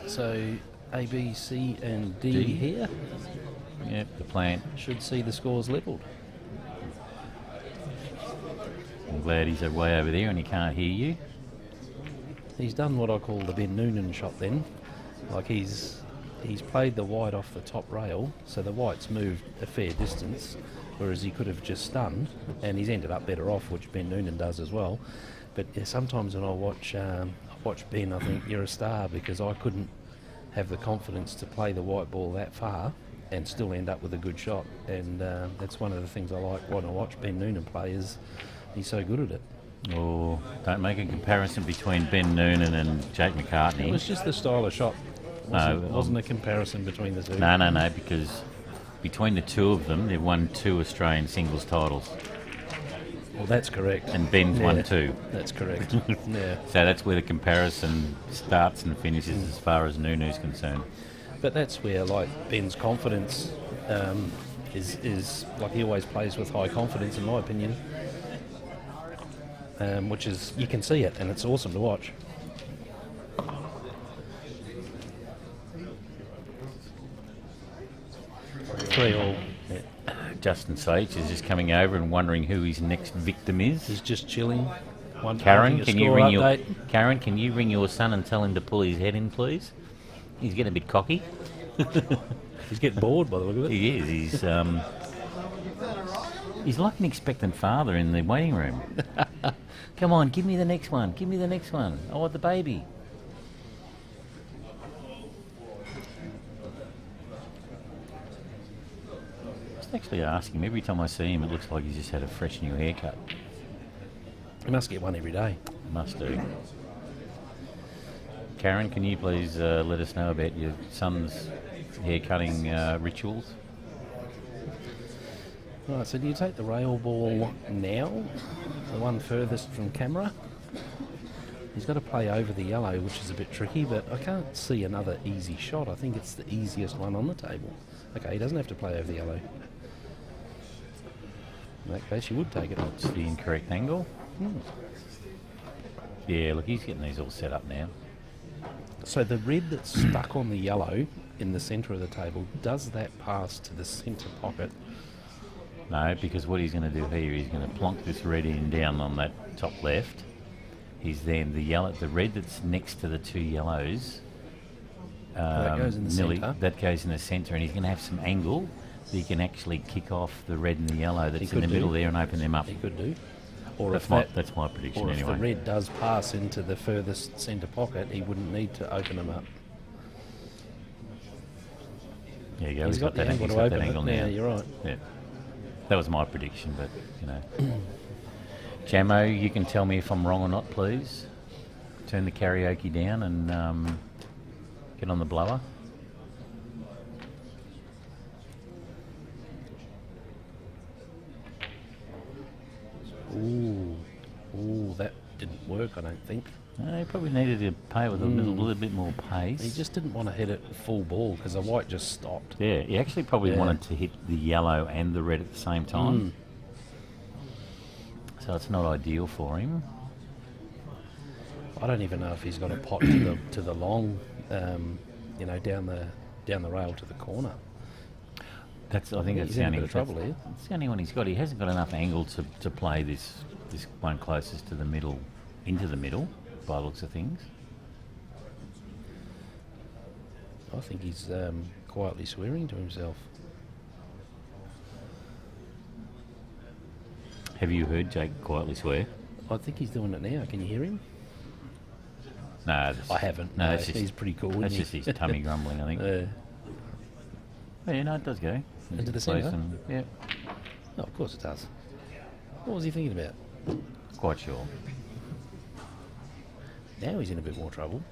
So A, B, C and D, D. here Yep, the plant. should see the scores levelled. I'm glad he's way over there and he can't hear you. He's done what I call the Ben Noonan shot then. Like he's played the white off the top rail, so the white's moved a fair distance, whereas he could have just stunned, and he's ended up better off, which Ben Noonan does as well. But yeah, sometimes when I watch Ben, I think you're a star, because I couldn't have the confidence to play the white ball that far and still end up with a good shot. And that's one of the things I like when I watch Ben Noonan play, is he's so good at it. Oh, don't make a comparison between Ben Noonan and Jake McCartney. It was just the style of shot. No, Wasn't a comparison between the two. No, because between the two of them, they've won 2 Australian singles titles, Well, that's correct. and Ben's won 2. That's correct. Yeah. So that's where the comparison starts and finishes as far as Nunu's concerned. But that's where, like, Ben's confidence is like, he always plays with high confidence, in my opinion. Which is, you can see it, and it's awesome to watch. Three all. Yeah. Justin Sage is just coming over and wondering who his next victim is. He's just chilling. Karen, can you ring your son and tell him to pull his head in, please? He's getting a bit cocky. He's getting bored by the look of it. He is. He's like an expectant father in the waiting room. Come on, give me the next one. Give me the next one. I want the baby. Just actually ask him. Every time I see him, it looks like he's just had a fresh new haircut. He must get one every day. Must do. Karen, can you please let us know about your son's hair cutting rituals? Right, so do you take the rail ball now? The one furthest from camera? He's got to play over the yellow, which is a bit tricky, but I can't see another easy shot. I think it's the easiest one on the table. Okay, he doesn't have to play over the yellow. In that case, you would take it. It's the incorrect angle. Yeah, look, he's getting these all set up now. So the red that's stuck on the yellow in the centre of the table, does that pass to the centre pocket? No, because what he's going to do here, he's going to plonk this red in down on that top left. He's then the red that's next to the 2 yellows. That goes in the centre. That goes in the centre, and he's going to have some angle that he can actually kick off the red and the yellow that's in the middle there and open them up. He could do. Or That's my prediction or if anyway. the red does pass into the furthest centre pocket, he wouldn't need to open them up. There you go. He's got the angle to open it. Yeah, you're right. Yeah. That was my prediction, but, you know. Jamo, you can tell me if I'm wrong or not, please. Turn the karaoke down and get on the blower. Ooh, that didn't work, I don't think. No, he probably needed to play with a little bit more pace. He just didn't want to hit it full ball because the white just stopped. Yeah, he actually probably wanted to hit the yellow and the red at the same time. So it's not ideal for him. I don't even know if he's got a pot to the long, you know, down the rail to the corner. I think that's He's the in a only bit of trouble here. It's the only one he's got. He hasn't got enough angle to play this one closest to the middle, into the middle, by the looks of things. I think he's quietly swearing to himself. Have you heard Jake quietly swear? I think he's doing it now. Can you hear him? No, I haven't. No, No, that's just, he's pretty cool. That's isn't just his tummy grumbling, I think. Oh, yeah, no, it does go. Into the Place centre? and- Yeah, Oh, of course it does. What was he thinking about? quite sure. Now he's in a bit more trouble.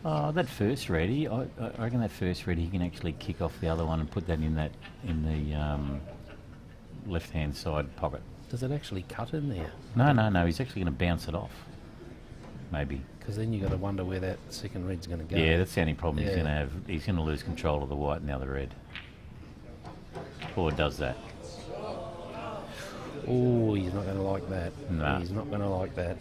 Oh, that first ready, I reckon that first ready he can actually kick off the other one and put that in the left-hand side pocket. Does it actually cut in there? No, he's actually going to bounce it off. Maybe. Because then you got to wonder where that second red's going to go. Yeah, that's the only problem he's Yeah. going to have. He's going to lose control of the white and the other red. Or does that. Oh, he's not going to like that. Nah. He's not going to like that.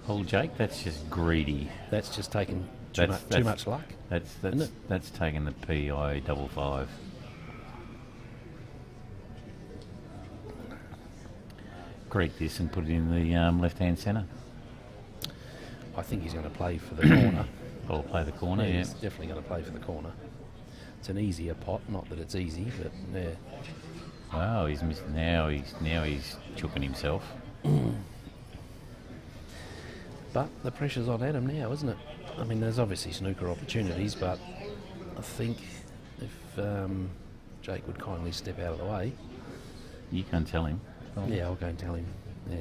Old Jake, that's just greedy. That's just taking too That's- much luck. Isn't it? That's taking the PI 55. Correct this and put it in the left-hand centre. I think he's going to play for the corner. Or play the corner, yeah. He's definitely going to play for the corner. It's an easier pot, not that it's easy, but yeah. Wow, he's missed now. He's chooking himself. But the pressure's on Adam now, isn't it? I mean, there's obviously snooker opportunities, but I think if Jake would kindly step out of the way. You can't tell him. Yeah, I'll go and tell him. Yeah.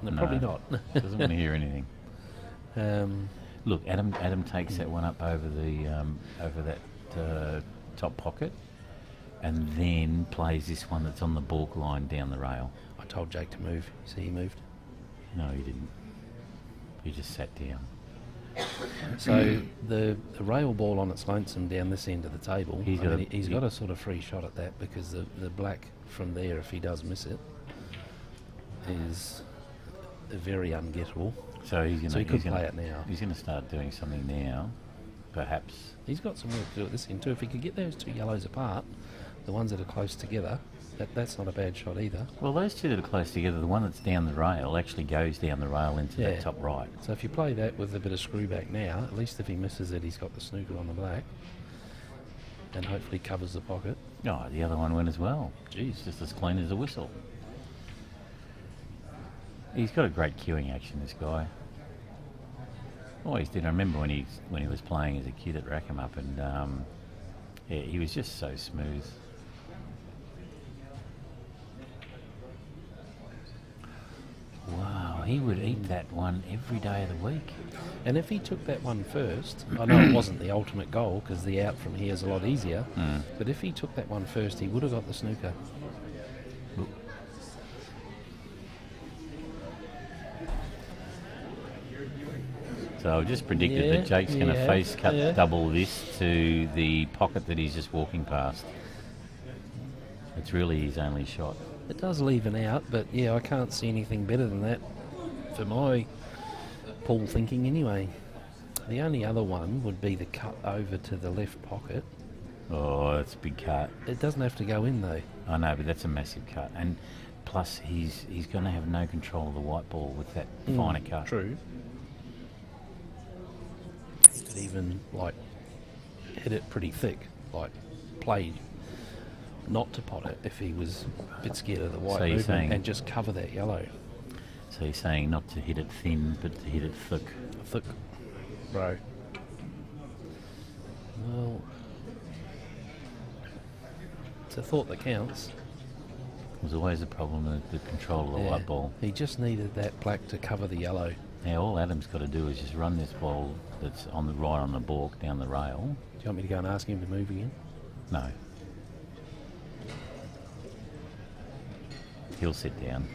No, No. probably not. Doesn't want to hear anything. Um, Look, Adam takes that one up over that top pocket, and then plays this one that's on the balk line down the rail. I told Jake to move. See, he moved. No, he didn't. He just sat down. So the rail ball on its lonesome down this end of the table. He's He's got got a- a sort of free shot at that because the black from there, if he does miss it, is very ungettable. So he's So he could gonna play it now. He's going to start doing something now, perhaps. He's got some work to do at this end too. If he could get those two yellows apart, the ones that are close together, that's not a bad shot either. Well, those two that are close together, the one that's down the rail actually goes down the rail into Yeah. that top right. So if you play that with a bit of screw back now, at least if he misses it, he's got the snooker on the black, and hopefully covers the pocket. Oh, the other one went as well. Geez, just as clean as a whistle. He's got a great queuing action, this guy. Always did. I remember when he was playing as a kid at Rackham Up, and yeah, he was just so smooth. Wow, he would eat that one every day of the week. And if he took that one first, I know it wasn't the ultimate goal because the out from here is a lot easier, but if he took that one first, he would have got the snooker. So I've just predicted Yeah, that Jake's going to yeah, face cut yeah. double this to the pocket that he's just walking past. It's really his only shot. It does leave an out, but yeah, I can't see anything better than that for my pool thinking anyway. The only other one would be the cut over to the left pocket. Oh, that's a big cut. It doesn't have to go in though. I know, but that's a massive cut. And plus, he's going to have no control of the white ball with that finer cut. True. He could even like hit it pretty thick, like play not to pot it if he was a bit scared of the white So you're movement saying- and just cover that yellow. So he's saying not to hit it thin, but to hit it thick. Thick, bro. Well, it's a thought that counts. There's always a problem with the control of the white ball. He just needed that black to cover the yellow. Now all Adam's got to do is just run this ball that's on the right on the balk down the rail. Do you want me to go and ask him to move again? No. He'll sit down.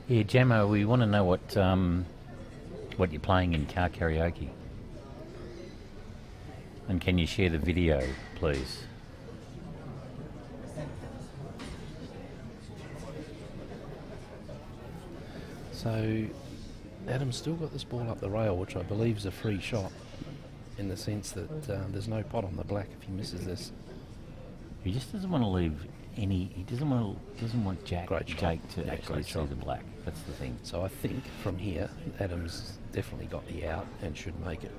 Yeah, Jammo, we want to know what you're playing in car karaoke. And can you share the video, please? So Adam's still got this ball up the rail, which I believe is a free shot, in the sense that there's no pot on the black if he misses this. He just doesn't want to leave any. He doesn't want Great shot. Jake to Yeah, actually great see shot. the black. That's the thing. So I think from here, Adam's definitely got the out and should make it.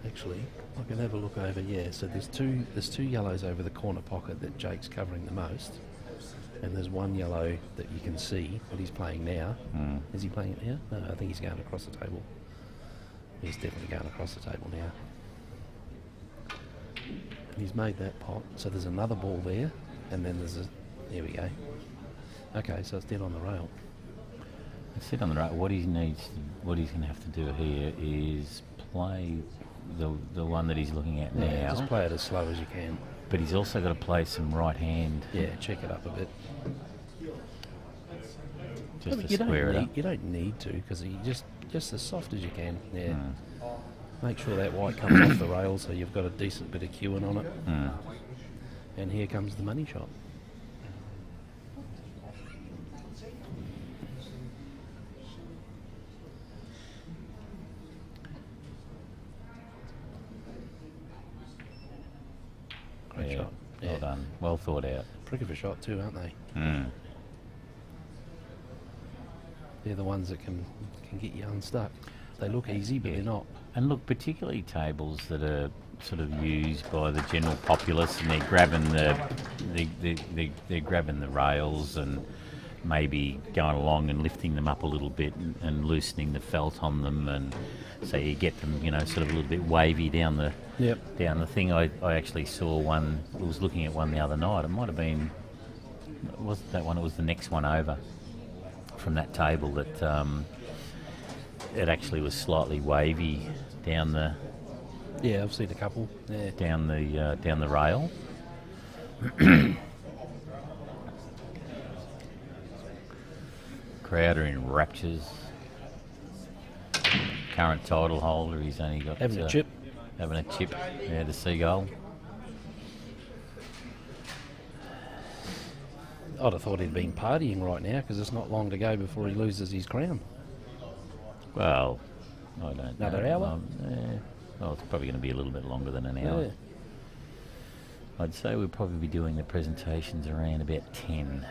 Actually, I can have a look over. Yeah, so there's two yellows over the corner pocket that Jake's covering the most, and there's one yellow that you can see that he's playing now. Is he playing it now? No, I think he's going across the table. He's definitely going across the table now. And he's made that pot. So there's another ball there, and then there's a. There we go. Okay, so it's dead on the rail. Sit on the right. What he's going to have to do here is play the one that he's looking at Yeah, now. just play it as slow as you can. But he's also got to play some right hand. Yeah, check it up a bit. Just But to square it up. You don't need to, because you just as soft as you can. Yeah. Make sure that white comes off the rail, so you've got a decent bit of queuing on it. And here comes the money shot. Great Yeah, shot. well Yeah. done. Well thought out. Prick of a shot too, aren't they? They're the ones that can get you unstuck. They look easy, but they're not. And look, particularly tables that are sort of used by the general populace, and they're grabbing they're grabbing the rails and maybe going along and lifting them up a little bit and loosening the felt on them, and so you get them, sort of a little bit wavy down the down the thing. I actually saw one. I was looking at one the other night. It might have been. It wasn't that one. It was the next one over from that table that it actually was slightly wavy down the. Yeah, I've seen a couple. Yeah. Down the rail. Crowd are in raptures. Current title holder, he's only got Having a chip. Having a chip. Yeah, the seagull. I'd have thought he'd been partying right now, because it's not long to go before he loses his crown. Well, I don't know. Another hour? Well, it's probably going to be a little bit longer than an hour. Yeah. I'd say we'll probably be doing the presentations around about 10.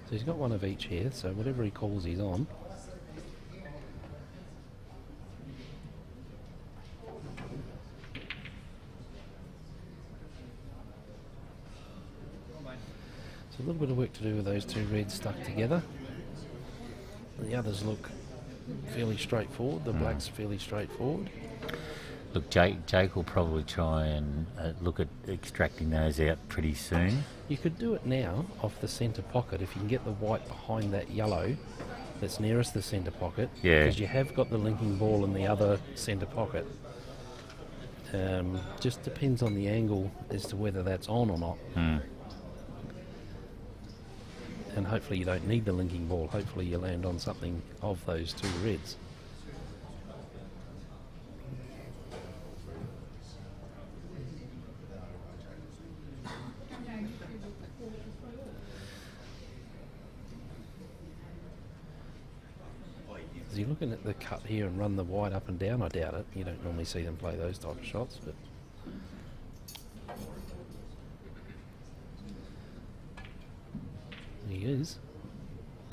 So he's got one of each here, so whatever he calls he's on. So a little bit of work to do with those two reds stuck together. The others look fairly straightforward. The black's fairly straightforward. Look, Jake will probably try and look at extracting those out pretty soon. You could do it now off the centre pocket if you can get the white behind that yellow that's nearest the centre pocket. Yeah. Because you have got the linking ball in the other centre pocket. Just depends on the angle as to whether that's on or not. And hopefully you don't need the linking ball. Hopefully you land on something of those two reds. Is he looking at the cut here and run the white up and down? I doubt it. You don't normally see them play those type of shots, but he is.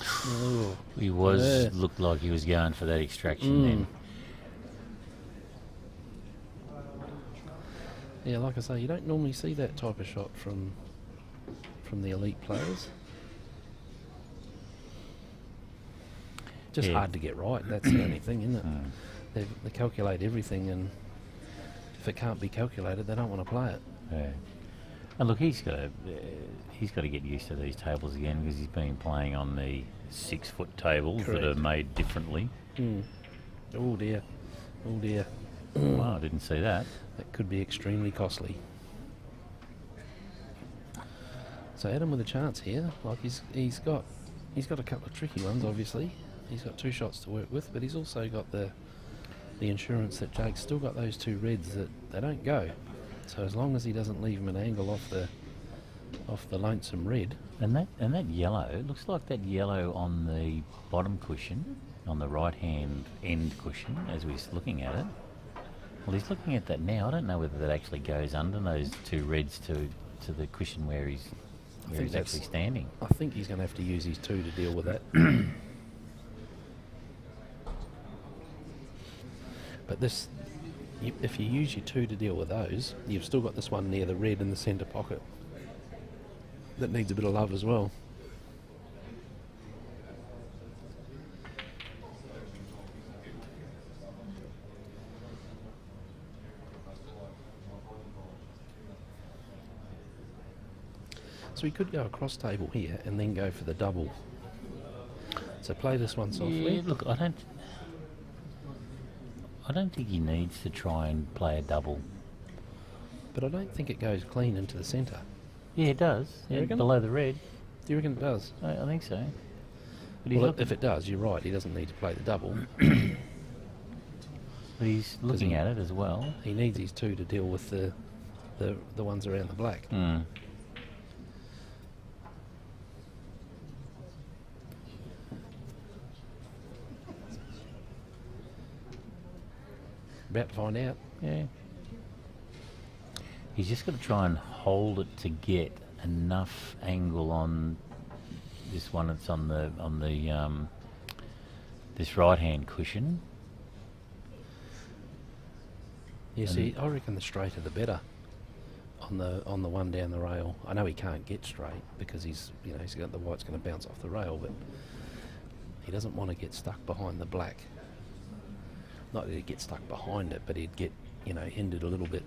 Oh, He was yeah. looked like he was going for that extraction then. Yeah, like I say, you don't normally see that type of shot from the elite players. Just Yeah. hard to get right. That's the only thing, isn't it? They calculate everything, and if it can't be calculated, they don't want to play it. Yeah. And look, he's got to get used to these tables again, because he's been playing on the 6-foot tables that are Correct. made differently. Oh dear, oh dear. Wow, I didn't see that. That could be extremely costly. So Adam with a chance here. Like he's got a couple of tricky ones. Obviously, he's got 2 shots to work with, but he's also got the the insurance that Jake's still got those 2 reds that they don't go. So as long as he doesn't leave him an angle off the lonesome red. And that yellow, it looks like that yellow on the bottom cushion, on the right hand end cushion, as we're looking at it. Well, he's looking at that now. I don't know whether that actually goes under those 2 reds to the cushion where he's actually standing. I think he's going to have to use his 2 to deal with that. But this, if you use your 2 to deal with those, you've still got this one near the red in the centre pocket that needs a bit of love as well. So we could go across table here and then go for the double. So play this one softly. Yeah, look, I don't think he needs to try and play a double. But I don't think it goes clean into the centre. Yeah, it does. You Yeah, reckon? below the red. Do you reckon it does? I think so. But he's, Well, if it does, you're right. He doesn't need to play the double. but he's looking at it as well. He needs his 2 to deal with the ones around the black. Mm. About to find out. Yeah. He's just got to try and hold it to get enough angle on this one that's on the this right hand cushion. You see, I reckon the straighter the better on the one down the rail. I know he can't get straight because he's got the white's going to bounce off the rail, but he doesn't want to get stuck behind the black. Not that he'd get stuck behind it, but he'd get ended a little bit.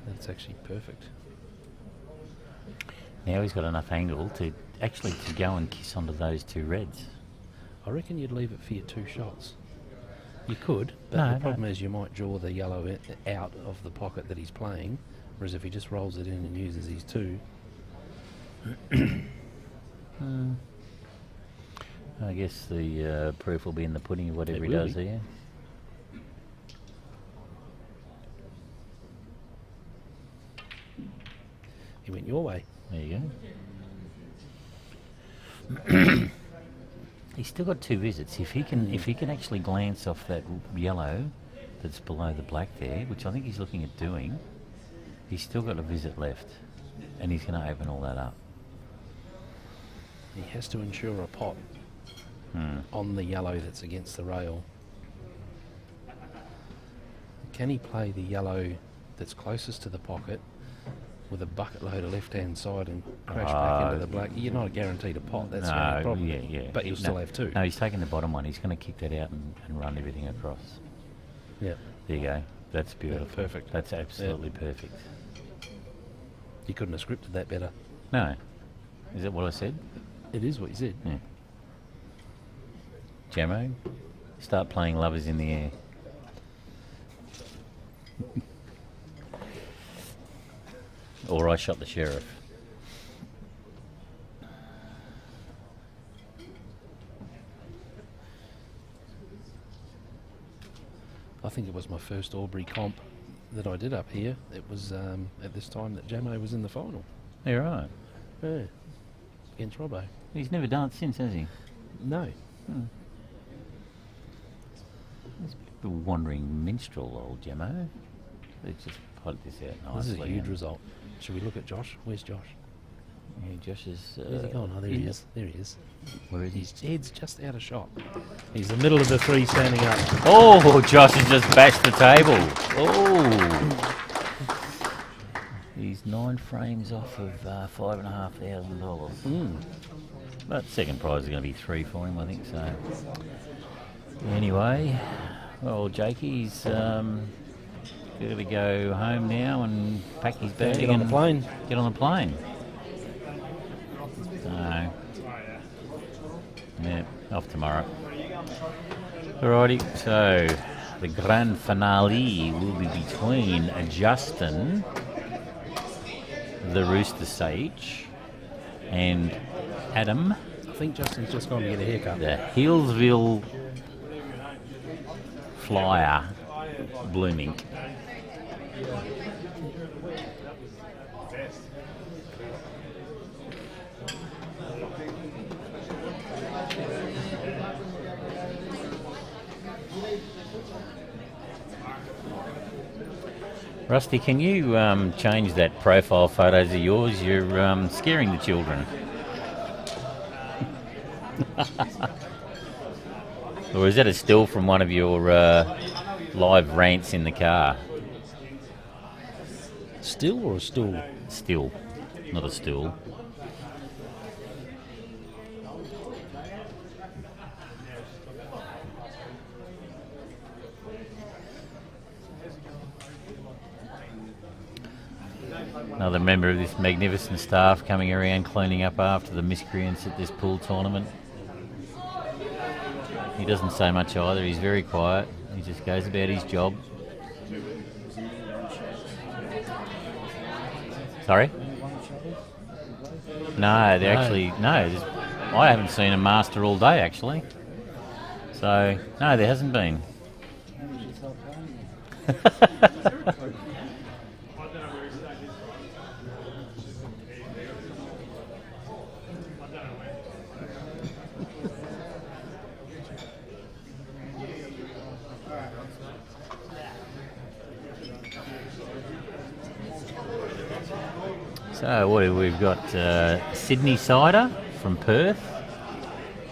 That's actually perfect. Now he's got enough angle to actually to go and kiss onto those 2 reds. I reckon you'd leave it for your 2 shots. You could, but No, the no. problem is you might draw the yellow out of the pocket that he's playing, whereas if he just rolls it in and uses his 2. I guess the proof will be in the pudding of whatever It he will does be. here. He went your way. There you go. He's still got 2 visits. If he can actually glance off that yellow that's below the black there, which I think he's looking at doing, he's still got a visit left, and he's going to open all that up. He has to ensure a pot on the yellow that's against the rail. Can he play the yellow that's closest to the pocket with a bucket load of left-hand side and crash back into the black? You're not guaranteed a pot, that's the only problem. Yeah. But you'll still have 2. No, he's taking the bottom one. He's going to kick that out and run everything across. Yeah. There you go. That's beautiful. perfect. That's absolutely perfect. You couldn't have scripted that better. No. Is that what I said? It is what you said. Yeah. Jamo, start playing Lovers in the Air. Or I Shot the Sheriff. I think it was my first Albury comp that I did up here. It was at this time that Jamo was in the final. Yeah, right. Yeah. Against Robbo. He's never done it since, has he? No. He's a wandering minstrel, old Jamo. Let's just plot this out This is a nicely. huge result. Should we look at Josh? Where's Josh? Yeah, Josh is... Where's he gone? Oh, there he is. There he is. Where is he? His head's just out of shot. He's the middle of the 3 standing up. Oh, Josh has just bashed the table. Oh. He's 9 frames off of $5,500. But second prize is going to be 3 for him, I think so. Anyway, well, Jakey's going to go home now and pack his bag. Get on the and plane. Get on the plane. No. Yeah, off tomorrow. Alrighty, so the grand finale will be between Justin, the Rooster Sage, and Adam, I think Justin's just gone to get a haircut. the Hillsville flyer blooming. Rusty, can you change that profile photos of yours? You're scaring the children. Or is that a still from one of your live rants in the car? Still or a stool? Still, not a stool. Another member of this magnificent staff coming around cleaning up after the miscreants at this pool tournament. He doesn't say much either, he's very quiet. He just goes about his job. Sorry? No, they're actually... No, I haven't seen a master all day, actually. So, no, there hasn't been. So what have we've got? Sydney cider from Perth,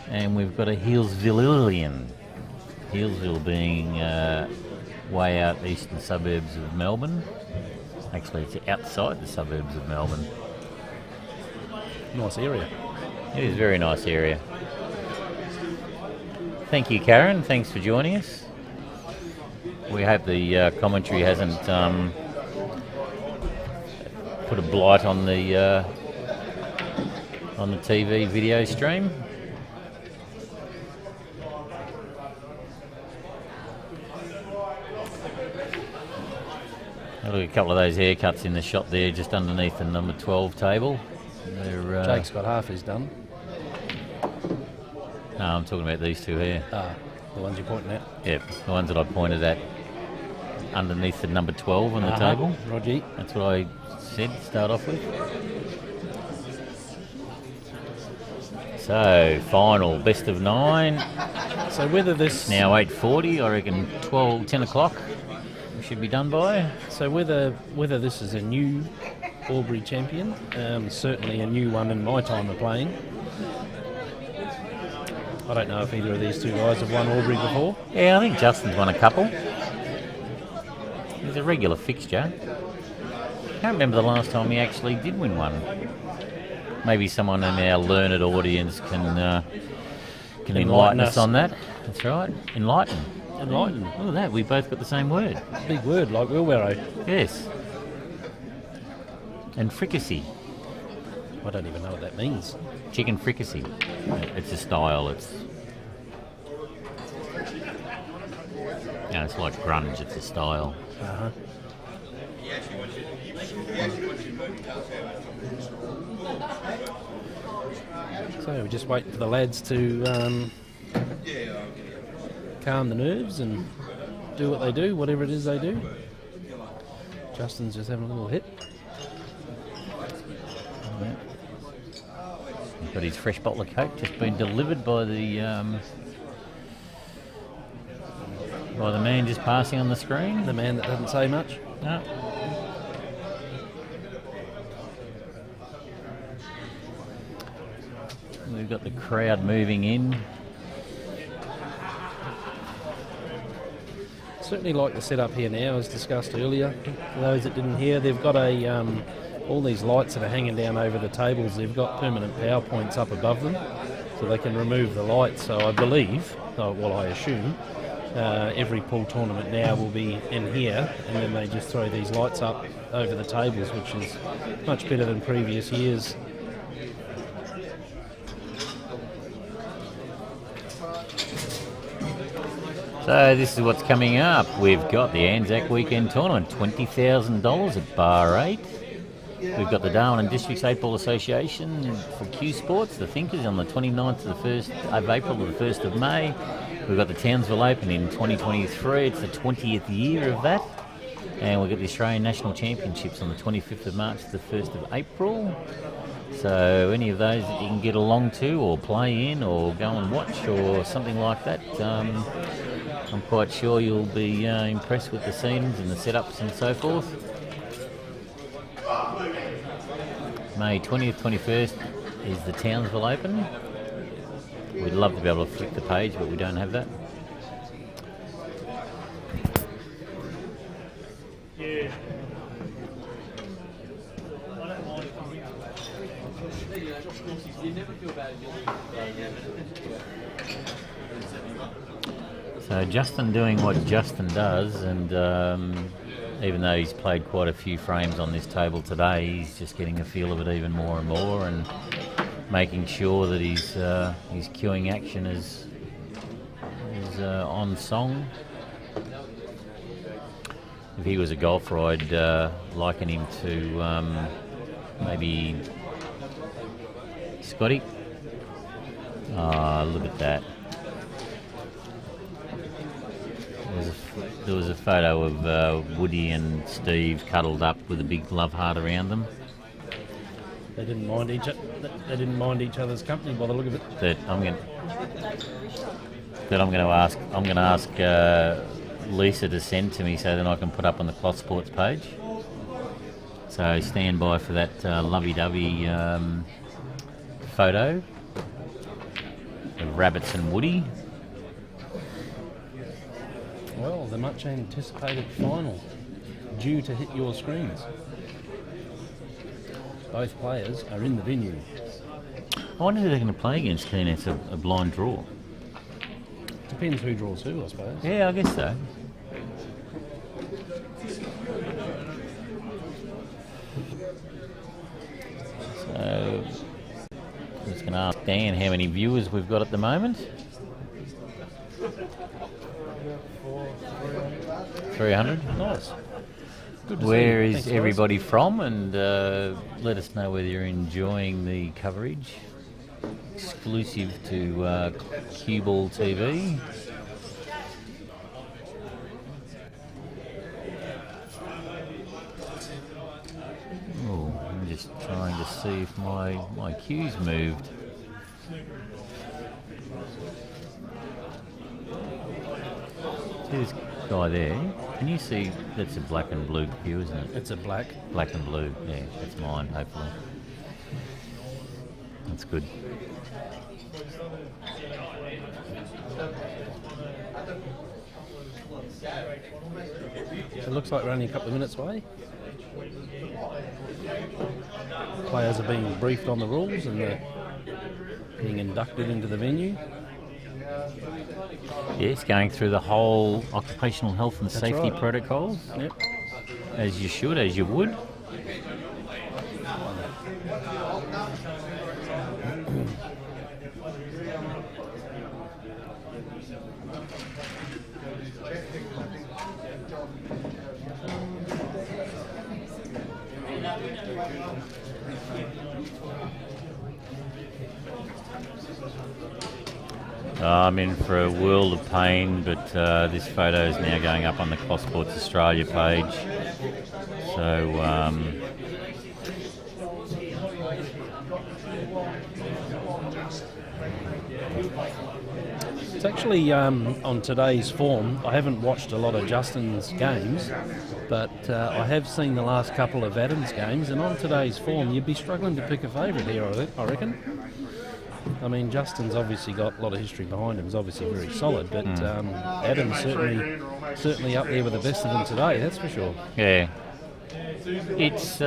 and we've got a Healesvillian. Healesville being way out eastern suburbs of Melbourne. Actually, it's outside the suburbs of Melbourne. Nice area. It is a very nice area. Thank you, Karen. Thanks for joining us. We hope the commentary hasn't put a blight on the TV video stream. Look at a couple of those haircuts in the shot there, just underneath the number 12 table. Jake's got half his done. No, I'm talking about these two here. The ones you're pointing at? Yep, the ones that I pointed at underneath the number 12 on the table. Roger. That's what I said to start off with. So, final, best of 9. So whether this... Now 8:40, I reckon 10 o'clock we should be done by. So whether this is a new Albury champion, certainly a new one in my time of playing. I don't know if either of these two guys have won Albury before. Yeah, I think Justin's won a couple. He's a regular fixture. Can't remember the last time he actually did win one. Maybe someone in our learned audience can enlighten us on that. That's right. Enlighten. Enlighten. Look at that. We both got the same word. Big word, like wheelbarrow. Yes. And fricassee. I don't even know what that means. Chicken fricassee. It's a style. It's like grunge. It's a style. So we're just waiting for the lads to calm the nerves and do what they do, whatever it is they do. Justin's just having a little hit. He's got his fresh bottle of Coke just been delivered by the man just passing on the screen. The man that doesn't say much. No. We've got the crowd moving in. Certainly like the setup here now, as discussed earlier. For those that didn't hear, they've got all these lights that are hanging down over the tables. They've got permanent power points up above them, so they can remove the lights. So I believe, I assume, every pool tournament now will be in here, and then they just throw these lights up over the tables, which is much better than previous years. So this is what's coming up. We've got the Anzac Weekend Tournament, $20,000 at Bar 8. We've got the Darwin and Districts 8-Ball Association for Q Sports, the Thinkers, on the 29th of April to the 1st of May. We've got the Townsville Open in 2023. It's the 20th year of that. And we've got the Australian National Championships on the 25th of March to the 1st of April. So any of those that you can get along to or play in or go and watch or something like that, I'm quite sure you'll be impressed with the scenes and the setups and so forth. May 20th, 21st is the Townsville Open. We'd love to be able to flick the page, but we don't have that. So Justin doing what Justin does, and even though he's played quite a few frames on this table today, he's just getting a feel of it even more and more, and making sure that his cueing action is on song. If he was a golfer, I'd liken him to maybe Scotty. Look at that. There was a photo of Woody and Steve cuddled up with a big love heart around them. They didn't mind each other's company by the look of it. That I'm going to ask Lisa to send to me so then I can put up on the Cloth Sports page. So stand by for that lovey-dovey photo of Rabbits and Woody. Well, the much anticipated final due to hit your screens. Both players are in the venue. I wonder who they're going to play against, Keen. It's a blind draw. Depends who draws who, I suppose. Yeah, I guess so. So, I'm just going to ask Dan how many viewers we've got at the moment. 300. Nice. Good to Where see you. is Thanks, guys. everybody from? And let us know whether you're enjoying the coverage. Exclusive to CueballTV. Oh, I'm just trying to see if my cue's moved. See this guy there? Can you see that's a black and blue cue, isn't it? It's a black. Black and blue, yeah, that's mine, hopefully. That's good. It looks like we're only a couple of minutes away. Players are being briefed on the rules and they're being inducted into the venue. Yes, going through the whole occupational health and That's safety right. protocols, Yep. as you should, as you would. I'm in for a world of pain, but this photo is now going up on the Cloth Sports Australia page. So It's actually on today's form. I haven't watched a lot of Justin's games, but I have seen the last couple of Adam's games, and on today's form you'd be struggling to pick a favourite here, I reckon. I mean, Justin's obviously got a lot of history behind him. He's obviously very solid, but Adam's certainly up there with the best of them today. That's for sure. yeah, it's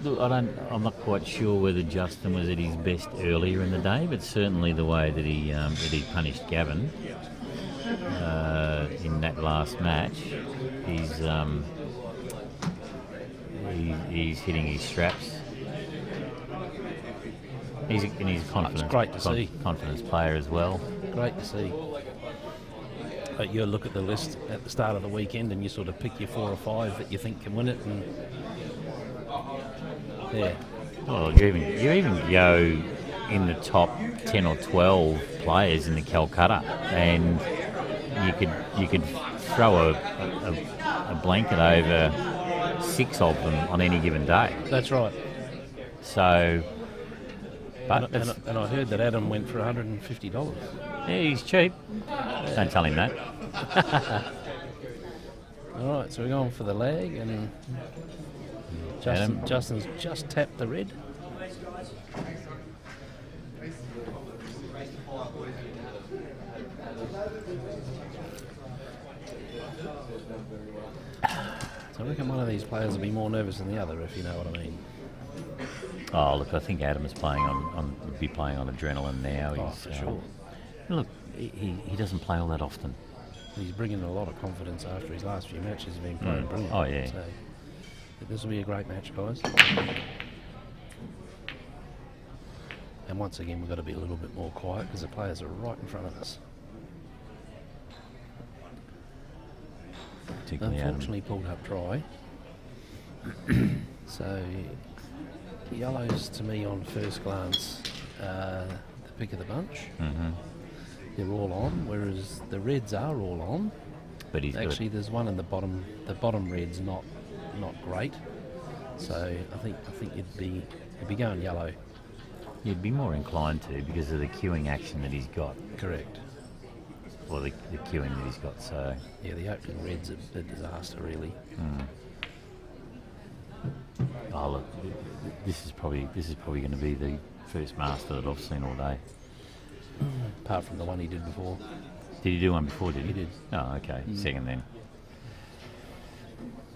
look, I'm not quite sure whether Justin was at his best earlier in the day, but certainly the way that he punished Gavin in that last match, he's hitting his straps. He's confident. It's great to see. Confidence player as well. Great to see. But you look at the list at the start of the weekend and you sort of pick your 4 or 5 that you think can win it, and yeah. Well, you even go in the top 10 or 12 players in the Calcutta, and you could throw a blanket over 6 of them on any given day. That's right. So, but And I heard that Adam went for $150. yeah, he's cheap. Don't tell him that. All right, so we're going for the lag, and Justin's just tapped the red. So I reckon one of these players will be more nervous than the other, if you know what I mean. Oh, look, I think Adam is playing would be playing on adrenaline now. Oh, He's, for sure. Look, he doesn't play all that often. He's bringing a lot of confidence after his last few matches. He's been playing brilliant. Oh, yeah. So this will be a great match, guys. And once again, we've got to be a little bit more quiet because the players are right in front of us. Particularly Adam. Unfortunately, pulled up dry. So yellows to me on first glance, the pick of the bunch. Mm-hmm. They're all on, whereas the reds are all on. But he's Actually, there's one in the bottom. The bottom red's not great. So I think you'd be going yellow. You'd be more inclined to because of the queuing action that he's got. Correct. Or the queuing that he's got. So Yeah, the opening red's a disaster, really. oh look, this is probably going to be the first master that I've seen all day. Apart from the one he did before. Did he do one before? Did he? He did. Oh, okay. Second then.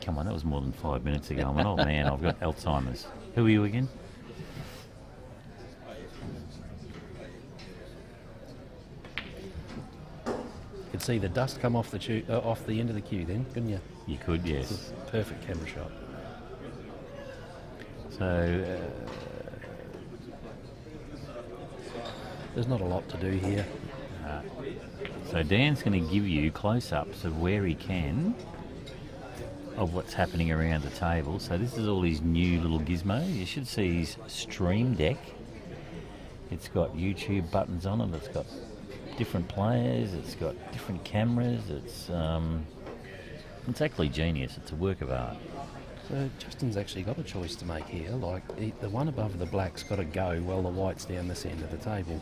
Come on, that was more than 5 minutes ago. I'm an old man. I've got Alzheimer's. Who are you again? You could see the dust come off off the end of the queue then, couldn't you? You could, yes. It's a perfect camera shot. So, There's not a lot to do here. so Dan's going to give you close-ups of where he can of what's happening around the table. So this is all his new little gizmos. You should see his stream deck. It's got YouTube buttons on it. It's got different players. It's got different cameras. It's actually genius. It's a work of art. So Justin's actually got a choice to make here. Like the one above the black's got to go while the white's down this end of the table.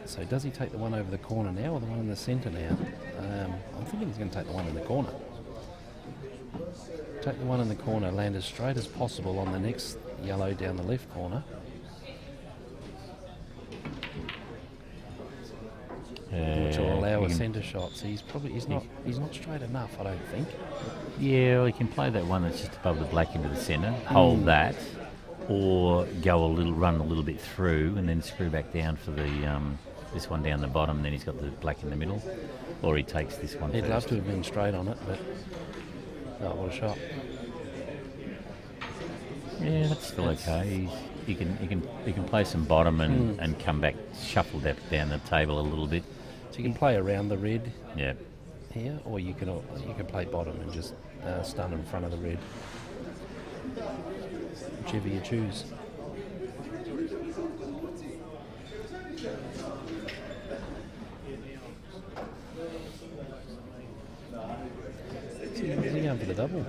So does he take the one over the corner now or the one in the centre now? I'm thinking he's going to take the one in the corner. Take the one in the corner, land as straight as possible on the next yellow down the left corner. Which will allow a centre shot. So he's not straight enough, I don't think. Yeah, well, he can play that one that's just above the black into the centre, hold that, or run a little bit through and then screw back down for the this one down the bottom, and then he's got the black in the middle, or he takes this one He'd first. love to have been straight on it, but oh, what a shot. Yeah, that's still okay. He can play some bottom and come back, shuffle that down the table a little bit. So you can play around the red Yeah. here, or you can play bottom and just stun in front of the red. Whichever you choose. Is he going for the double?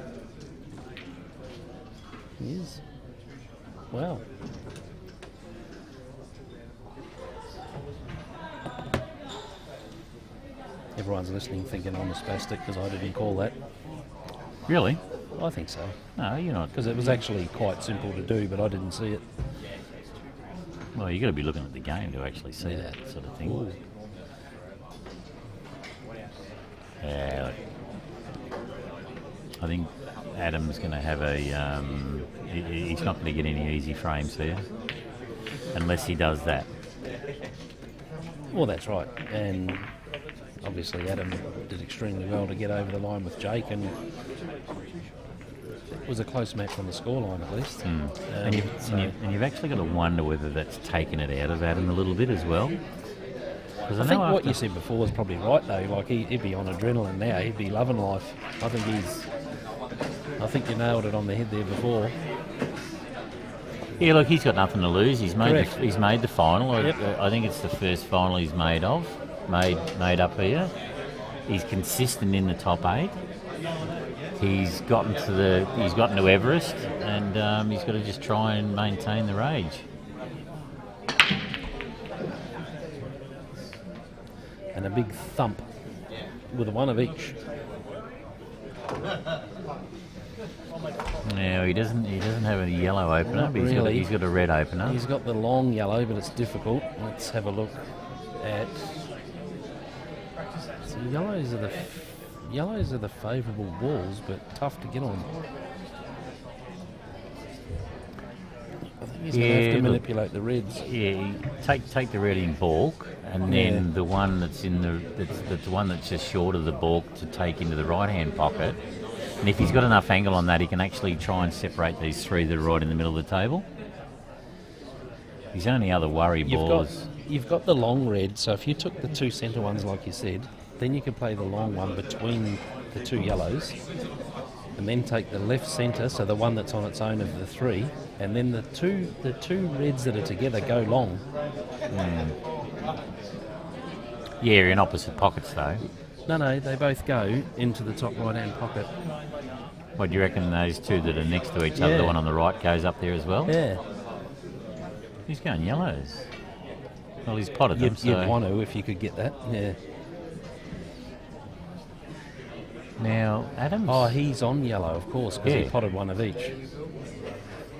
He is. Wow. Everyone's listening thinking I'm a spastic because I didn't call that. Really? I think so. No, you're not. Because it was actually quite simple to do, but I didn't see it. Well, you've got to be looking at the game to actually see that sort of thing. Ooh. Yeah. I think Adam's going to have a... he's not going to get any easy frames there unless he does that. Well, that's right. And obviously Adam did extremely well to get over the line with Jake, and it was a close match on the scoreline at least. And you've actually got to wonder whether that's taken it out of Adam a little bit as well. Because I think what you said before was probably right though. Like he'd be on adrenaline now. He'd be loving life. I think you nailed it on the head there before. Yeah, look, he's got nothing to lose. He's made Correct. he's made the final. Yep. I think it's the first final he's made up here. He's consistent in the top 8. He's gotten to Everest, and he's got to just try and maintain the rage. And a big thump with a one of each. Now he doesn't have a yellow opener, Not but really. he's got a red opener. He's got the long yellow, but it's difficult. Let's have a look at. So yellows are the favourable balls, but tough to get on. I think he's going to have to manipulate the reds. Yeah, take the red in balk, and then the one that's in the one that's just short of the balk to take into the right hand pocket. And if he's got enough angle on that, he can actually try and separate these 3 that are right in the middle of the table. His only other worry ball is... You've got the long red, so if you took the 2 centre ones like you said, then you could play the long one between the 2 yellows, and then take the left centre, so the one that's on its own of the 3, and then the two reds that are together go long. Yeah, in opposite pockets though. No, they both go into the top right-hand pocket. What do you reckon those 2 that are next to each other, Yeah. the one on the right goes up there as well? Yeah. He's going yellows. Well, he's potted them, so... You'd want to if you could get that, yeah. Now, Adams... Oh, he's on yellow, of course, because Yeah. he potted one of each.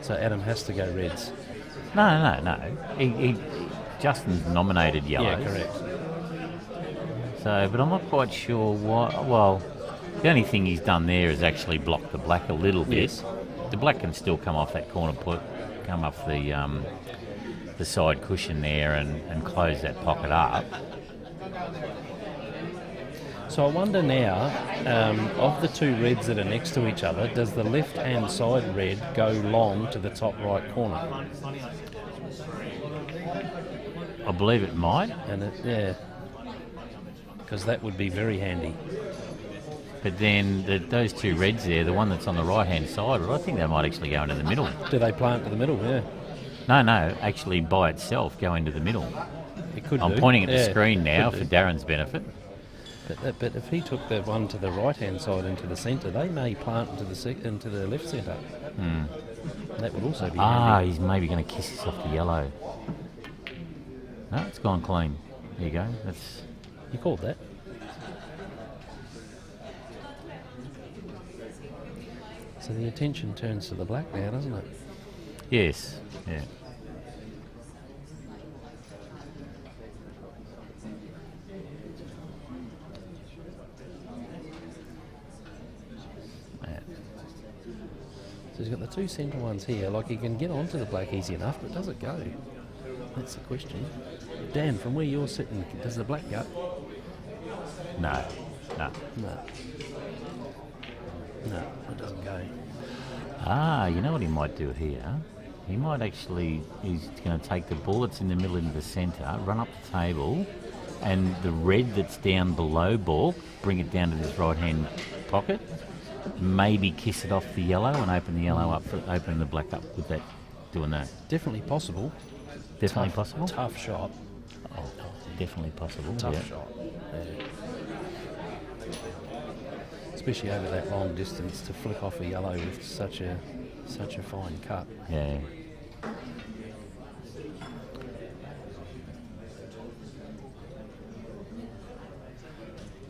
So Adam has to go reds. No. Justin's nominated yellows. Yeah, correct. So, but I'm not quite sure why... Well, the only thing he's done there is actually block the black a little bit. Yes. The black can still come off that corner, come off the side cushion there and close that pocket up. So I wonder now, of the 2 reds that are next to each other, does the left-hand side red go long to the top right corner? I believe it might. Yeah, because that would be very handy. But then those 2 reds there, the one that's on the right-hand side, I think they might actually go into the middle. Do they plant to the middle? Yeah. No, actually by itself go into the middle. It could I'm do. pointing at the Yeah, screen now could for do. Darren's benefit. But if he took the one to the right-hand side into the centre, they may plant into the left centre. That would also be handy. He's maybe going to kiss this off the yellow. No, it's gone clean. There you go. That's... You called that. So the attention turns to the black now, doesn't it? Yes, yeah. So he's got the 2 centre ones here. Like, he can get onto the black easy enough, but does it go? That's the question. Dan, from where you're sitting, does the black go? No. No, it doesn't go. You know what he might do here? He might actually, he's going to take the ball that's in the middle into the centre, run up the table, and the red that's down below ball, bring it down to this right-hand pocket, maybe kiss it off the yellow and open the yellow up, open the black up with that, doing that. Definitely possible. Definitely possible? Tough shot. Oh, definitely possible. Tough yeah. shot. Yeah. Especially over that long distance to flick off a yellow with such a fine cut. Yeah.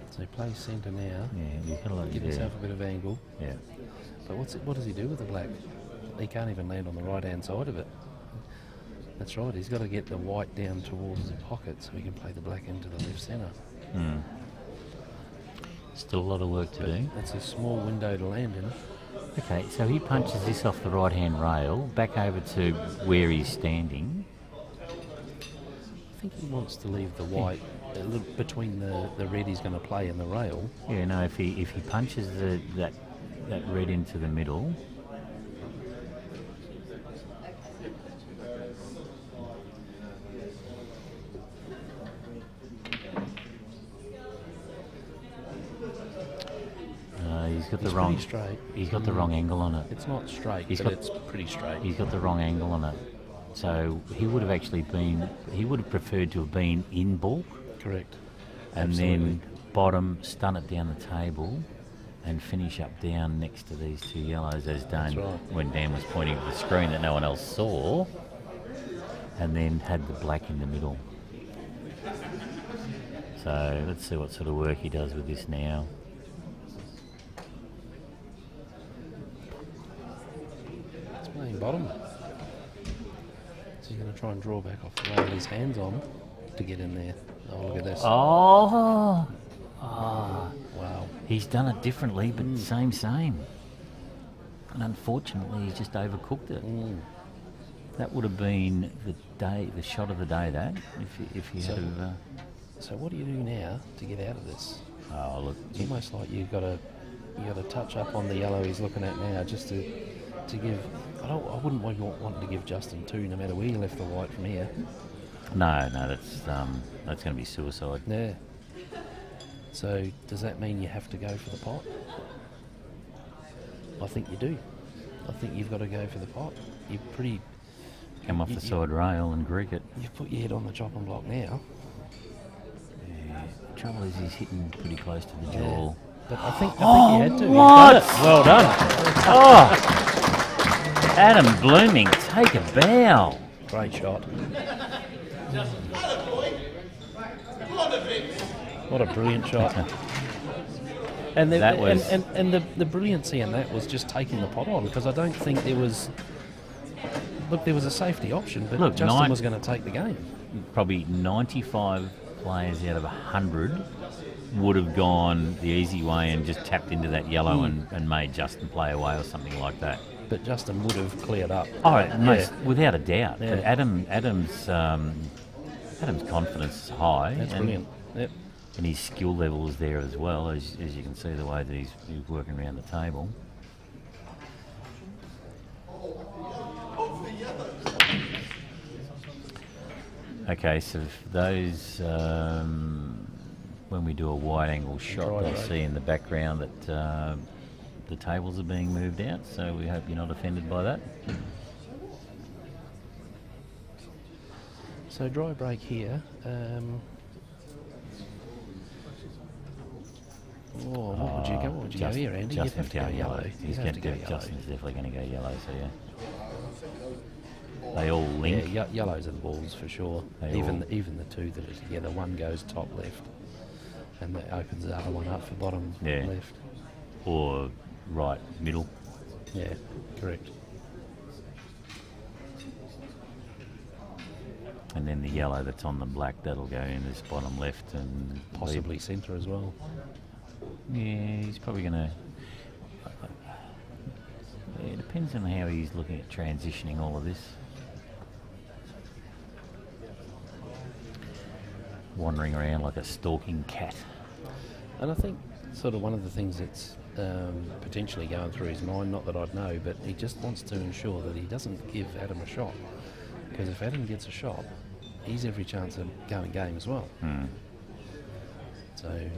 So he plays centre now. Yeah, you can look Give himself a bit of angle. Yeah. But what does he do with the black? He can't even land on the right-hand side of it. That's right, he's got to get the white down towards the pocket so he can play the black into the left centre. Still a lot of work to do. That's a small window to land in. Okay, so he punches this off the right-hand rail, back over to where he's standing. I think he wants to leave the white a little between the red he's going to play and the rail. Yeah, no, if he punches that red into the middle. He's got got the It's wrong. pretty straight. He's got the wrong angle on it. It's not straight, He's but got- it's pretty straight. He's got the wrong angle on it. So he would have actually been. He would have preferred to have been in balk, Correct. and Absolutely. then bottom, stun it down the table, and finish up down next to these two yellows as Dan, right. when Dan was pointing at the screen that no one else saw, and then had the black in the middle. So let's see what sort of work he does with this now. It's playing bottom. So he's going to try and draw back off the rail his hands on to get in there. Oh, look at this. Oh, Wow. he's done it differently, but same. And unfortunately, he just overcooked it. That would have been the shot of the day, that if he So- had have. So what do you do now to get out of this? Oh look, It's almost like you got to touch up on the yellow he's looking at now, just to give. I wouldn't want wanting to give Justin two, no matter where you left the white from here. no, that's going to be suicide. Yeah. So does that mean you have to go for the pot? I think you do. I think you've got to go for the pot. You're pretty. Come off you- the side rail and Greek it. You've put your head on the chopping block now. Yeah. Trouble is, he's hitting pretty close to the jaw. But I think you had to. You've what? done it. Well done. Oh, Adam Blooming, take a bow. Great shot. What a brilliant shot. And That was- the brilliancy in that was just taking the pot on, because I don't think there was. Look, there was a safety option, but Look, Justin nine- was going to take the game. Probably 95 players out of 100 would have gone the easy way and just tapped into that yellow and made Justin play away or something like that. But Justin would have cleared up. Oh, without a doubt. Yeah. But Adam's confidence is high. That's and, brilliant. Yep. And his skill level is there as well, as you can see the way that he's working around the table. Okay, so those, when we do a wide angle shot, Right, they'll right. see in the background that the tables are being moved out, so we hope you're not offended by that. So dry break here. What would you go? What would you go here, Andy? You'd have to go yellow. You'd have to go yellow. Justin's definitely going to go yellow, so yeah. They all link. Yeah, yellows are the balls for sure. They Even all- even the two that are together, one goes top left, and that opens the other one up for bottom Yeah. left. Or right middle. Yeah, correct. And then the yellow that's on the black, that'll go in this bottom left and Possibly centre as well. Yeah, he's probably going to... It depends on how he's looking at transitioning all of this. Wandering around like a stalking cat. And I think sort of one of the things that's potentially going through his mind, not that I'd know, but he just wants to ensure that he doesn't give Adam a shot. Because if Adam gets a shot, he's every chance of going game as well. So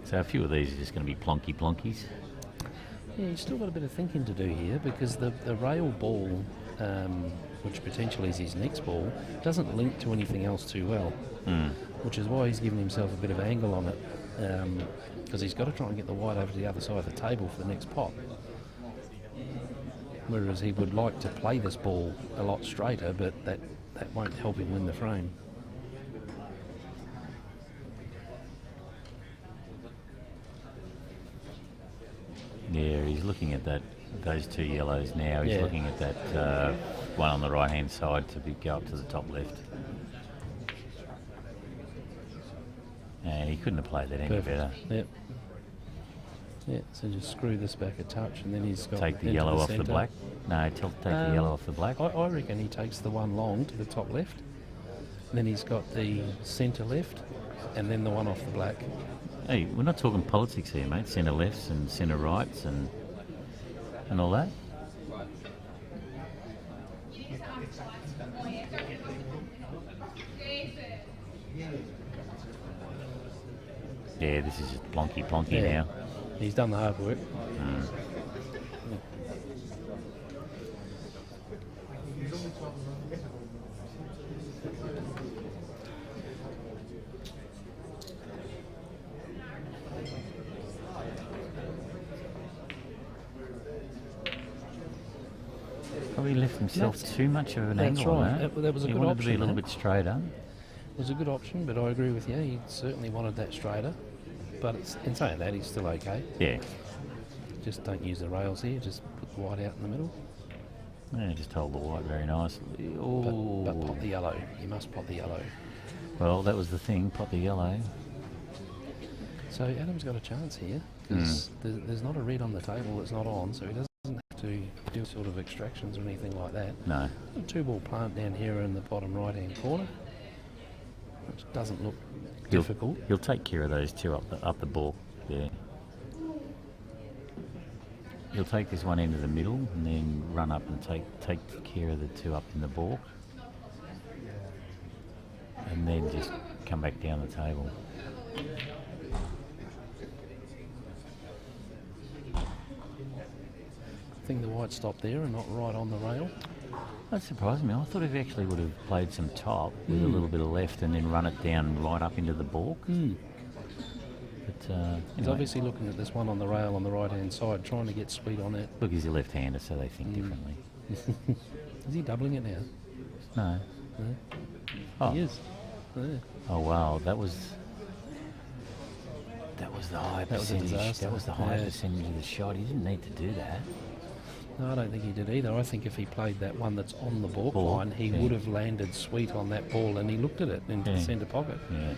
So a few of these are just going to be plonkies. yeah, you've still got a bit of thinking to do here, because the rail ball, which potentially is his next ball, doesn't link to anything else too well, which is why he's given himself a bit of angle on it, because he's got to try and get the white over to the other side of the table for the next pot. Whereas he would like to play this ball a lot straighter, but that won't help him win the frame. Yeah, he's looking at those two yellows now. He's Yeah. looking at that one on the right-hand side to go up to the top left. And he couldn't have played that any better. Yep. Yeah, so just screw this back a touch, and then he's got Take the into yellow off the centre. black. No, take the yellow off the black. I reckon he takes the one long to the top left, and then he's got the centre left, and then the one off the black. Hey, we're not talking politics here, mate. Centre lefts and centre rights and all that. Yeah, this is just plonky Yeah. now. He's done the hard work. Probably left himself too much of an That's angle on right. that. That was a He good wanted to be a option, little that. bit straighter. It was a good option, but I agree with you. He certainly wanted that straighter. But in saying that, he's still okay. Yeah. Just don't use the rails here. Just put the white out in the middle. Yeah, just hold the white very nicely. But Oh, pot the yellow. You must pot the yellow. well, that was the thing. Pot the yellow. So Adam's got a chance here because there's not a red on the table that's not on, so he doesn't have to do sort of extractions or anything like that. No. A 2-ball plant down here in the bottom right-hand corner, which doesn't look difficult. He'll take care of those two up the ball. Yeah. He'll take this one into the middle and then run up and take care of the two up in the ball, and then just come back down the table. I think the white stopped there and not right on the rail. That surprised me. I thought he actually would have played some top with a little bit of left and then run it down right up into the balk. But He's anyway, obviously looking at this one on the rail on the right-hand side, trying to get sweet on it. look, he's a left-hander, so they think differently. Is he doubling it now? No. No. Oh. He is. Yeah. Oh wow, that was the high That was a percentage. disaster. That was the high Yeah. percentage of the shot. He didn't need to do that. No, I don't think he did either. I think if he played that one that's on the balk Ball, line, he yeah. would have landed sweet on that ball, and he looked at it into the Yeah. centre pocket. Yeah.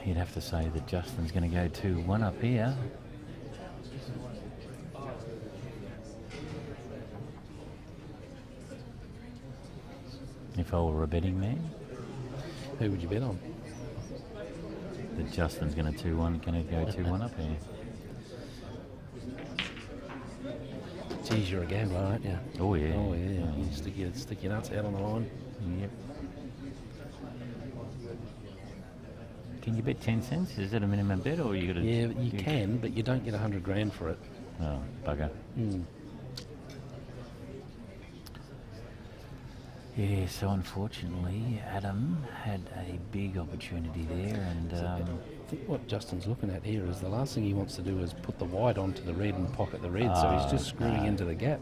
You'd have to say that Justin's going to go 2-1 up here. If I were a betting man, Who would you bet on? that Justin's going to 2-1, going to go 2-1 up here. Geez, you're a gambler, aren't you? Oh yeah. Oh yeah. You stick your nuts out on the line. Yep. Can you bet 10 cents? Is that a minimum bet, or you got to? Yeah, you can, but you don't get 100 grand for it. Oh, bugger. Yeah, so unfortunately, Adam had a big opportunity there, and I think what Justin's looking at here is the last thing he wants to do is put the white onto the red and pocket the red, so he's just screwing into the gap.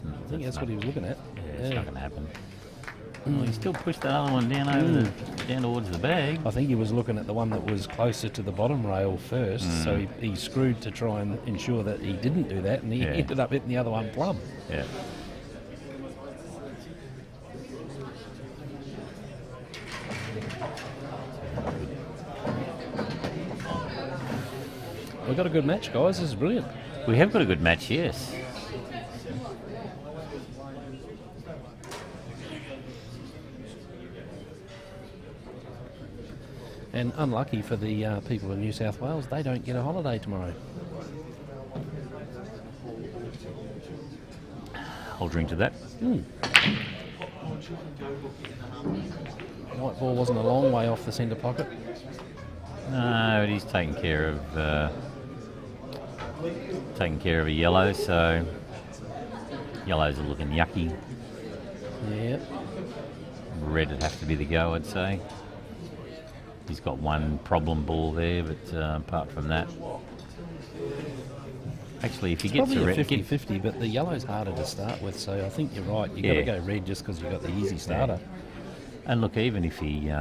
I think that's what he was looking at. Yeah, it's not going to happen. Well, he still pushed the other one down over down towards the bag. I think he was looking at the one that was closer to the bottom rail first, so he screwed to try and ensure that he didn't do that, and he ended up hitting the other one plumb. Yeah. We've got a good match, guys. This is brilliant. We have got a good match, yes. And unlucky for the people in New South Wales, they don't get a holiday tomorrow. I'll drink to that. White ball wasn't a long way off the centre pocket. No, but he's taking care of a yellow, so yellows are looking yucky. Yeah. Red would have to be the go, I'd say. He's got one problem ball there, but apart from that, actually, if he gets Probably a a red, 50-50, but the yellow's harder to start with, so I think you're right. You've got to go red just because you've got the easy starter. and look, even if he,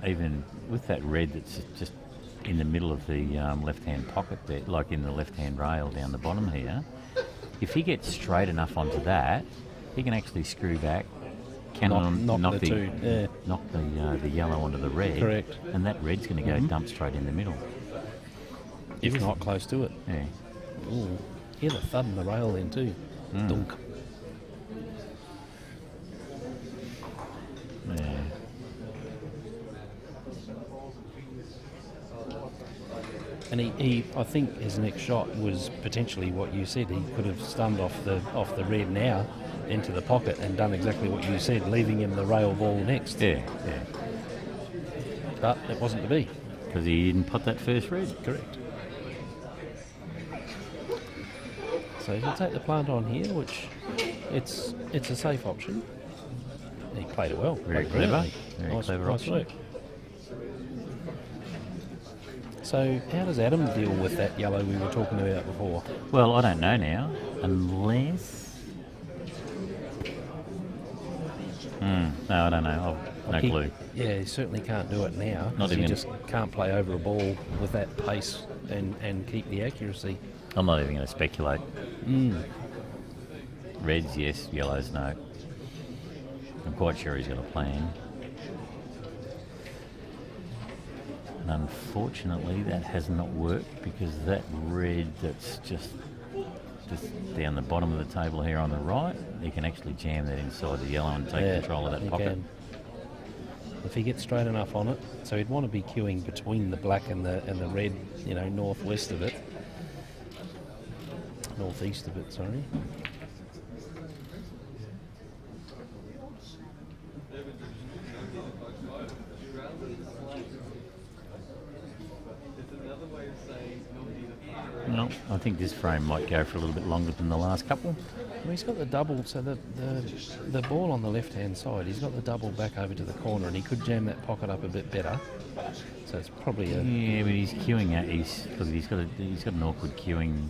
even with that red that's just in the middle of the left-hand pocket there, like in the left-hand rail down the bottom here, if he gets straight enough onto that, he can actually screw back, knock the yellow onto the red. Correct. And that red's going to go dump straight in the middle. If not close to it. Yeah. Ooh. Hear the thud in the rail then too. Dunk. Yeah. And he, I think his next shot was potentially what you said. He could have stunned off the red now into the pocket and done exactly what you said, leaving him the rail ball next. Yeah, yeah. But it wasn't to be. Because he didn't pot that first red. Correct. So he'll take the plant on here, which it's a safe option. He played it well. Very played clever. brilliantly. Very clever option. work. So how does Adam deal with that yellow we were talking about before? Well, I don't know now, unless... no, I don't know. I've no clue. Yeah, he certainly can't do it now. Not 'cause he even- just can't play over a ball with that pace and keep the accuracy. I'm not even going to speculate. Reds, yes. Yellows, no. I'm quite sure he's got a plan. And unfortunately, that has not worked because that red that's just down the bottom of the table here on the right, he can actually jam that inside the yellow and take control of that he pocket. can. If he gets straight enough on it, so he'd want to be queuing between the black and the red, northwest of it. Northeast of it, sorry. No, I think this frame might go for a little bit longer than the last couple. Well, he's got the double, so the ball on the left-hand side, he's got the double back over to the corner, and he could jam that pocket up a bit better. So it's probably a... Yeah, but he's queuing out. He's got an awkward queuing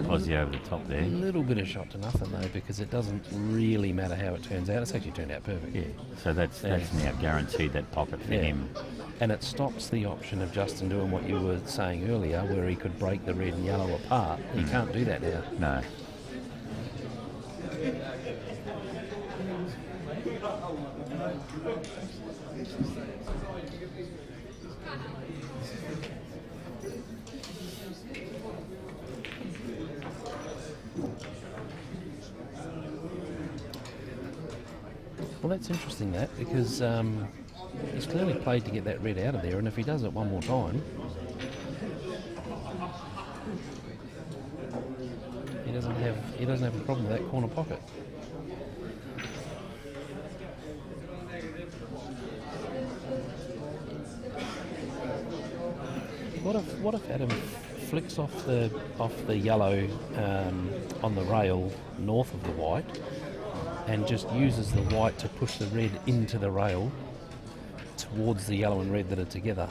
posse over the top there. A little bit of shot to nothing though, because it doesn't really matter how it turns out. It's actually turned out perfect. Yeah, so that's now guaranteed that pocket for him. And it stops the option of Justin doing what you were saying earlier, where he could break the red and yellow apart. He can't do that now. No. Well, that's interesting, that, because he's clearly played to get that red out of there, and if he does it one more time, he doesn't have a problem with that corner pocket. What if Adam flicks off the yellow on the rail north of the white, and just uses the white to push the red into the rail towards the yellow and red that are together?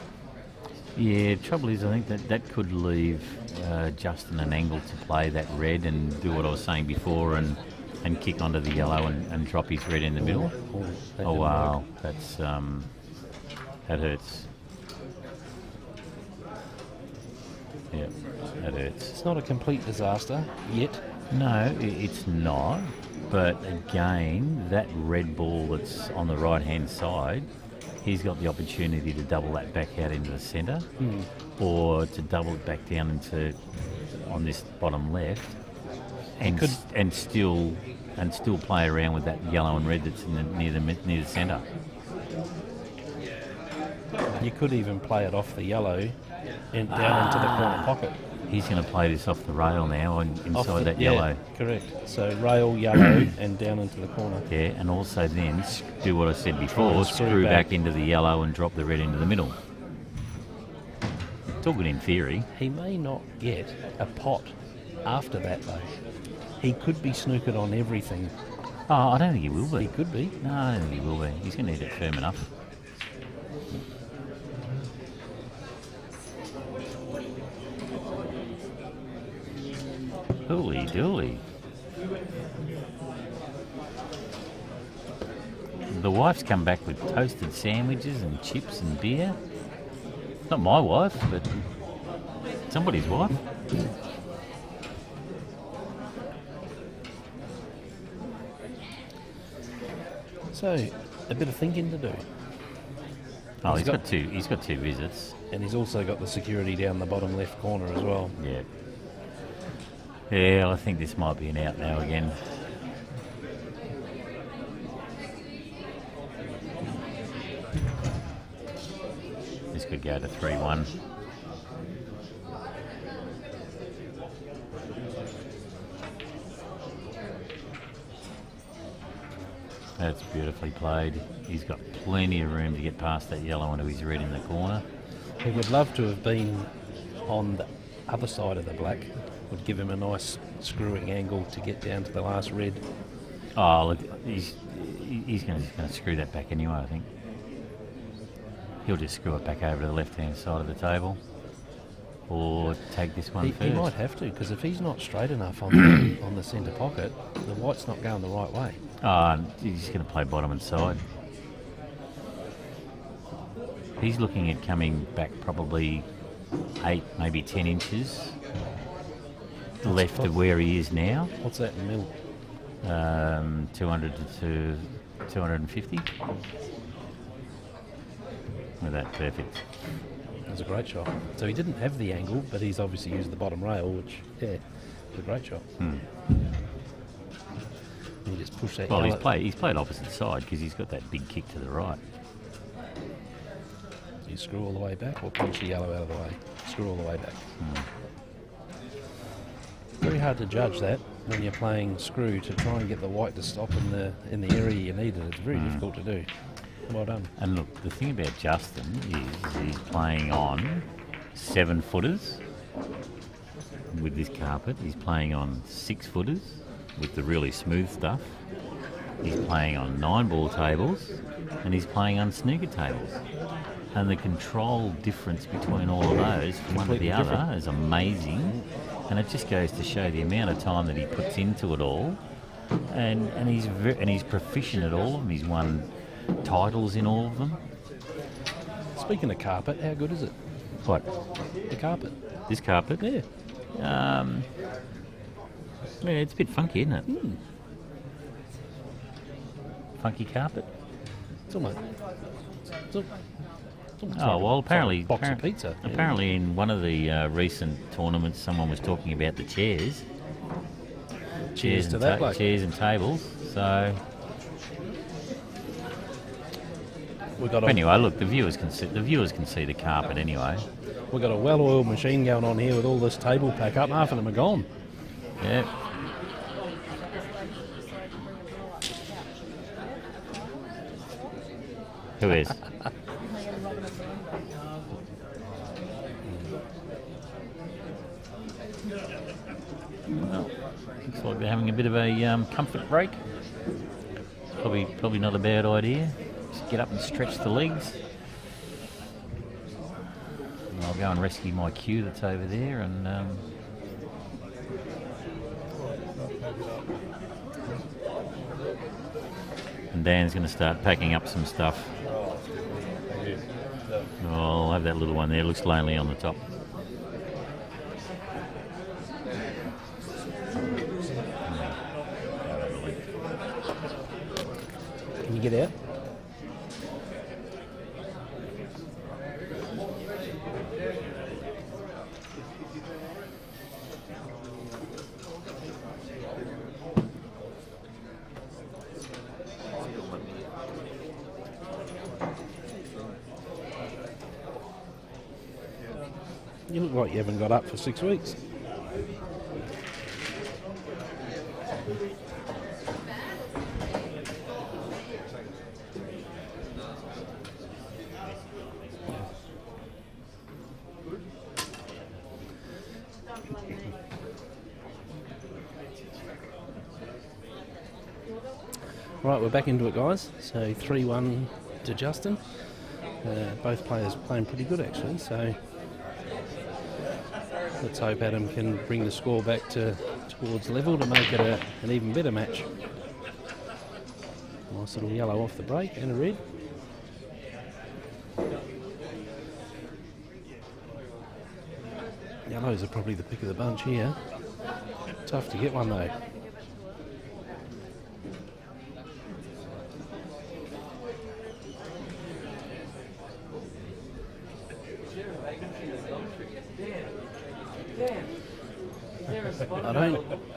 Yeah, trouble is I think that could leave Justin an angle to play that red and do what I was saying before and kick onto the yellow and drop his red in the middle. Oh wow, that's that hurts. Yeah, that hurts. It's not a complete disaster yet. No, it's not. But again, that red ball that's on the right-hand side, he's got the opportunity to double that back out into the centre, or to double it back down into on this bottom left, and still play around with that yellow and red that's near the centre. You could even play it off the yellow and down into the corner pocket. He's going to play this off the rail now and inside that yellow. Correct. So rail, yellow, and down into the corner. Yeah, and also then do what I said before, screw back into the yellow and drop the red into the middle. It's all good in theory. He may not get a pot after that though. He could be snookered on everything. Oh, I don't think he will be. He could be. No, I don't think he will be. He's going to need it firm enough. Holy dooly. The wife's come back with toasted sandwiches and chips and beer. Not my wife, but somebody's wife. So, a bit of thinking to do. Oh, he's got two visits. And he's also got the security down the bottom left corner as well. Yeah. Yeah, I think this might be an out now again. This could go to 3-1. That's beautifully played. He's got plenty of room to get past that yellow into his red in the corner. He would love to have been on the other side of the black. Would give him a nice screwing angle to get down to the last red. Oh, look, he's going to screw that back anyway, I think. He'll just screw it back over to the left-hand side of the table. Or take this one first. He might have to, because if he's not straight enough on on the centre pocket, the white's not going the right way. He's going to play bottom and side. He's looking at coming back probably 8, maybe 10 inches left of where he is now. What's that in mil? 200 to 250. With that, perfect. That was a great shot. So he didn't have the angle, but he's obviously used the bottom rail, which, yeah, was a great shot. And he just pushed that. Well, yellow. he's played opposite side because he's got that big kick to the right. Do you screw all the way back or punch the yellow out of the way? Screw all the way back. Very hard to judge that when you're playing screw to try and get the white to stop in the area you need it. It's very difficult to do. Well done. And look, the thing about Justin is he's playing on 7-footers with this carpet. He's playing on 6-footers with the really smooth stuff. He's playing on 9-ball tables, and he's playing on snooker tables. And the control difference between all of those from one to the other is amazing. And it just goes to show the amount of time that he puts into it all. And he's proficient at all of them. He's won titles in all of them. Speaking of carpet, how good is it? What? The carpet. This carpet? Yeah. Yeah, it's a bit funky, isn't it? Funky carpet. It's almost Oh, well, apparently, box of pizza. Apparently, in one of the recent tournaments, someone was talking about the chairs. Cheers to that, bloke. Chairs and tables. So, anyway, look, the viewers can see the carpet anyway. We've got a well-oiled machine going on here with all this table pack up. Half of them are gone. Yeah. Who is? Well, looks like they're having a bit of a comfort break. Probably not a bad idea. Just get up and stretch the legs. And I'll go and rescue my cue that's over there and Dan's going to start packing up some stuff. Oh, I'll have that little one there. It looks lonely on the top. Can you get out? You look like you haven't got up for 6 weeks. Right, we're back into it, guys. So 3-1 to Justin. Both players playing pretty good, actually. So let's hope Adam can bring the score back towards level to make it an even better match. Nice little yellow off the break and a red. Yellows are probably the pick of the bunch here. Tough to get one though.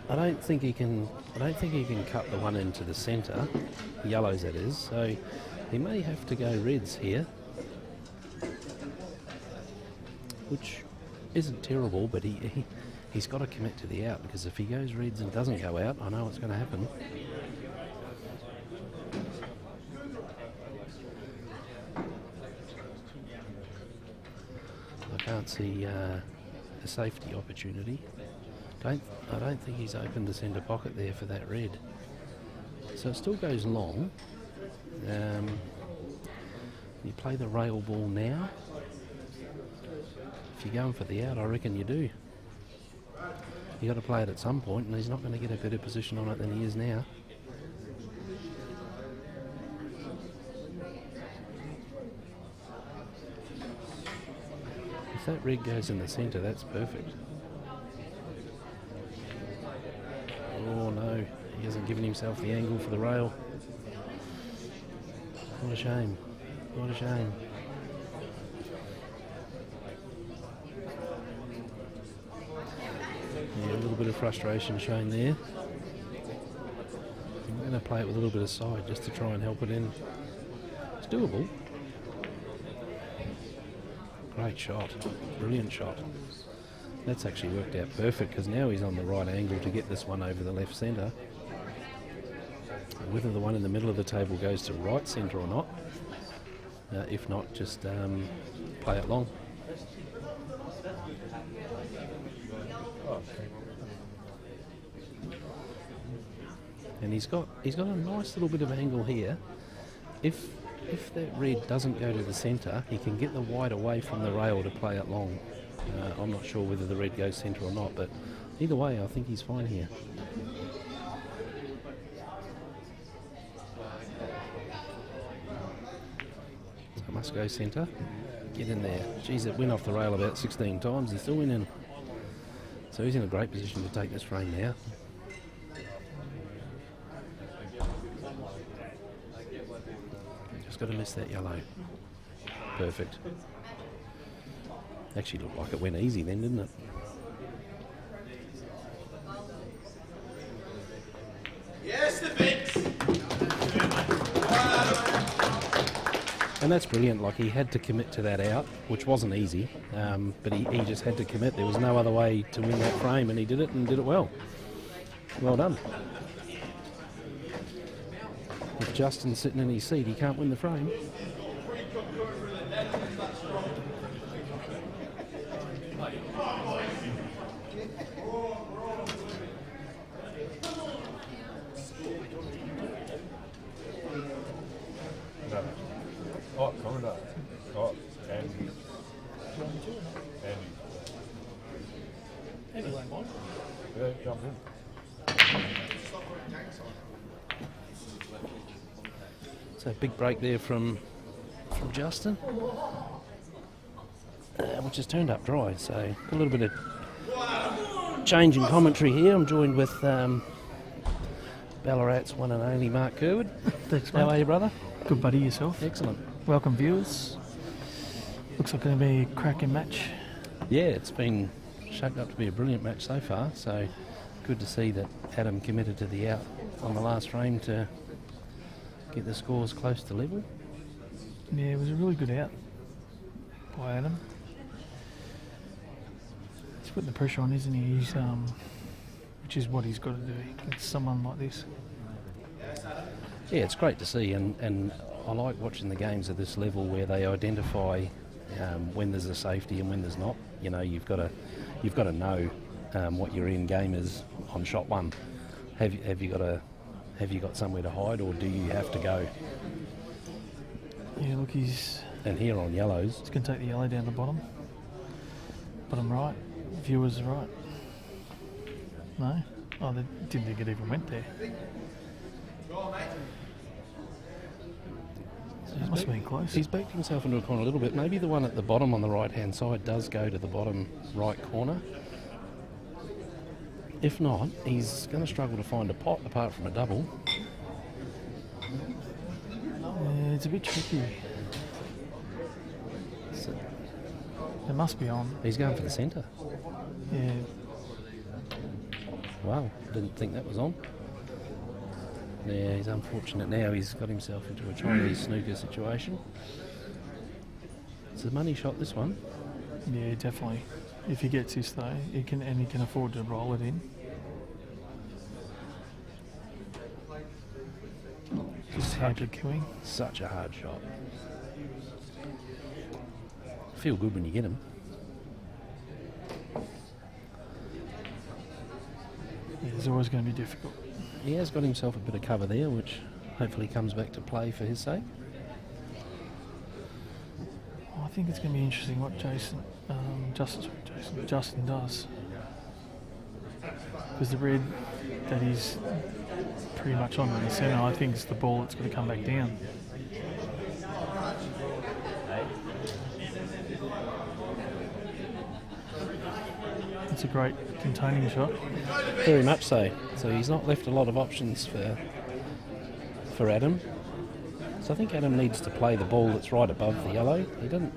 I don't think he can cut the one into the centre, yellows that is. So he may have to go reds here, which isn't terrible. But he's got to commit to the out, because if he goes reds and doesn't go out, I know what's going to happen. can't see a safety opportunity. I don't think he's opened the centre pocket there for that red. So it still goes long. You play the rail ball now. If you're going for the out, I reckon you do. You got to play it at some point, and he's not going to get a better position on it than he is now. If that red goes in the centre, that's perfect. Oh no, he hasn't given himself the angle for the rail. What a shame. What a shame. Yeah, a little bit of frustration shown there. I'm going to play it with a little bit of side just to try and help it in. It's doable. Great shot. Brilliant shot. That's actually worked out perfect because now he's on the right angle to get this one over the left centre. Whether the one in the middle of the table goes to right centre or not, if not, just play it long. And he's got a nice little bit of angle here. If that red doesn't go to the centre, he can get the white away from the rail to play it long. I'm not sure whether the red goes centre or not, but either way, I think he's fine here. So it must go centre. Get in there. Geez, it went off the rail about 16 times. He's still winning. So he's in a great position to take this frame now. Just got to miss that yellow. Perfect. Actually looked like it went easy then, didn't it? Yes, the fix! And that's brilliant. Like, he had to commit to that out, which wasn't easy, but he just had to commit. There was no other way to win that frame, and he did it, and did it well. Well done. If Justin's sitting in his seat, he can't win the frame. Oh, coming up. Oh, Andy. Andy. Yeah, jump in. So big break there from Justin, which has turned up dry. So a little bit of change in commentary here. I'm joined with Ballarat's one and only Mark Kerwood. Thanks, How mate. are you, brother? Good, buddy. Yourself? Excellent. Welcome, viewers. Looks like going to be a cracking match. Yeah, it's been shaped up to be a brilliant match so far. So good to see that Adam committed to the out on the last frame to get the scores close to level. Yeah, it was a really good out by Adam. He's putting the pressure on, isn't he? He's, which is what he's got to do against someone like this. Yeah, it's great to see, and I like watching the games at this level where they identify when there's a safety and when there's not. You know, you've got to know what your end game is on shot one. Have you got somewhere to hide, or do you have to go? Yeah, look, And here on yellows, he's going to take the yellow down the bottom right. Viewers are right. No? Oh, they didn't think it even went there. It must have been close. he's backed himself into a corner a little bit. Maybe the one at the bottom on the right-hand side does go to the bottom right corner. If not, he's going to struggle to find a pot apart from a double. Yeah, it's a bit tricky. So It must be on. he's going for the centre. Yeah. Wow, didn't think that was on. Yeah, he's unfortunate now. He's got himself into a Chinese snooker situation. It's a money shot, this one. Yeah, definitely. If he gets this though, he can afford to roll it in. Just hamper queuing. Such a hard shot. Feel good when you get him. It's always going to be difficult. He has got himself a bit of cover there, which hopefully comes back to play for his sake. I think it's going to be interesting what Justin does. Because the red that he's pretty much on in the centre, I think is the ball that's going to come back down. It's a great containing shot. Very much so. So he's not left a lot of options for Adam. So I think Adam needs to play the ball that's right above the yellow. He doesn't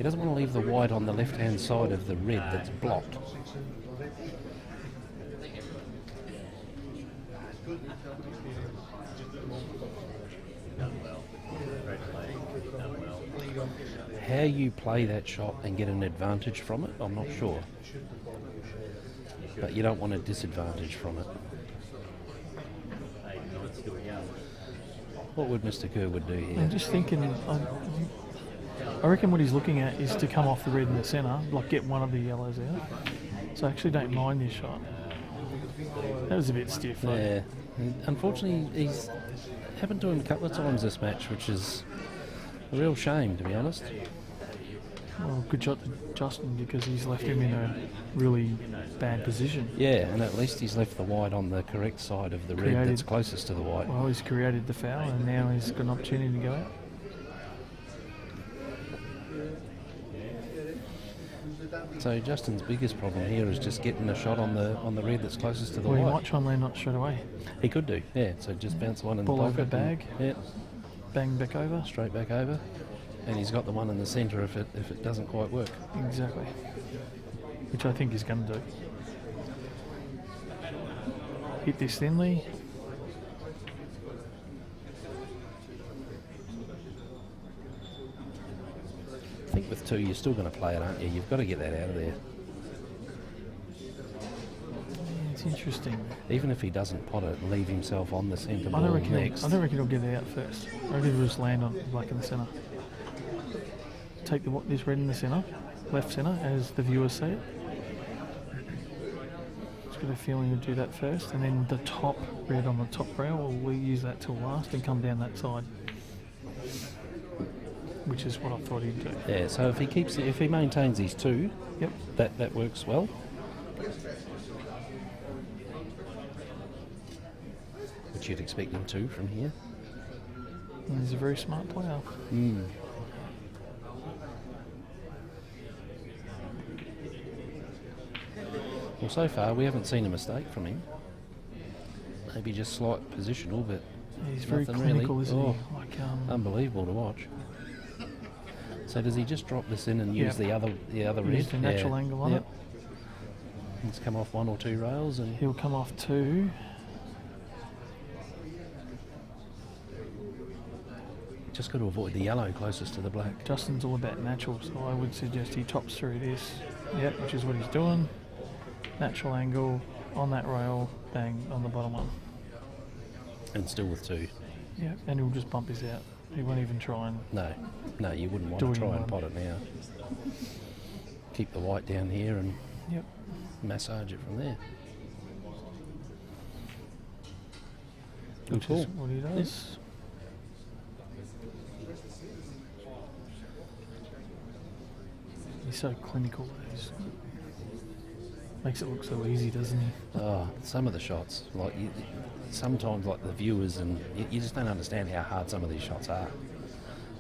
want to leave the white on the left-hand side of the red that's blocked. How you play that shot and get an advantage from it, I'm not sure. But you don't want a disadvantage from it. What would Mr. Kerwood do here? I'm just thinking, I reckon what he's looking at is to come off the red in the centre, like get one of the yellows out. So I actually don't mind this shot. That was a bit stiff. Yeah. Unfortunately, he's happened to him a couple of times this match, which is a real shame, to be honest. Well, good shot to Justin because he's left him in a really bad position. Yeah, and at least he's left the white on the correct side of the red that's closest to the white. Well, he's created the foul and now he's got an opportunity to go out. So Justin's biggest problem here is just getting a shot on the red that's closest to the Well, white. he might try and land on it straight away. He could do, yeah. So just bounce one in Ball the over pocket. the bag. Yeah, Bang back over. straight back over. And he's got the one in the centre if it doesn't quite work. Exactly. Which I think he's going to do. Hit this thinly. I think with two you're still going to play it, aren't you? You've got to get that out of there. Yeah, it's interesting. Even if he doesn't pot it, leave himself on the centre I ball don't reckon next. he'll get it out first. I reckon he'll just land on black in the centre. Take this red in the centre, left centre, as the viewers say it. Just got a feeling he'll do that first, and then the top red on the top rail, we'll use that till last and come down that side. Which is what I thought he'd do. Yeah, so if he maintains his two, yep, that works well. Which you'd expect him to from here. And he's a very smart player. Mm. Well, so far we haven't seen a mistake from him. Maybe just slight positional, but he's very nothing clinical, really. isn't Oh, he? Like, unbelievable to watch. So does he just drop this in and use the other red? Use the natural angle on it. It's come off one or two rails, and he'll come off two. Just got to avoid the yellow closest to the black. Justin's all about natural, so I would suggest he tops through this. Yep, which is what he's doing. Natural angle on that rail, bang on the bottom one. And still with two. Yeah, and he'll just bump his out. He won't even try and... No, you wouldn't want to try and pot it now. Keep the white down here and massage it from there. Which is what he does. He's so clinical. Makes it look so easy, doesn't he? Oh, some of the shots, sometimes the viewers, and you just don't understand how hard some of these shots are.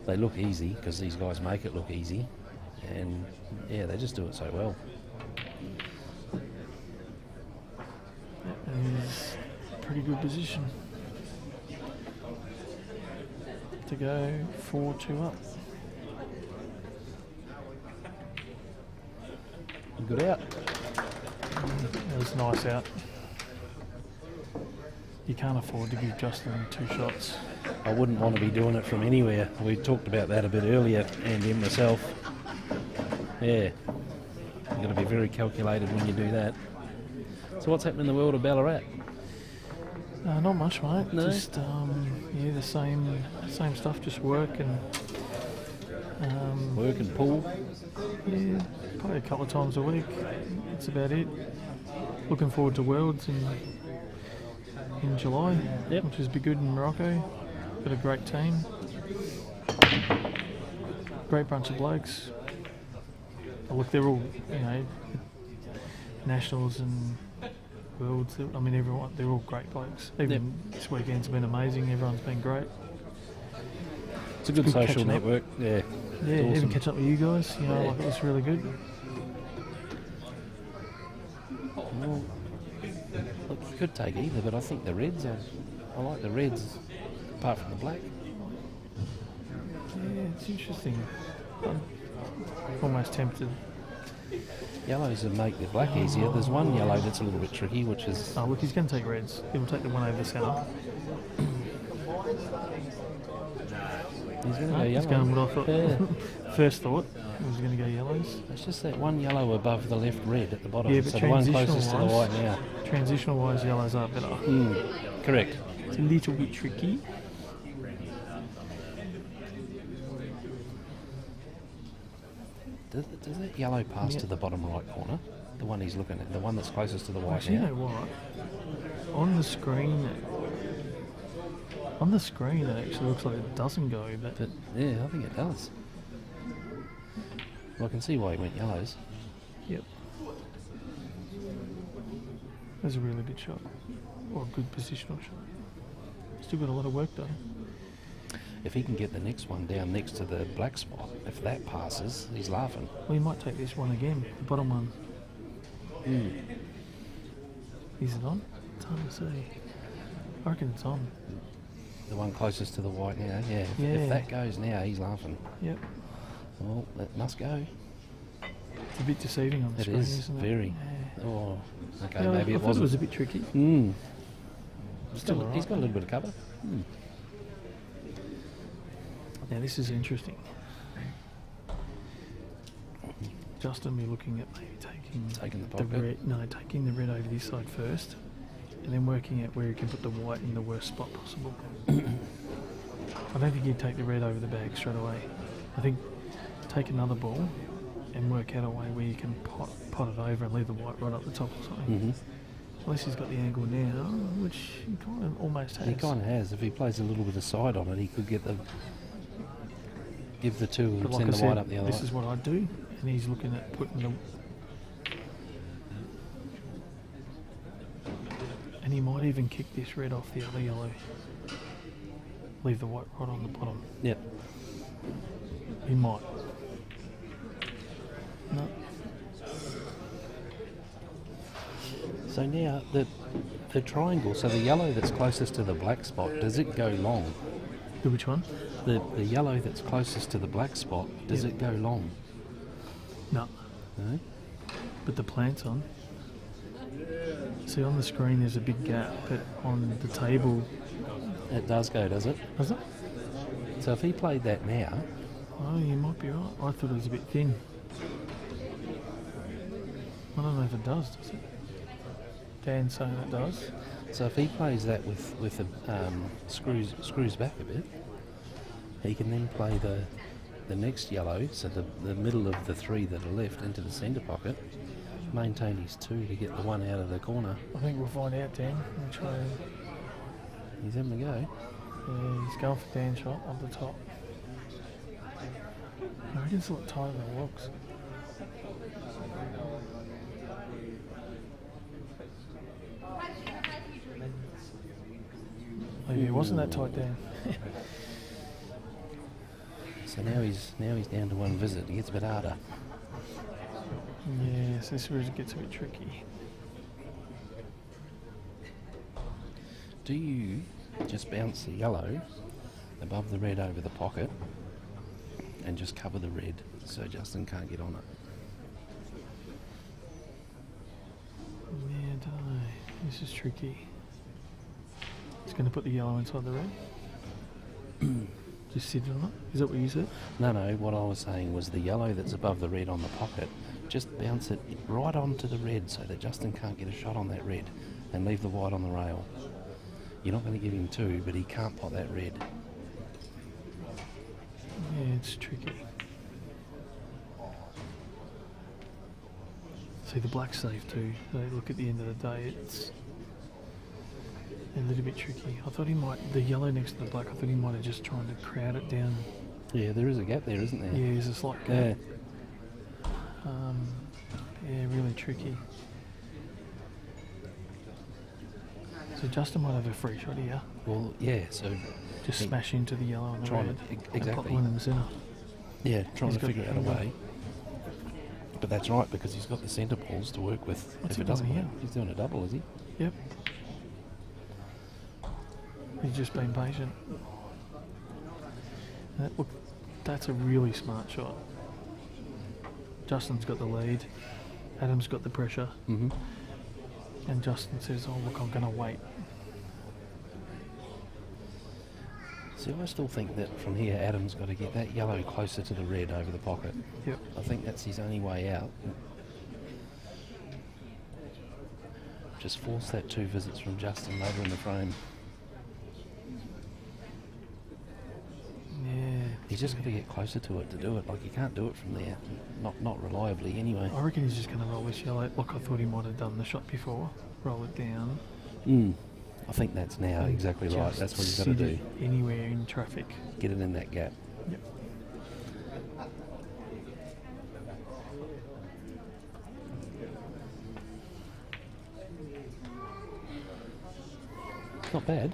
They look easy because these guys make it look easy, and yeah, they just do it so well. And he's in a pretty good position to go 4-2 up. Good out. That was a nice out. You can't afford to give Justin two shots. I wouldn't want to be doing it from anywhere. We talked about that a bit earlier, Andy and myself. Yeah, you've got to be very calculated when you do that. So what's happening in the world of Ballarat? Not much, mate. No? Just the same stuff. Just work and work and pool. Yeah, probably a couple of times a week. That's about it. looking forward to Worlds in July, Yep. which is be good in Morocco. Got a great team, great bunch of blokes. Oh, look, they're all, you know, nationals and Worlds. I mean, everyone, they're all great blokes. Even this weekend's been amazing. Everyone's been great. It's a good good social catching up. network. Yeah. Yeah, It's even awesome. catch up with you guys. You know, Yeah. like it was really good. Well, look, you could take either, but I think the reds. I like the reds, apart from the black. Yeah, it's interesting. I'm almost tempted. Yellows would make the black easier. There's one yellow that's a little bit tricky, which is Oh, look, he's going to take reds. He'll take the one over the centre. he's going to No, go he's yellow. going what I thought. Yeah. First thought, he was going to go yellows. It's just that one yellow above the left red at the bottom. Yeah, but so the one closest to the white transitional-wise, now. transitional-wise, yellows are better. Correct. It's a little bit tricky. Does that yellow pass to the bottom right corner? The one he's looking at, the one that's closest to the white Actually, you now. know what? On the screen, it actually looks like it doesn't go, but But yeah, I think it does. Well, I can see why he went yellows. yep. That's a really good shot. Or a good positional shot. Still got a lot of work done. If he can get the next one down next to the black spot, if that passes, he's laughing. Well, he might take this one again, the bottom one. Is it on? It's hard to see. I reckon it's on. The one closest to the white now, yeah. If Yeah. that goes now, he's laughing. Yep. Well, that must go. It's a bit deceiving on the It screen, is, isn't it? very. Yeah. Oh, okay, Yeah, maybe I it thought wasn't. it was a bit tricky. Still, alright. he's got a little bit of cover. Now this is interesting. Justin be looking at maybe Taking the pocket. red. No, taking the red over this side first, and then working out where you can put the white in the worst spot possible. I don't think he'd take the red over the bag straight away. I think take another ball and work out a way where you can pot it over and leave the white right up the top or something. Unless he's got the angle now, which he kind of almost has. He kind of has. If he plays a little bit of side on it, he could get give the two and But like send I the said, white up the other this way. is what I do, and he's looking at putting the... And he might even kick this red off the other yellow. Leave the white right on the bottom. Yep. He might. No. So now the triangle, so the yellow that's closest to the black spot, does it go long? The which one? The yellow that's closest to the black spot, does Yeah. it go long? No. No? But the plant's on. See, on the screen there's a big gap, but on the table... It does go, does it? Does it? So if he played that now, Oh, you might be right. I thought it was a bit thin. I don't know if it does it? Dan's saying it does. so if he plays that with the screws back a bit, he can then play the next yellow, so the middle of the three that are left into the centre pocket, maintain his two to get the one out of the corner. I think we'll find out, Dan, which way. He's having a go. Yeah, he's going for Dan's shot up the top. I reckon it's a lot tighter than it looks. Maybe it wasn't that tight, Dan. So now he's down to one visit. It gets a bit harder. Yes, this is where it gets a bit tricky. Do you just bounce the yellow above the red over the pocket and just cover the red so Justin can't get on it? Yeah, I don't know. This is tricky. He's going to put the yellow inside the red. Just sit on it. Is that what you said? No, what I was saying was the yellow that's above the red on the pocket, just bounce it right onto the red so that Justin can't get a shot on that red and leave the white on the rail. You're not going to give him two, but he can't pot that red. Yeah, it's tricky. See, the black's safe too. So look, at the end of the day, it's a little bit tricky. I thought he might, the yellow next to the black, I thought he might have just tried to crowd it down. Yeah, there is a gap there, isn't there? Yeah, there's a slight gap. Yeah. Yeah, really tricky. So Justin might have a free shot here. Well, yeah, so... Just smash into the yellow and the Trying red. to- And pop exactly. the one in the centre. Yeah, trying He's to got figure the out a angle. way. But that's right, because he's got the centre balls to work with. What's If he it doesn't doing work, here? he's doing a double, is he? Yep. He's just been patient. Look, that's a really smart shot. Justin's got the lead. Adam's got the pressure. Mm-hmm. And Justin says, oh, look, I'm going to wait. See, I still think that from here, Adam's got to get that yellow closer to the red over the pocket. Yep. I think that's his only way out. Just force that 2 visits from Justin later in the frame. Yeah. He's just got to get closer to it to do it. Like, you can't do it from there. Not reliably, anyway. I reckon he's just going to roll this yellow. Look, I thought he might have done the shot before. Roll it down. I think that's now exactly right. Just That's what he's got to sit do. it anywhere in traffic. Get it in that gap. Yep. It's not bad.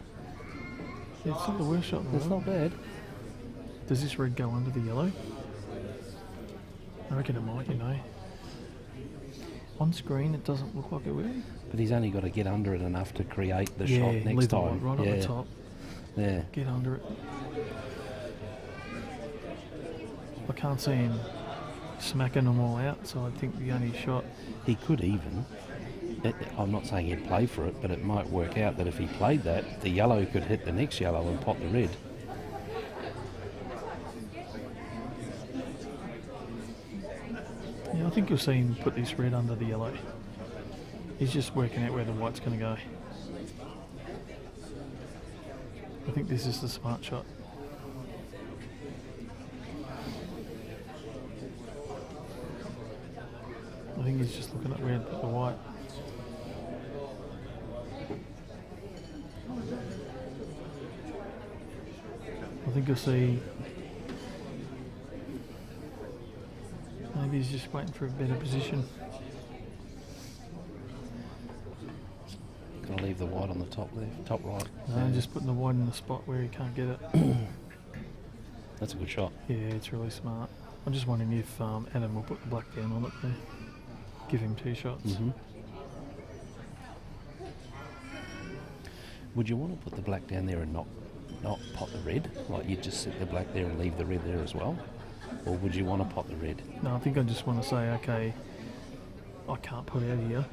Yeah, it's not the worst shot in the It's world. not bad. Does this red go under the yellow? I reckon it might, you know. On screen, it doesn't look like it will. But he's only got to get under it enough to create the Yeah, shot leave next the time. white right yeah. up the top. Yeah. Get under it. I can't see him smacking them all out, so I think the only shot... He could even. I'm not saying he'd play for it, but it might work out that if he played that, the yellow could hit the next yellow and pop the red. Yeah, I think you'll see him put this red under the yellow. He's just working out where the white's going to go. I think this is the smart shot. I think he's just looking at red, but the white. I think you'll see. Maybe he's just waiting for a better position. Gonna leave the white on the top left, top right. No, just putting the white in the spot where he can't get it. That's a good shot. Yeah, it's really smart. I'm just wondering if Adam will put the black down on it there. Give him 2 shots. Mm-hmm. Would you want to put the black down there and not pot the red? Like, you'd just sit the black there and leave the red there as well? Or would you want to pot the red? No, I think I just want to say, okay, I can't put out here.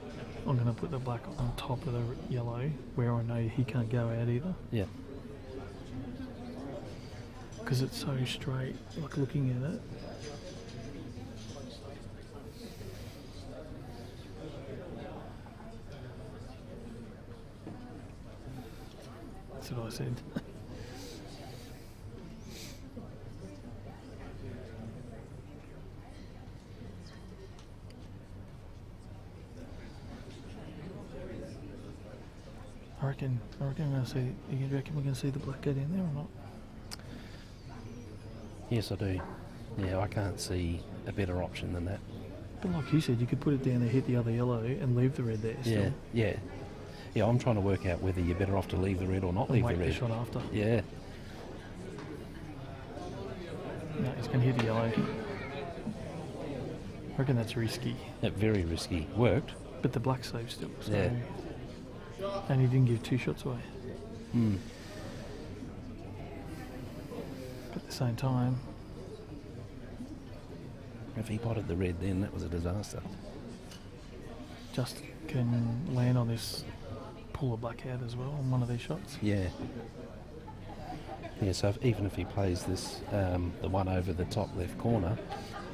I'm going to put the black on top of the yellow where I know he can't go out either. Yeah. Because it's so straight, like looking at it. That's what I said. I reckon we're going to see. You reckon we're going to see the black go down there or not? Yes, I do. Yeah, I can't see a better option than that. But like you said, you could put it down there, hit the other yellow, and leave the red there still. Yeah. Yeah, I'm trying to work out whether you're better off to leave the red or not And leave wait the the red. shot after. Yeah. No, he's going to hit the yellow. I reckon that's risky. Very risky. Worked. But the black save still. So. Yeah. And he didn't give 2 shots away. Hmm. But at the same time, If he potted the red then, that was a disaster. just can land on this, pull a black out as well on one of these shots. Yeah. Yeah, so even if he plays this, the one over the top left corner,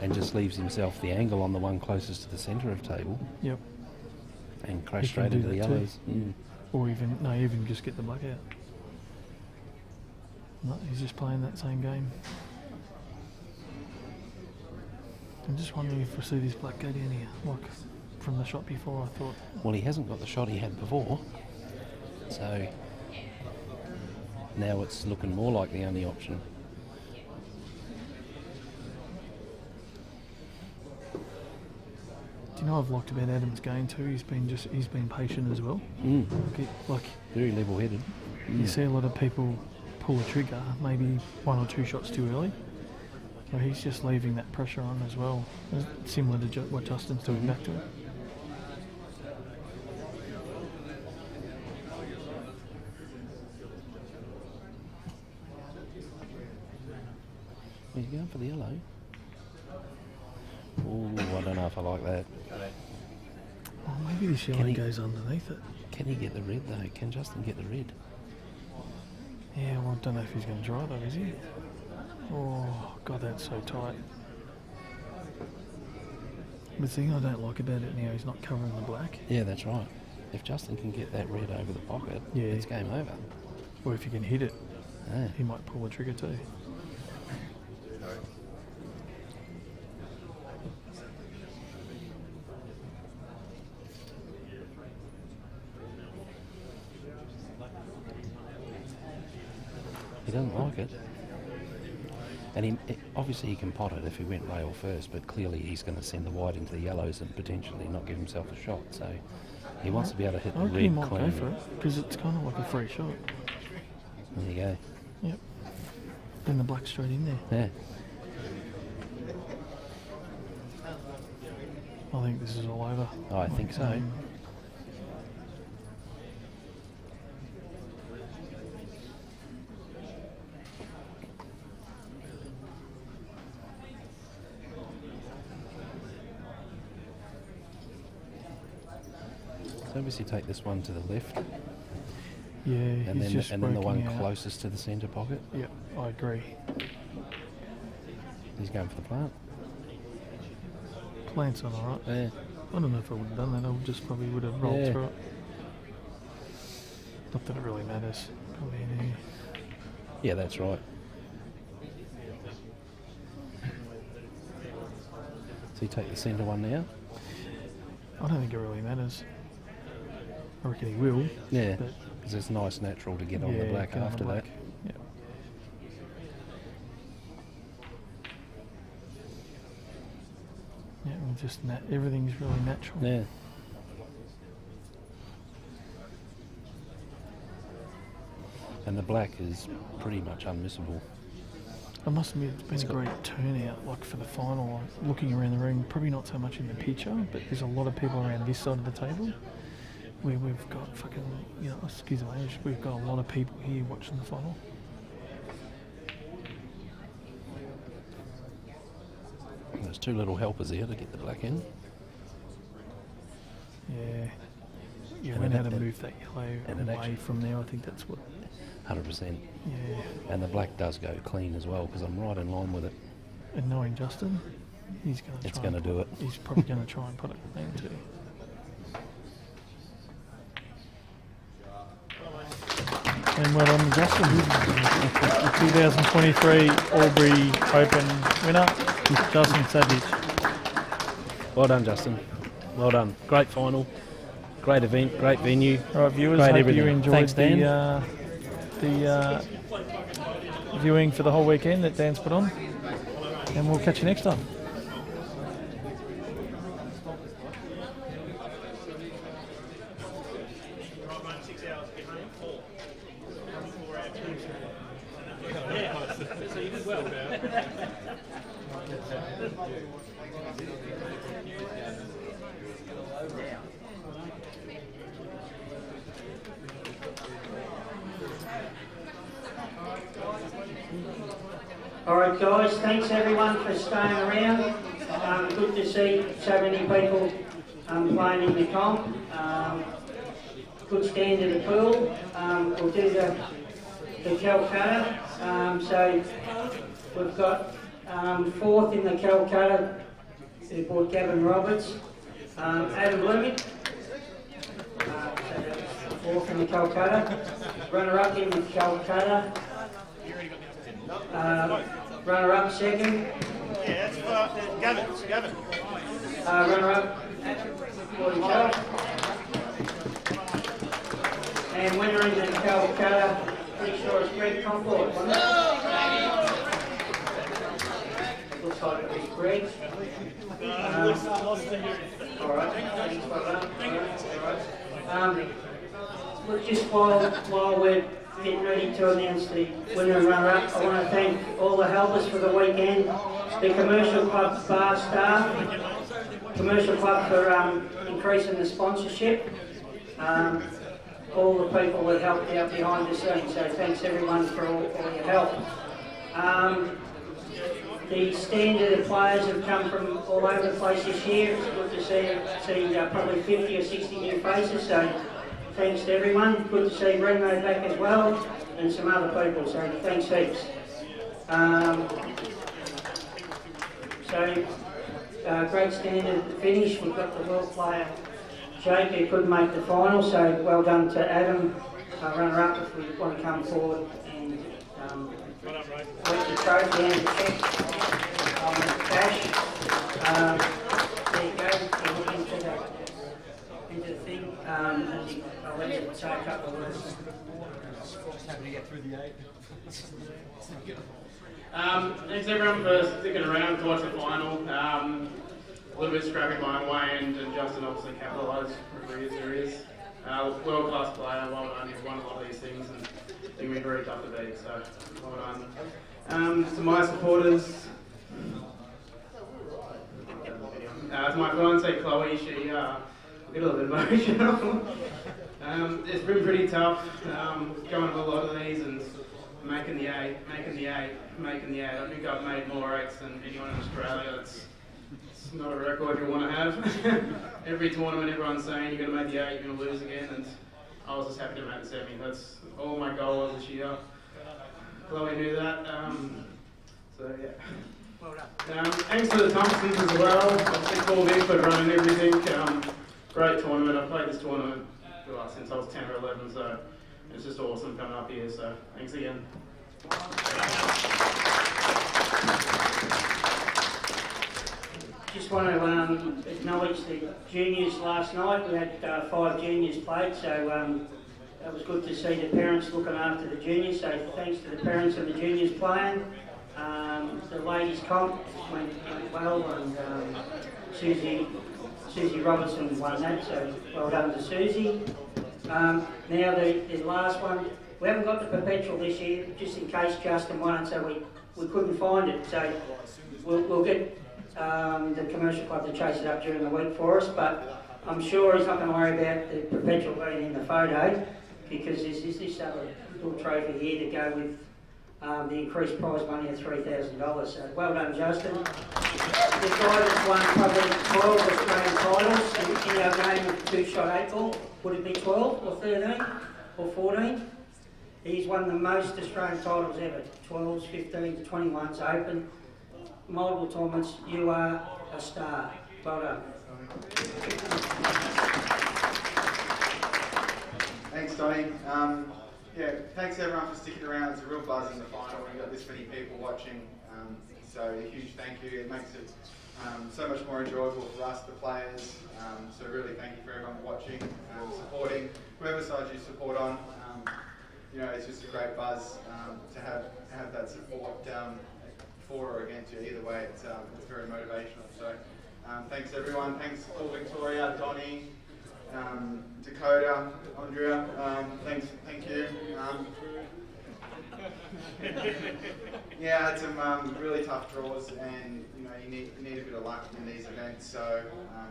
and just leaves himself the angle on the one closest to the centre of table. Yep. And He crash can straight do into the that too. yellows. Mm. Or even just get the black out. No, he's just playing that same game. I'm just wondering if we see this black go down here. Like, from the shot before, I thought. Well, he hasn't got the shot he had before, so now it's looking more like the only option. Do you know what I've liked about Adam's game too? He's been patient as well. Like Very level-headed. you see a lot of people pull a trigger, maybe 1 or 2 shots too early. So he's just leaving that pressure on as well, similar to what Justin's doing back to him. He's going for the yellow. Oh, I don't know if I like that. Oh, maybe this yellow goes underneath it. Can he get the red though? Can Justin get the red? Yeah, well, I don't know if he's going to try though, is he? Oh, God, that's so tight. But the thing I don't like about it now, he's not covering the black. Yeah, that's right. If Justin can get that red over the pocket, Yeah. it's game over. Or if he can hit it, Yeah. he might pull the trigger too. He doesn't like it. And obviously he can pot it if he went rail first, but clearly he's going to send the white into the yellows and potentially not give himself a shot. So he wants to be able to hit I the reckon he red might clean. go for it, because it's kind of like a free shot. There you go. Yep. Then the black straight in there. Yeah. I think this is all over. Oh, I think so. So obviously take this one to the left, Yeah, and he's just then the one working out. closest to the centre pocket. Yep, I agree. He's going for the plant. Plant's on alright. Yeah. I don't know if I would have done that, I just probably would have rolled Yeah. through it. Not that it really matters. Probably in here. Yeah, that's right. So you take the centre one now? I don't think it really matters. I reckon he will. Yeah, but because it's nice natural to get on yeah, the black get on the after black. that. Yep. Yeah, and just everything's really natural. Yeah. And the black is pretty much unmissable. I must admit, it's been a great turnout, like for the final. Looking around the ring, probably not so much in the picture, but there's a lot of people around this side of the table where we've got fucking, you know, excuse my age, we've got a lot of people here watching the final. There's two little helpers here to get the black in. Yeah. Yeah, And learn it- how to it- move that yellow and it away actually- from there. I think that's what. 100%. Yeah. And the black does go clean as well because I'm right in line with it. And knowing Justin, he's going to. It's gonna do it. He's probably going to try and put it clean too. And well done, Justin. The 2023 Albury Open winner, Justin Savage. Well done, Justin. Well done. Great final. Great event. Great venue. All right, viewers, Great hope everything. you enjoyed Thanks, Dan. the viewing for the whole weekend that Dan's put on. And we'll catch you next time. Alright guys, thanks everyone for staying around. Good to see so many people playing in the comp. Good stand in the pool. We'll do the Calcutta. So we've got fourth in the Calcutta, we brought Gavin Roberts. Adam Blooming, fourth in the Calcutta. Runner-up in the Calcutta. Runner-up second. Yeah, that's for Gavin. Runner-up 40 charge. And winner in the Calcutta, pretty sure it's Greg Comport, wasn't it? Looks like it was Greg. Alright, thanks, well done. Alright. Look, just while we're getting ready to announce the winner and runner-up, I want to thank all the helpers for the weekend, the Commercial Club bar staff, Commercial Club for increasing the sponsorship, all the people that helped out behind the scenes, so thanks everyone for all your help. The standard of players have come from all over the place this year. It's good to see probably 50 or 60 new faces, so thanks to everyone. Good to see Remo back as well, and some other people, so thanks heaps. Great standard finish. We've got the world player Jake, who couldn't make the final, so well done to Adam, runner-up, if we want to come forward and collect the trophy and the cheque, cash. There you go, we'll look into the thing. I'll let you say a couple of words. Happy to get through the 8. Thanks everyone for sticking around to watch the final. A little bit scrappy my own way, and Justin obviously capitalised for his areas. World class player, well done. He's won a lot of these things, and I think we're very tough to beat, so well done. To my supporters, to my fiancée Chloe, she got a little bit emotional. It's been pretty tough going to a lot of these and making the 8. I think I've made more 8s than anyone in Australia. It's not a record you want to have. Every tournament, everyone's saying you're going to make the 8, you're going to lose again, and I was just happy to make the 7. That's all my goal was this year. Chloe knew that. So yeah. Well done. Thanks to the Thompsons as well. Obviously Paul Vic for running everything. Great tournament. I've played this tournament since I was 10 or 11, so it's just awesome coming up here. So thanks again. Just want to acknowledge the juniors last night. We had 5 juniors played, so it was good to see the parents looking after the juniors. So thanks to the parents of the juniors playing. The ladies' comp went well, and Susie Robertson won that, so well done to Susie. Now the last one, we haven't got the perpetual this year, just in case Justin won it, so we couldn't find it. So we'll get the Commercial Club to chase it up during the week for us, but I'm sure he's not going to worry about the perpetual being in the photo, because there's this other little trophy here to go with the increased prize money of $3,000. So well done, Justin. The guy that's won probably 12 Australian titles in our game of 2-shot 8 ball. Would it be 12 or 13 or 14? He's won the most Australian titles ever. 12s, 15s, 21s, open. Multiple tournaments. You are a star. Well done. Thanks, Donnie. Yeah, thanks everyone for sticking around. It's a real buzz in the final. We've got this many people watching, so a huge thank you. It makes it so much more enjoyable for us, the players. So really thank you for everyone watching, supporting, whoever side you support on. You know, it's just a great buzz to have that support for or against you. Either way, it's very motivational. So thanks everyone. Thanks all Victoria, Donnie, Dakota, Andrea, thank you. Yeah, I had some really tough draws, and you know you need a bit of luck in these events. So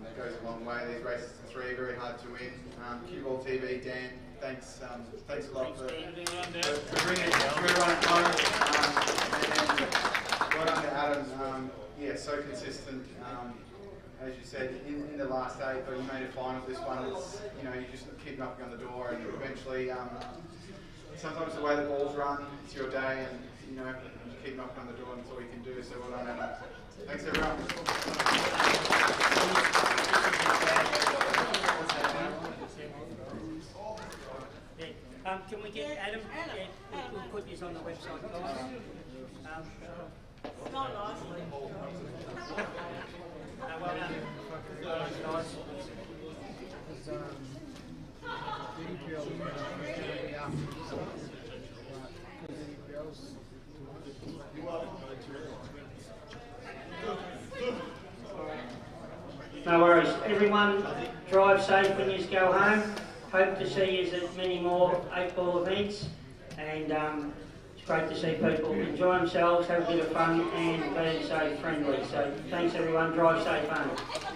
that goes a long way. These races to 3 very hard to win. CueballTV, Dan, thanks a lot for bringing everyone at home. And well done to Adam. Yeah, so consistent. As you said, in the last 8, but you made a final. This one, it's, you know, you just keep knocking on the door, and eventually, sometimes the way the balls run, it's your day, and you know, you keep knocking on the door, and that's all you can do. So well done, Adam. Thanks, everyone. Can we get Adam? Yeah, we'll put this on the website, guys. Not nice. Well done. Guys. No worries. Everyone, drive safe when you go home. Hope to see you at many more 8-ball events. And it's great to see people enjoy themselves, have a bit of fun, and be safe, friendly. So thanks everyone. Drive safe home.